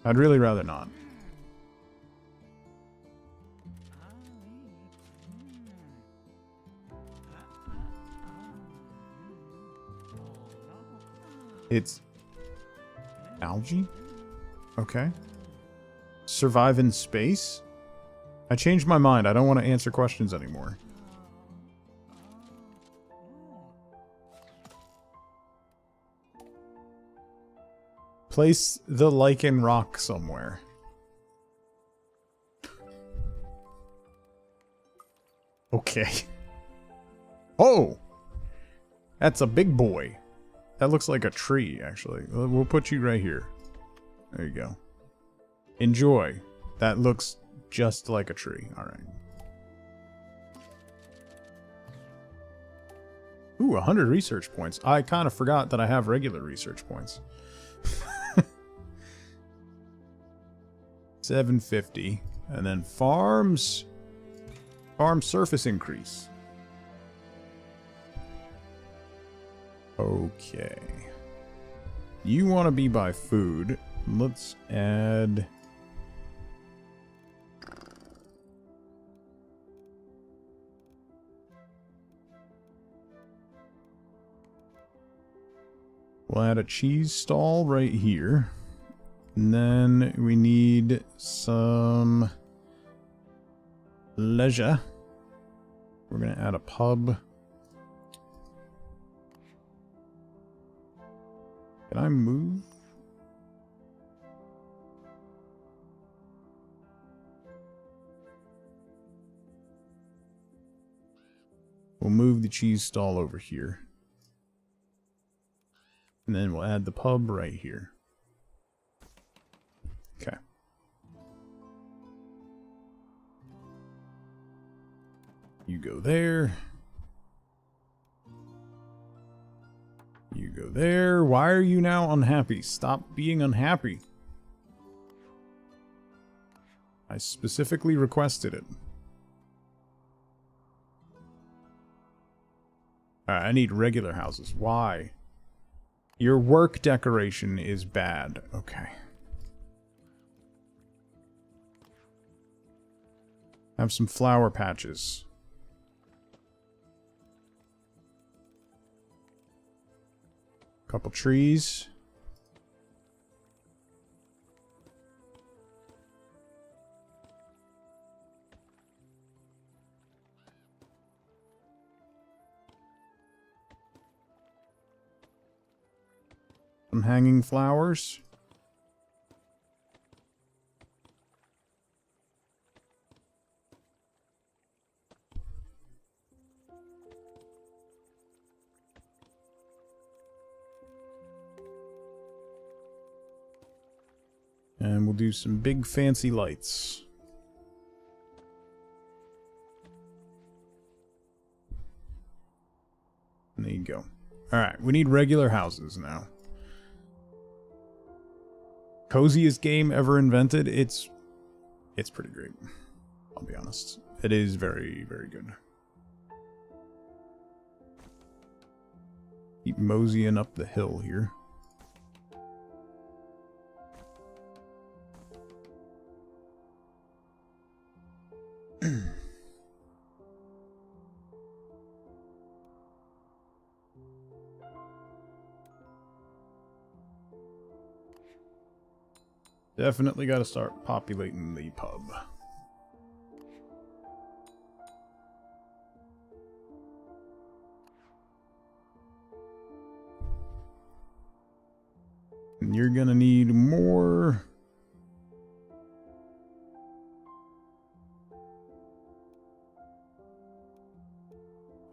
I'd really rather not. It's algae? Okay. Survive in space? I changed my mind. I don't want to answer questions anymore. Place the lichen rock somewhere. Okay. Oh! That's a big boy. That looks like a tree, actually. We'll put you right here. There you go. Enjoy. That looks just like a tree. Alright. Ooh, 100 research points. I kind of forgot that I have regular research points. 750. And then farms. Farm surface increase. Okay. You want to be by food. Let's add... We'll add a cheese stall right here. And then we need some leisure. We're going to add a pub. Can I move? We'll move the cheese stall over here. And then we'll add the pub right here. Okay. You go there. You go there. Why are you now unhappy? Stop being unhappy. I specifically requested it. Alright, I need regular houses. Why? Your work decoration is bad. Okay. Have some flower patches. Couple trees. Some hanging flowers. And we'll do some big fancy lights. And there you go. Alright, we need regular houses now. coziest game ever invented. It's pretty great. I'll be honest. It is very, very good. Keep moseying up the hill here. Definitely got to start populating the pub. And you're gonna need more.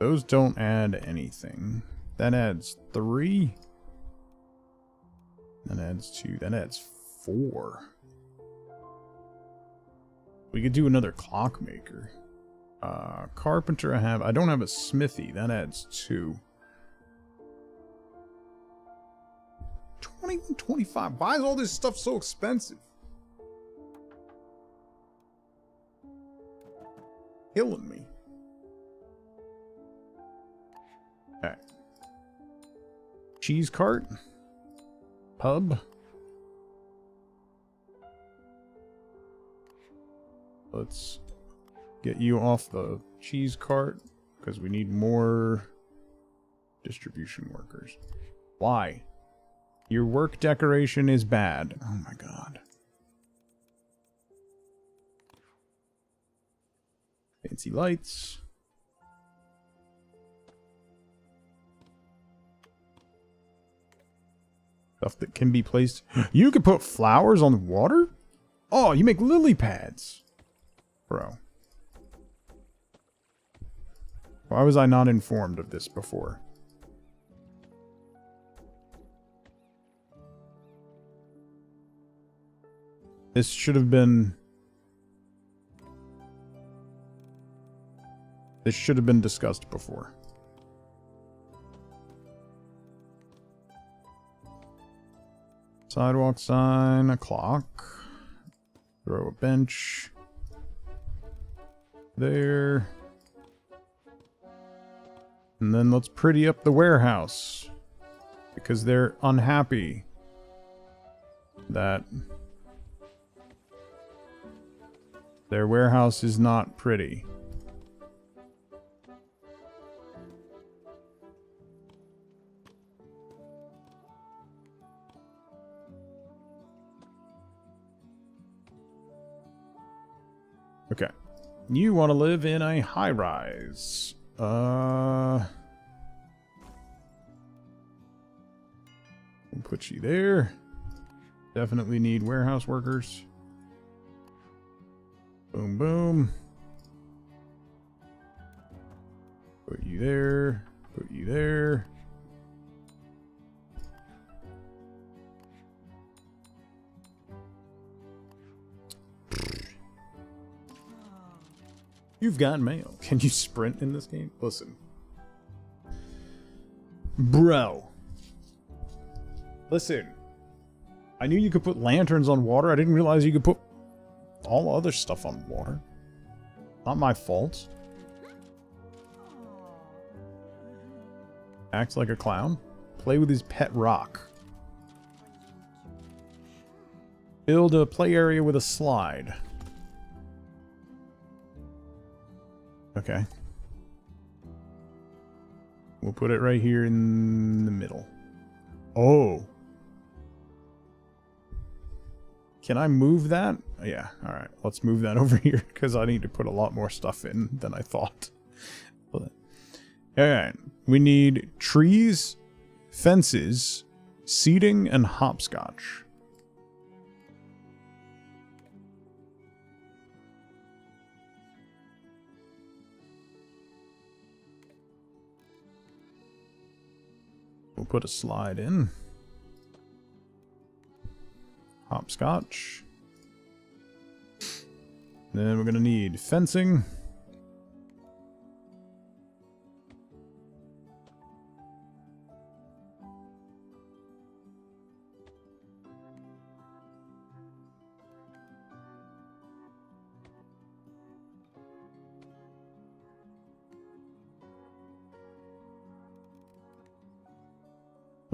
Those don't add anything. That adds 3. That adds 2. That adds 4. We could do another clockmaker. Carpenter I don't have a smithy. That adds 2. 21, 25. Why is all this stuff so expensive? Killing me. Alright. Cheese cart. Pub. Let's get you off the cheese cart because we need more distribution workers. Why? Your work decoration is bad. Oh my god. Fancy lights. Stuff that can be placed. You can put flowers on the water? Oh, you make lily pads. Bro. Why was I not informed of this before? This should have been... This should have been discussed before. Sidewalk sign, a clock. Throw a bench. There. And then let's pretty up the warehouse. Because they're unhappy that their warehouse is not pretty. Okay. You want to live in a high-rise. We'll put you there. Definitely need warehouse workers. Boom, boom. Put you there. Put you there. You've got mail. Can you sprint in this game? Listen. Bro. Listen. I knew you could put lanterns on water. I didn't realize you could put all other stuff on water. Not my fault. Acts like a clown. Play with his pet rock. Build a play area with a slide. Okay. We'll put it right here in the middle. Oh. Can I move that? Yeah, alright. Let's move that over here, because I need to put a lot more stuff in than I thought. Alright. We need trees, fences, seating, and hopscotch. We'll put a slide in. Hopscotch. Then we're going to need fencing.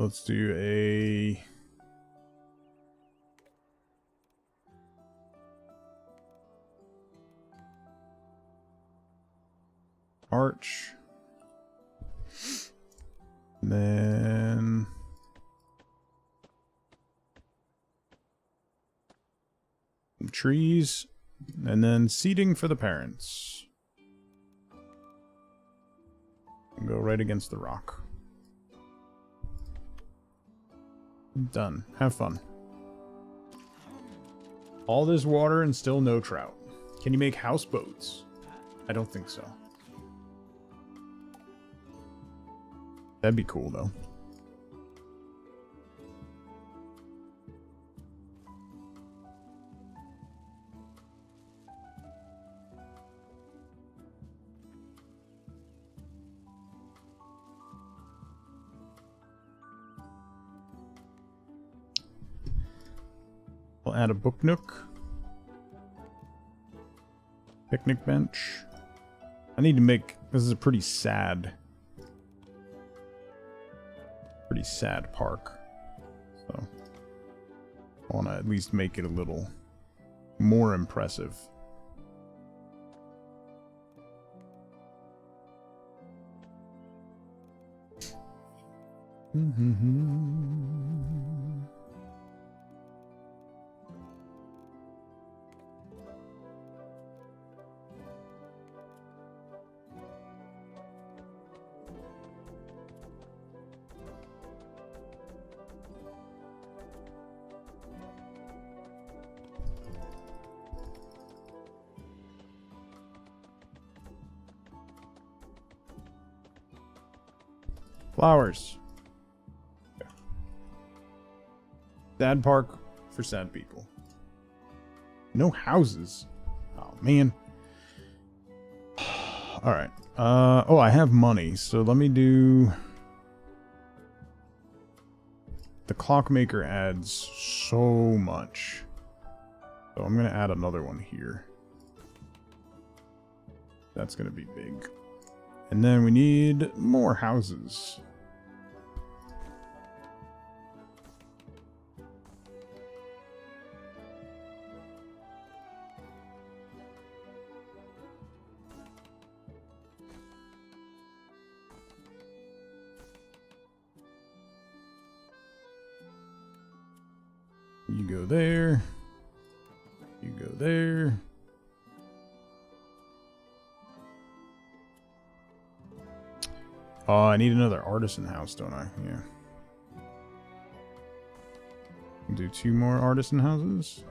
Let's do a... arch. And then... trees. And then seating for the parents. And go right against the rock. Done. Have fun. All this water and still no trout. Can you make houseboats? I don't think so. That'd be cool, though. We'll add a book nook. Picnic bench. I need to make... this is a pretty sad park. So I want to at least make it a little more impressive. Flowers. Sad park for sad people. No houses. Oh, man. Alright. Oh, I have money, so let me do... the clockmaker adds so much. So I'm going to add another one here. That's going to be big. And then we need more houses. You go there. You go there. Oh, I need another artisan house, don't I? Yeah. Do 2 more artisan houses.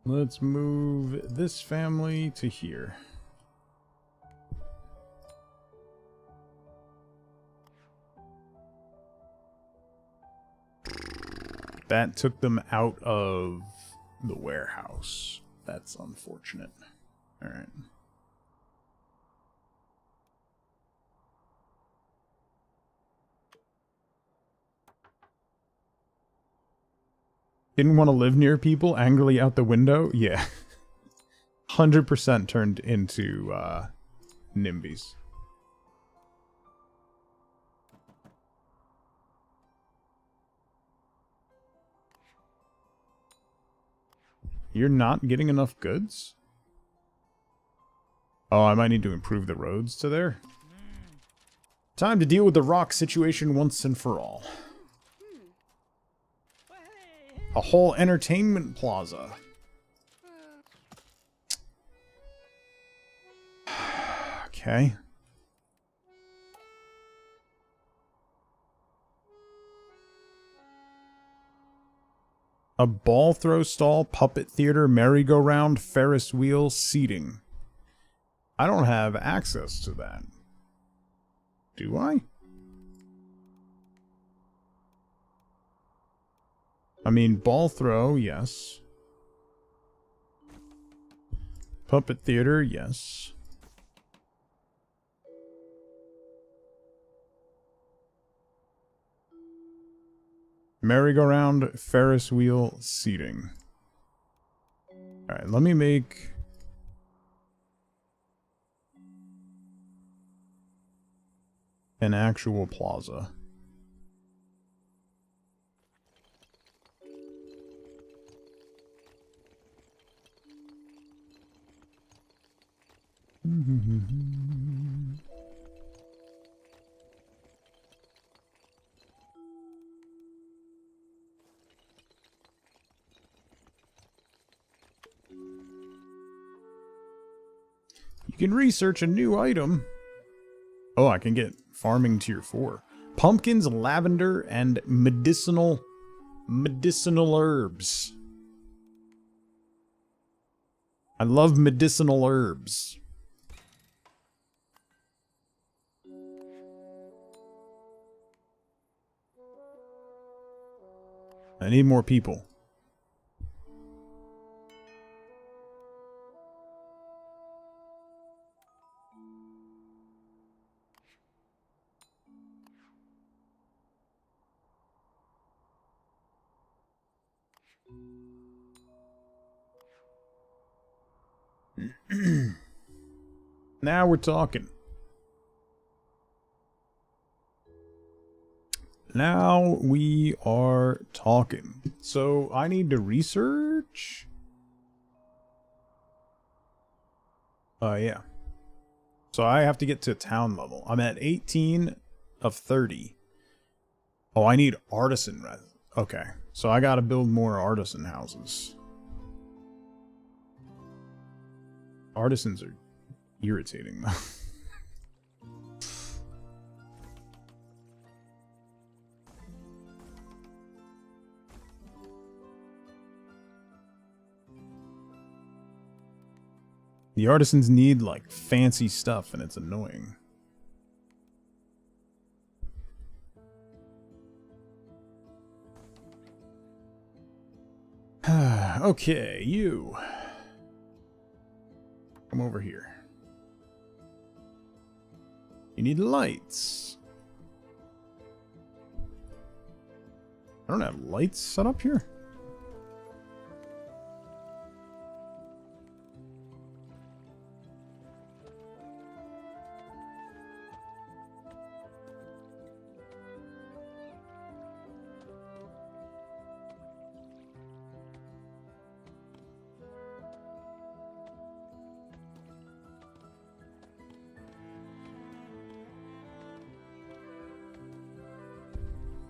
Let's move this family to here. That took them out of the warehouse. That's unfortunate. All right. Didn't want to live near people, angrily out the window? Yeah. 100% turned into NIMBYs. You're not getting enough goods? Oh, I might need to improve the roads to there. Time to deal with the rock situation once and for all. A whole entertainment plaza. Okay. A ball throw stall, puppet theater, merry-go-round, Ferris wheel, seating. I don't have access to that. Do I? I mean, ball throw, yes. Puppet theater, yes. Merry-go-round, Ferris wheel, seating. Alright, let me make... an actual plaza. You can research a new item. Oh, I can get farming tier 4. Pumpkins, lavender, and medicinal herbs. I love medicinal herbs. I need more people. Now we're talking. Now we are talking. So I need to research. Yeah. So I have to get to town level. I'm at 18 of 30. Oh, I need artisan. Okay. So I got to build more artisan houses. Artisans are irritating though. The artisans need, like, fancy stuff, and it's annoying. Okay, you. Come over here. You need lights. I don't have lights set up here.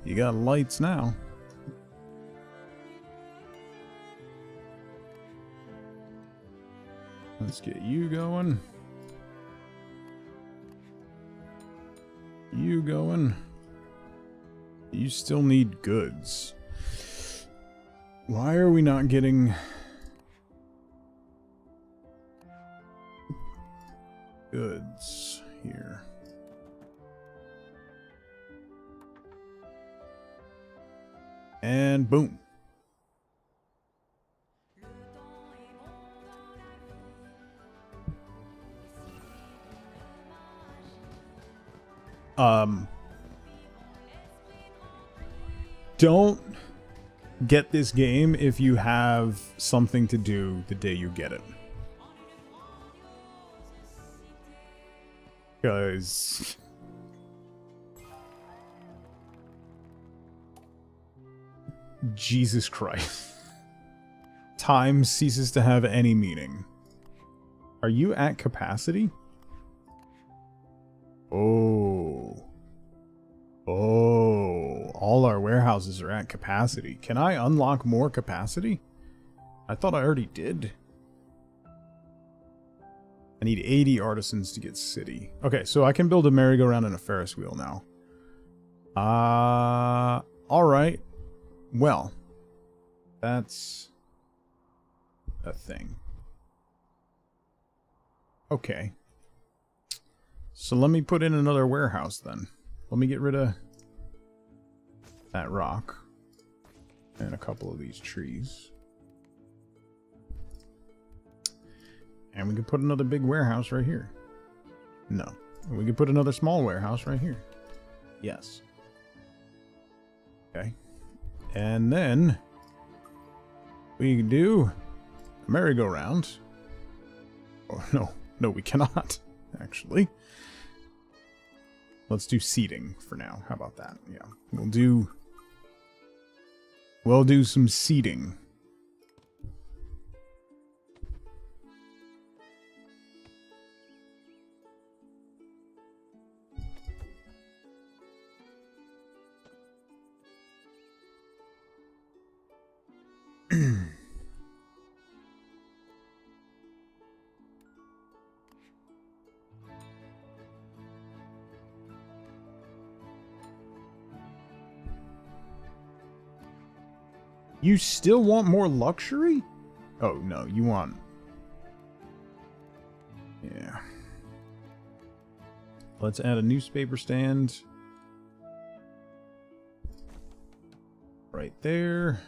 You got lights now. Let's get you going. You going. You still need goods. Why are we not getting goods here? And boom. Don't get this game if you have something to do the day you get it. Because Jesus Christ. Time ceases to have any meaning. Are you at capacity? Oh. Oh. All our warehouses are at capacity. Can I unlock more capacity? I thought I already did. I need 80 artisans to get city. Okay, so I can build a merry-go-round and a Ferris wheel now. Alright. Well, that's a thing. Okay. So let me put in another warehouse then. Let me get rid of that rock and a couple of these trees. And we can put another big warehouse right here. No. And we can put another small warehouse right here. Yes. Okay. And then we can do a merry-go-round. Oh, no. No, we cannot, actually. Let's do seating for now. How about that? Yeah. We'll do some seating. You still want more luxury? Oh, no, you want... Yeah. Let's add a newspaper stand. Right there.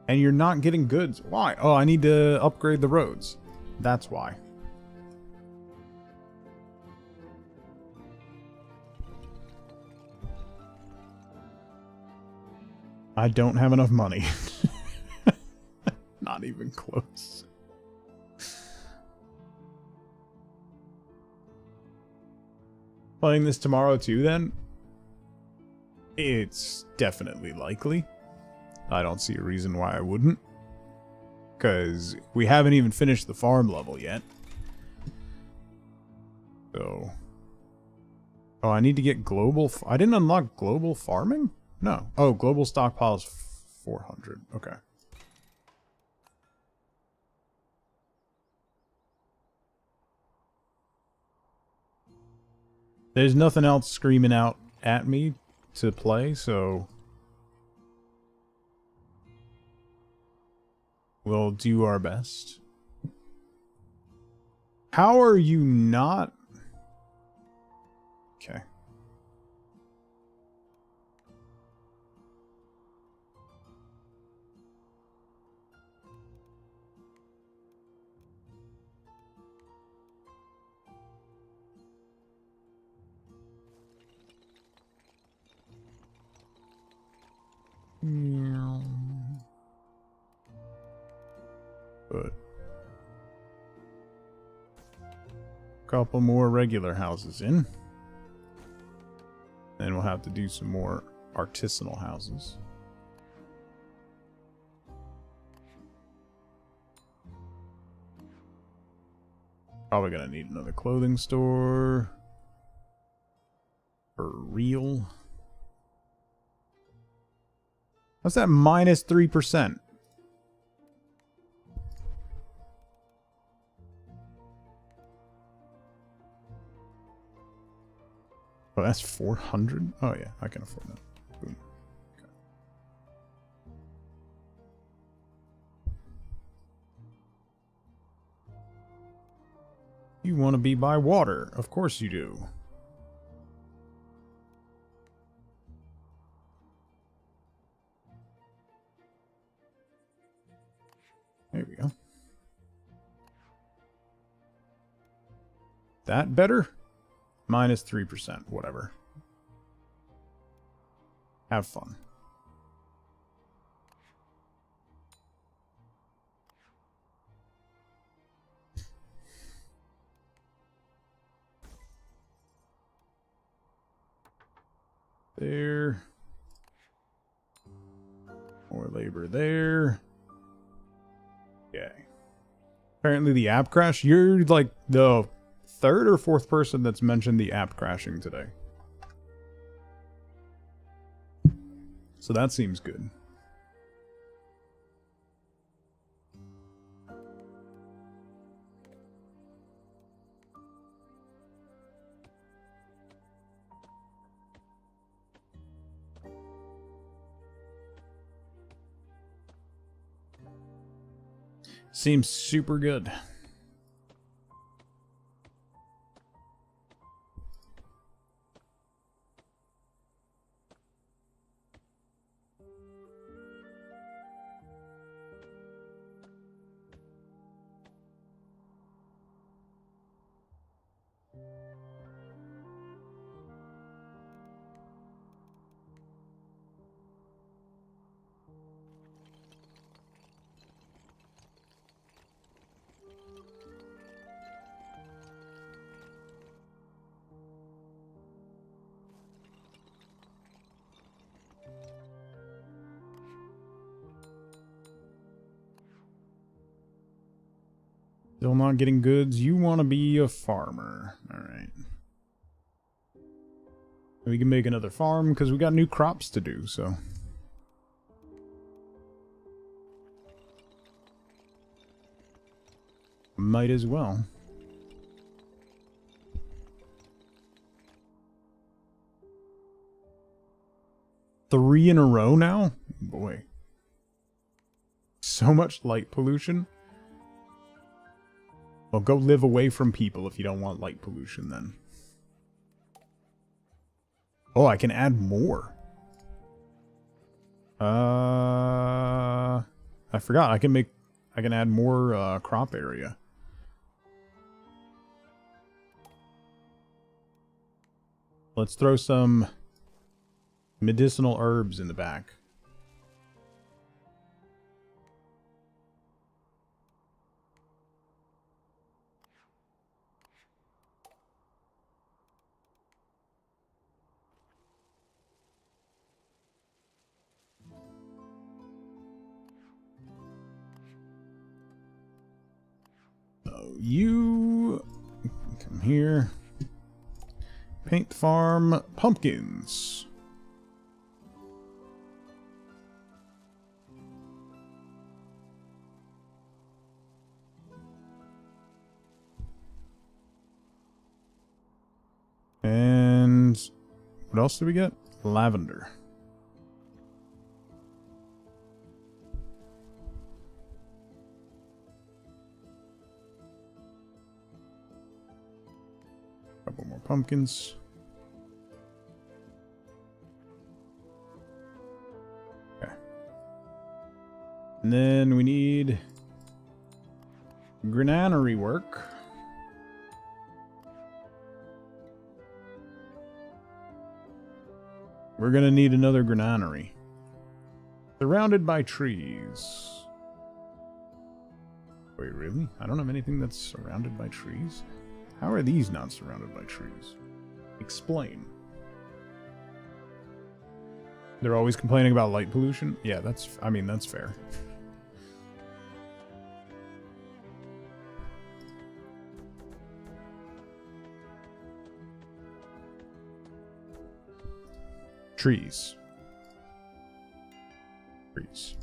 And you're not getting goods. Why? Oh, I need to upgrade the roads. That's why. I don't have enough money. Not even close. Playing this tomorrow too, then? It's definitely likely. I don't see a reason why I wouldn't. Because we haven't even finished the farm level yet. So... Oh, I need to get global... I didn't unlock global farming? No. Oh, global stockpile is 400. Okay. There's nothing else screaming out at me to play, so... We'll do our best. How are you not... Okay. But couple more regular houses in. Then we'll have to do some more artisanal houses. Probably gonna need another clothing store. For real. What's that minus 3%? Oh, that's 400? Oh, yeah, I can afford that. Boom. Okay. You want to be by water. Of course you do. There we go. That better? Minus 3%, whatever. Have fun. There. More labor there. Okay. Apparently the app crash. You're like the third or fourth person that's mentioned the app crashing today. So that seems good. Seems super good. Still not getting goods. You want to be a farmer. Alright. We can make another farm because we got new crops to do, so. Might as well. Three in a row now? Boy. So much light pollution. Well, go live away from people if you don't want light pollution, then. Oh, I can add more. I forgot. I can add more crop area. Let's throw some medicinal herbs in the back. You come here. Paint farm pumpkins. And what else do we get? Lavender. Couple more pumpkins. Okay. And then we need granary work. We're gonna need another granary. Surrounded by trees. Wait, really? I don't have anything that's surrounded by trees? How are these not surrounded by trees? Explain. They're always complaining about light pollution? Yeah, that's fair. Trees. Trees.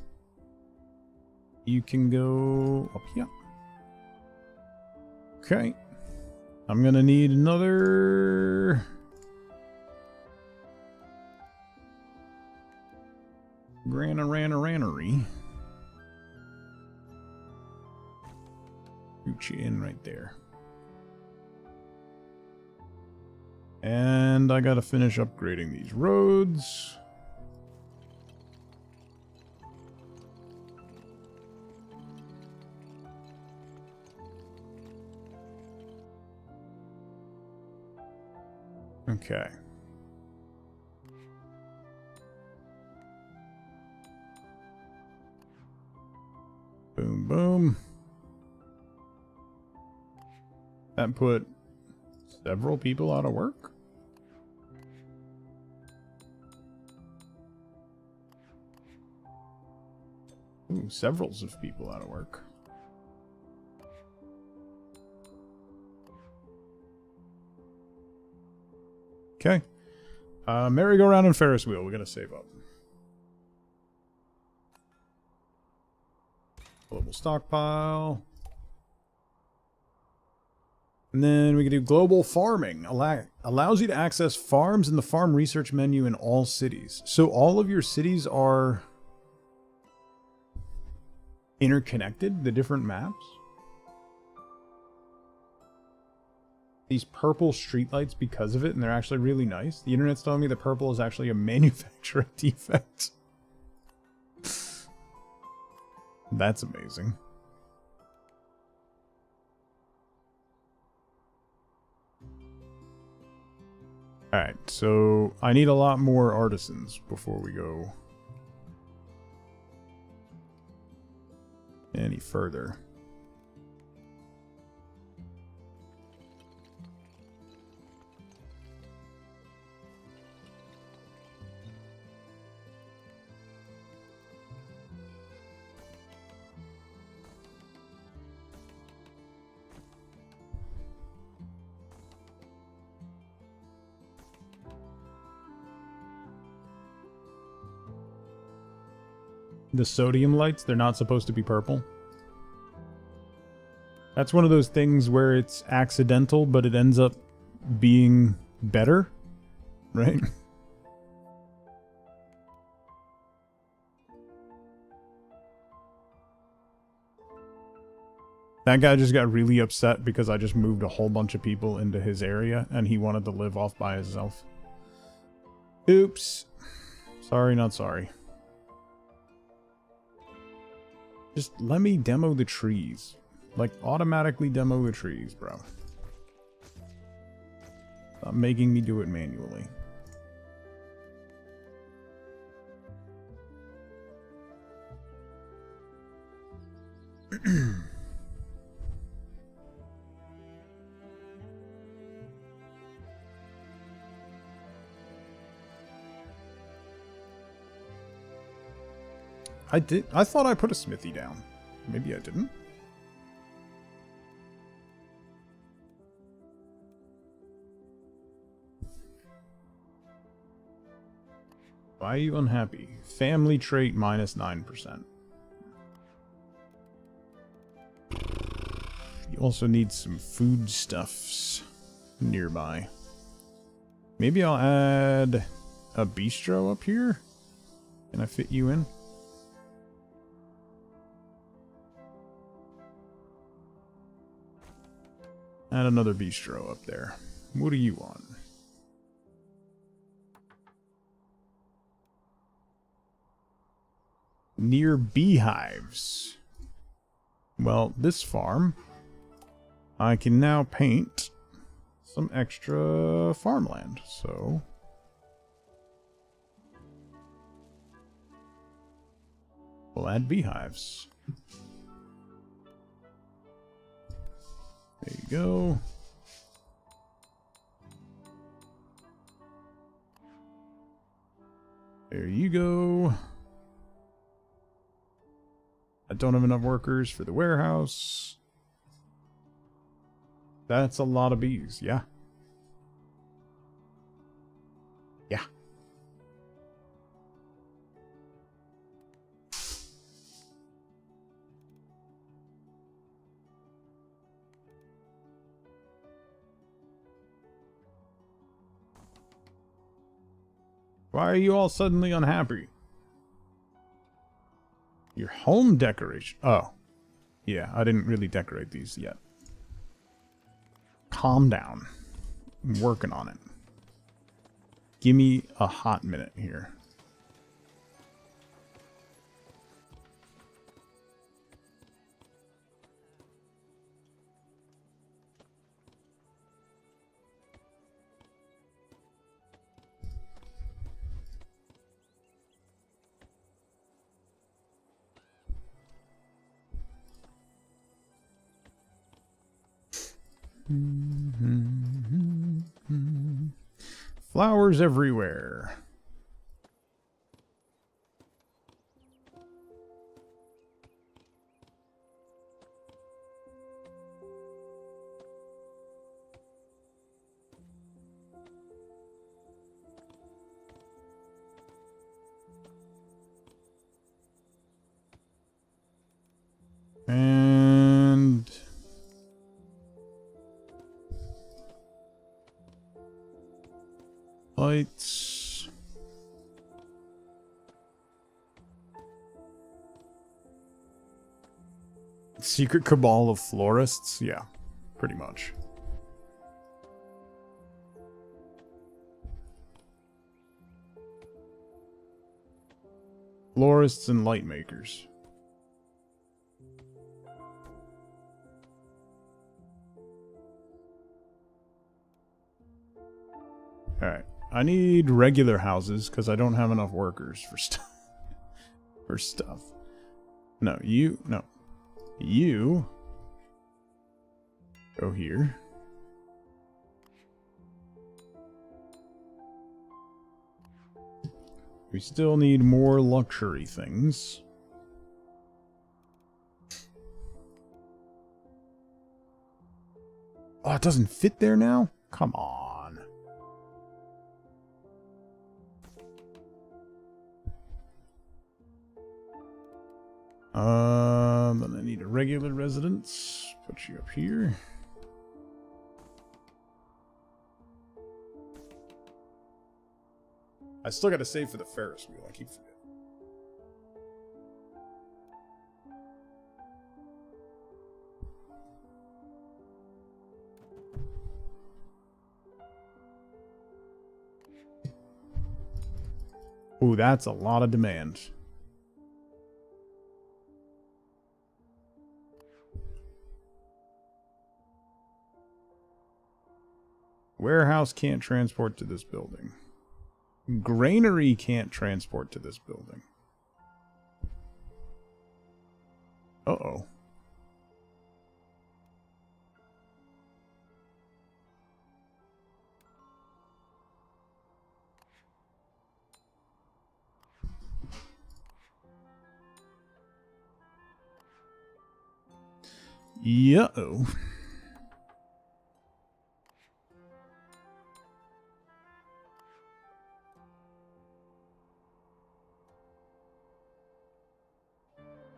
You can go up here. Okay. I'm gonna need another granary. Shoot you in right there. And I gotta finish upgrading these roads. Okay. Boom, boom. That put several people out of work. Ooh, severals of people out of work. Okay. Merry-go-round and Ferris wheel. We're going to save up. Global stockpile. And then we can do global farming. Allows you to access farms in the farm research menu in all cities. So all of your cities are interconnected, the different maps. These purple streetlights because of it, and they're actually really nice. The internet's telling me that purple is actually a manufacturing defect. That's amazing. Alright, so I need a lot more artisans before we go any further. The sodium lights, they're not supposed to be purple. That's one of those things where it's accidental, but it ends up being better, right? That guy just got really upset because I just moved a whole bunch of people into his area, and he wanted to live off by himself. Oops. Sorry, not sorry. Just let me demo the trees. Like, automatically demo the trees, bro. Stop making me do it manually. I thought I put a smithy down. Maybe I didn't. Why are you unhappy? Family trait minus 9%. You also need some foodstuffs nearby. Maybe I'll add a bistro up here. Can I fit you in? Add another bistro up there. What do you want? Near beehives. Well, this farm, I can now paint some extra farmland, so we'll add beehives. There you go. There you go. I don't have enough workers for the warehouse. That's a lot of bees, yeah. Yeah. Why are you all suddenly unhappy? Your home decoration. Oh. Yeah, I didn't really decorate these yet. Calm down. I'm working on it. Give me a hot minute here. Flowers everywhere. And lights. Secret cabal of florists? Yeah, pretty much. Florists and light makers. Alright. I need regular houses because I don't have enough workers for stuff. No, you go here. We still need more luxury things. Oh, it doesn't fit there now? Come on. Then I need a regular residence. Put you up here. I still gotta save for the Ferris wheel. I keep forgetting. Ooh, that's a lot of demand. Warehouse can't transport to this building. Granary can't transport to this building. Uh-oh. Yeah-oh.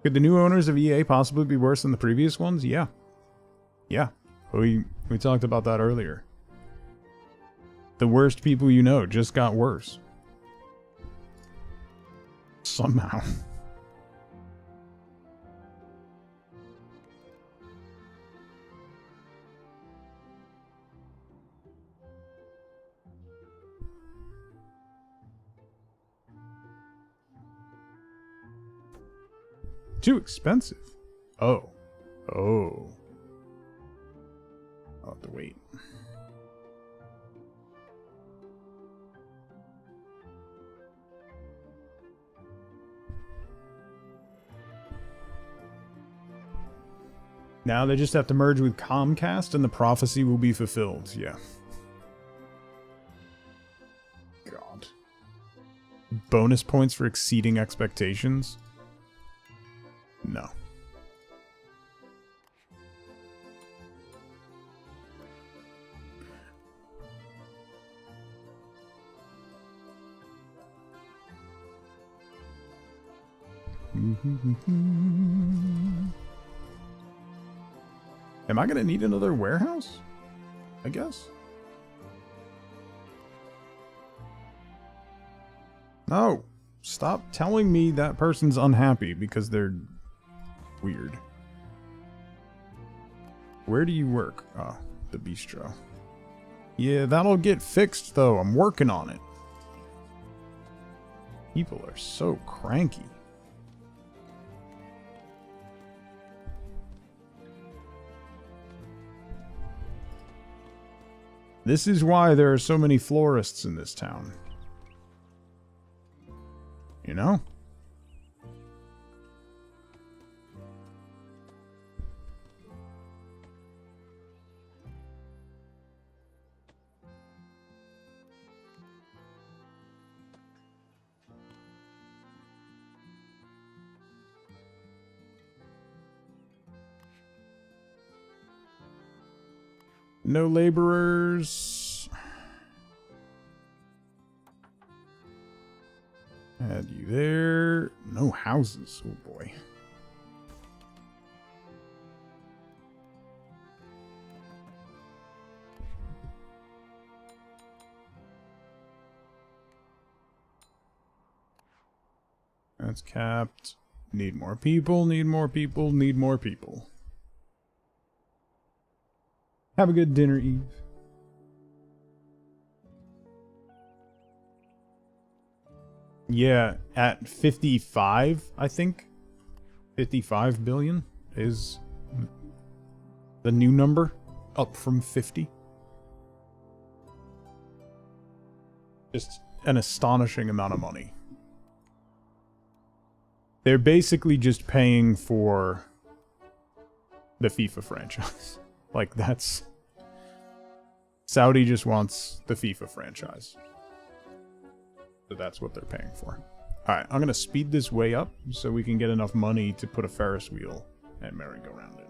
Could the new owners of EA possibly be worse than the previous ones? Yeah. Yeah. We talked about that earlier. The worst people you know just got worse. Somehow. Too expensive. Oh. Oh. I'll have to wait. Now they just have to merge with Comcast and the prophecy will be fulfilled. Yeah. God. Bonus points for exceeding expectations? No. Am I gonna need another warehouse? I guess. No. Stop telling me that person's unhappy because they're weird. Where do you work? Oh, the bistro. Yeah, that'll get fixed though. I'm working on it. People are so cranky. This is why there are so many florists in this town. You know? No laborers. Add you there. No houses. Oh boy. That's capped. Need more people, need more people, need more people. Have a good dinner, Eve. Yeah, at 55, I think. 55 billion is the new number, up from 50. Just an astonishing amount of money. They're basically just paying for the FIFA franchise. Like, that's... Saudi just wants the FIFA franchise. So that's what they're paying for. Alright, I'm gonna speed this way up so we can get enough money to put a Ferris wheel and merry-go-round in.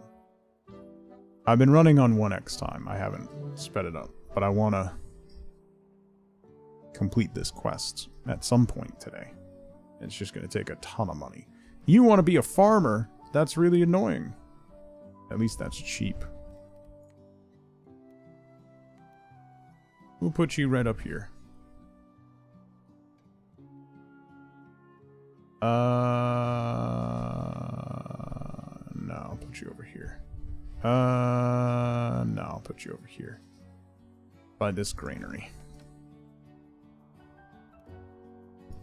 I've been running on 1x time. I haven't sped it up. But I want to complete this quest at some point today. It's just going to take a ton of money. You want to be a farmer? That's really annoying. At least that's cheap. We'll put you right up here. No, I'll put you over here. No, I'll put you over here. By this granary.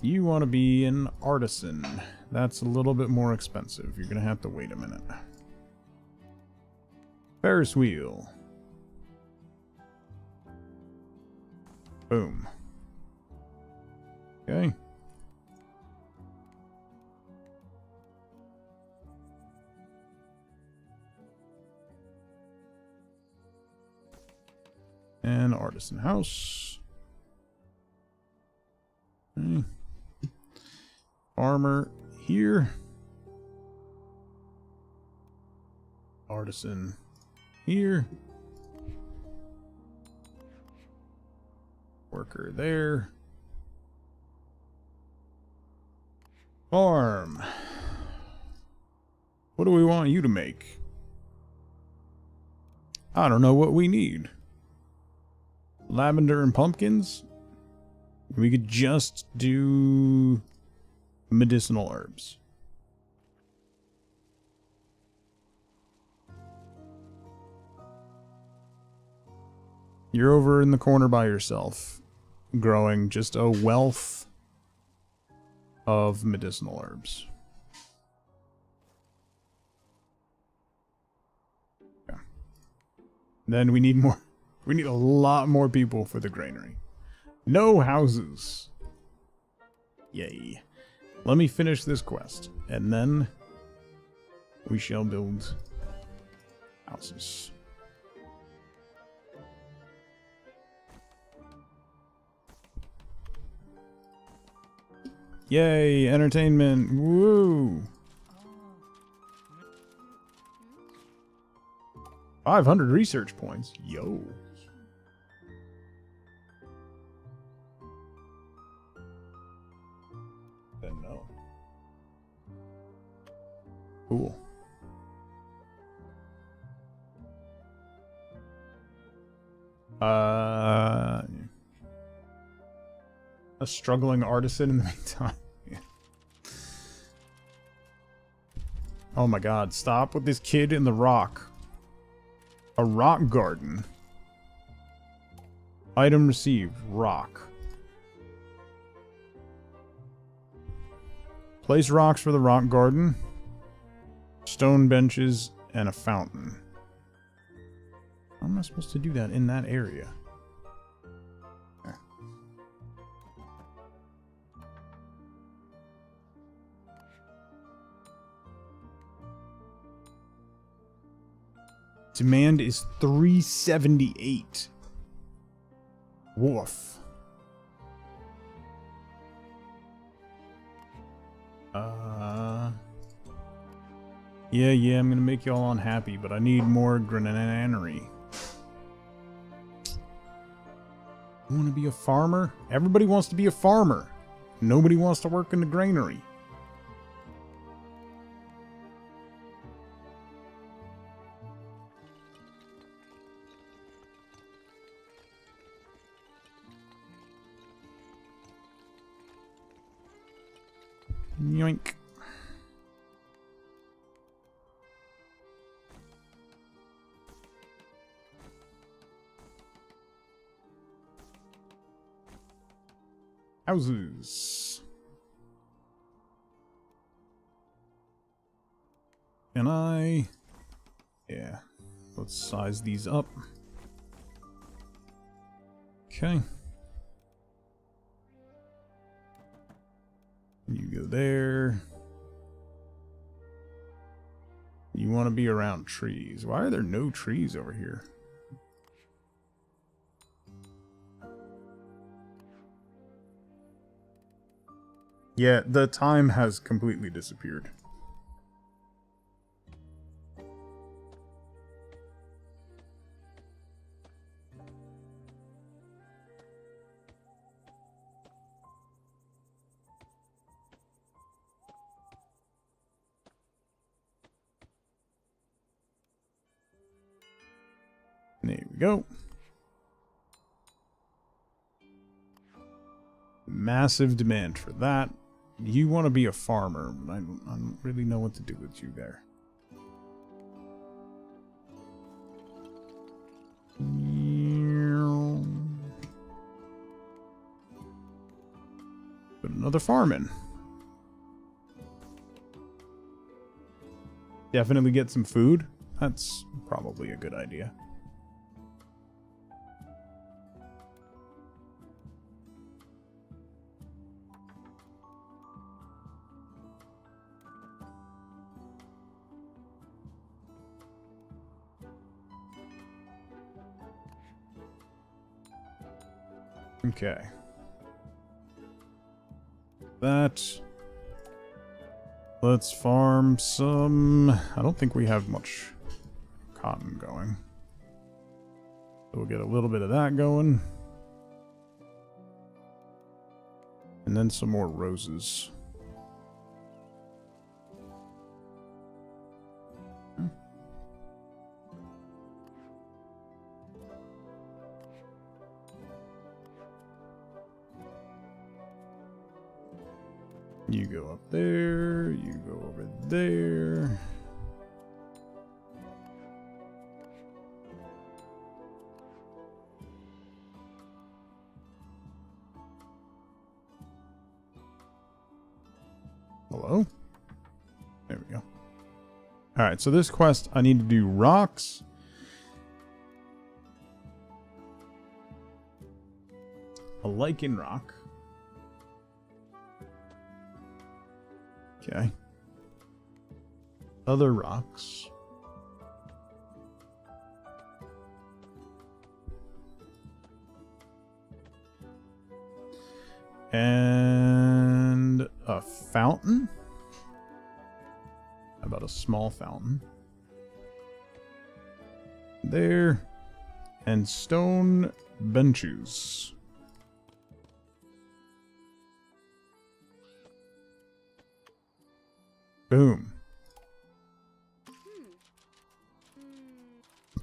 You want to be an artisan. That's a little bit more expensive. You're going to have to wait a minute. Ferris wheel. Boom. Okay. And artisan house. Okay. Farmer here. Artisan here. Worker there. Farm. What do we want you to make? I don't know what we need. Lavender and pumpkins? We could just do medicinal herbs. You're over in the corner by yourself, growing just a wealth of medicinal herbs. Yeah. Then we need more. We need a lot more people for the granary. No houses. Yay. Let me finish this quest, and then we shall build houses. Yay, entertainment. Woo. 500 research points. Yo. Then no. Cool. A struggling artisan in the meantime. Yeah. Oh my god, stop with this kid in the rock. A rock garden. Item received, rock. Place rocks for the rock garden. Stone benches and a fountain. How am I supposed to do that in that area? Demand is 378. Woof. Yeah, I'm gonna make y'all unhappy, but I need more granary. You wanna be a farmer? Everybody wants to be a farmer. Nobody wants to work in the granary. Yoink. Houses. Can I? Yeah. Let's size these up. Okay. You go there. You want to be around trees. Why are there no trees over here? Yeah, the time has completely disappeared. There we go. Massive demand for that. You want to be a farmer, but I don't really know what to do with you there. Put another farm in. Definitely get some food. That's probably a good idea. Okay. Let's farm some. I don't think we have much cotton going. So we'll get a little bit of that going. And then some more roses. You go up there, you go over there. Hello? There we go. Alright, so this quest, I need to do rocks. A lichen rock. Okay. Other rocks. And a fountain. How about a small fountain? There. And stone benches. Boom.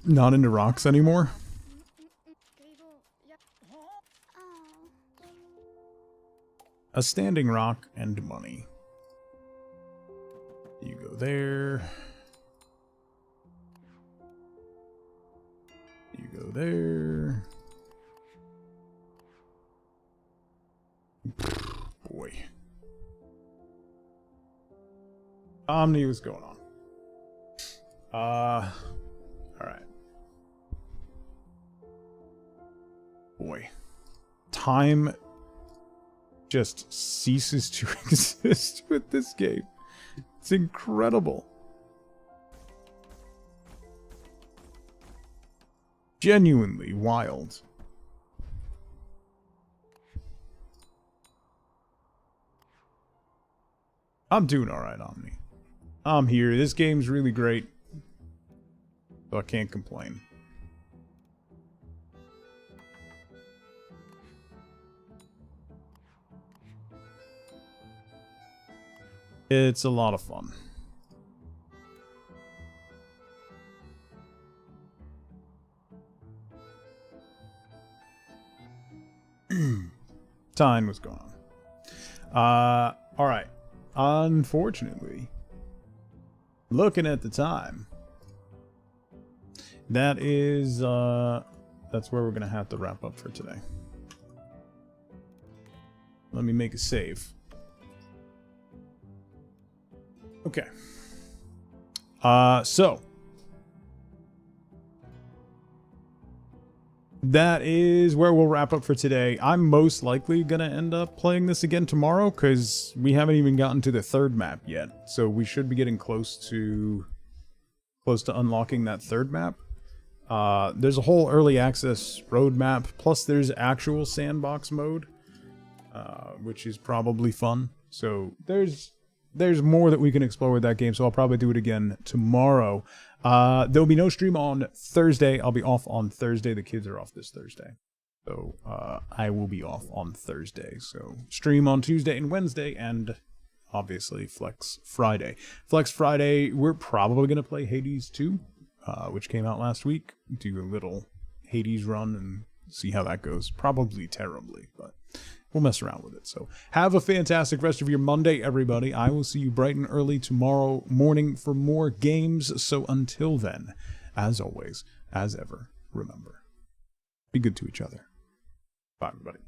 Not into rocks anymore? A standing rock and money. You go there. You go there. Boy. Omni, what's going on? Alright. Boy. Time just ceases to exist with this game. It's incredible. Genuinely wild. I'm doing alright, Omni. I'm here. This game's really great. So I can't complain. It's a lot of fun. Time was going on. Alright. Unfortunately, looking at the time, that is, that's where we're going to have to wrap up for today. Let me make a save. Okay. So that is where we'll wrap up for today. I'm most likely going to end up playing this again tomorrow because we haven't even gotten to the third map yet. So we should be getting close to unlocking that third map. There's a whole early access road map, plus there's actual sandbox mode, which is probably fun. So there's more that we can explore with that game, so I'll probably do it again tomorrow. There'll be no stream on Thursday. I'll be off on Thursday. The kids are off this Thursday. So I will be off on Thursday. So stream on Tuesday and Wednesday, and obviously Flex Friday. Flex Friday, we're probably going to play Hades 2, which came out last week. Do a little Hades run and see how that goes. Probably terribly, but we'll mess around with it. So have a fantastic rest of your Monday, everybody. I will see you bright and early tomorrow morning for more games. So until then, as always, as ever, remember, be good to each other. Bye, everybody.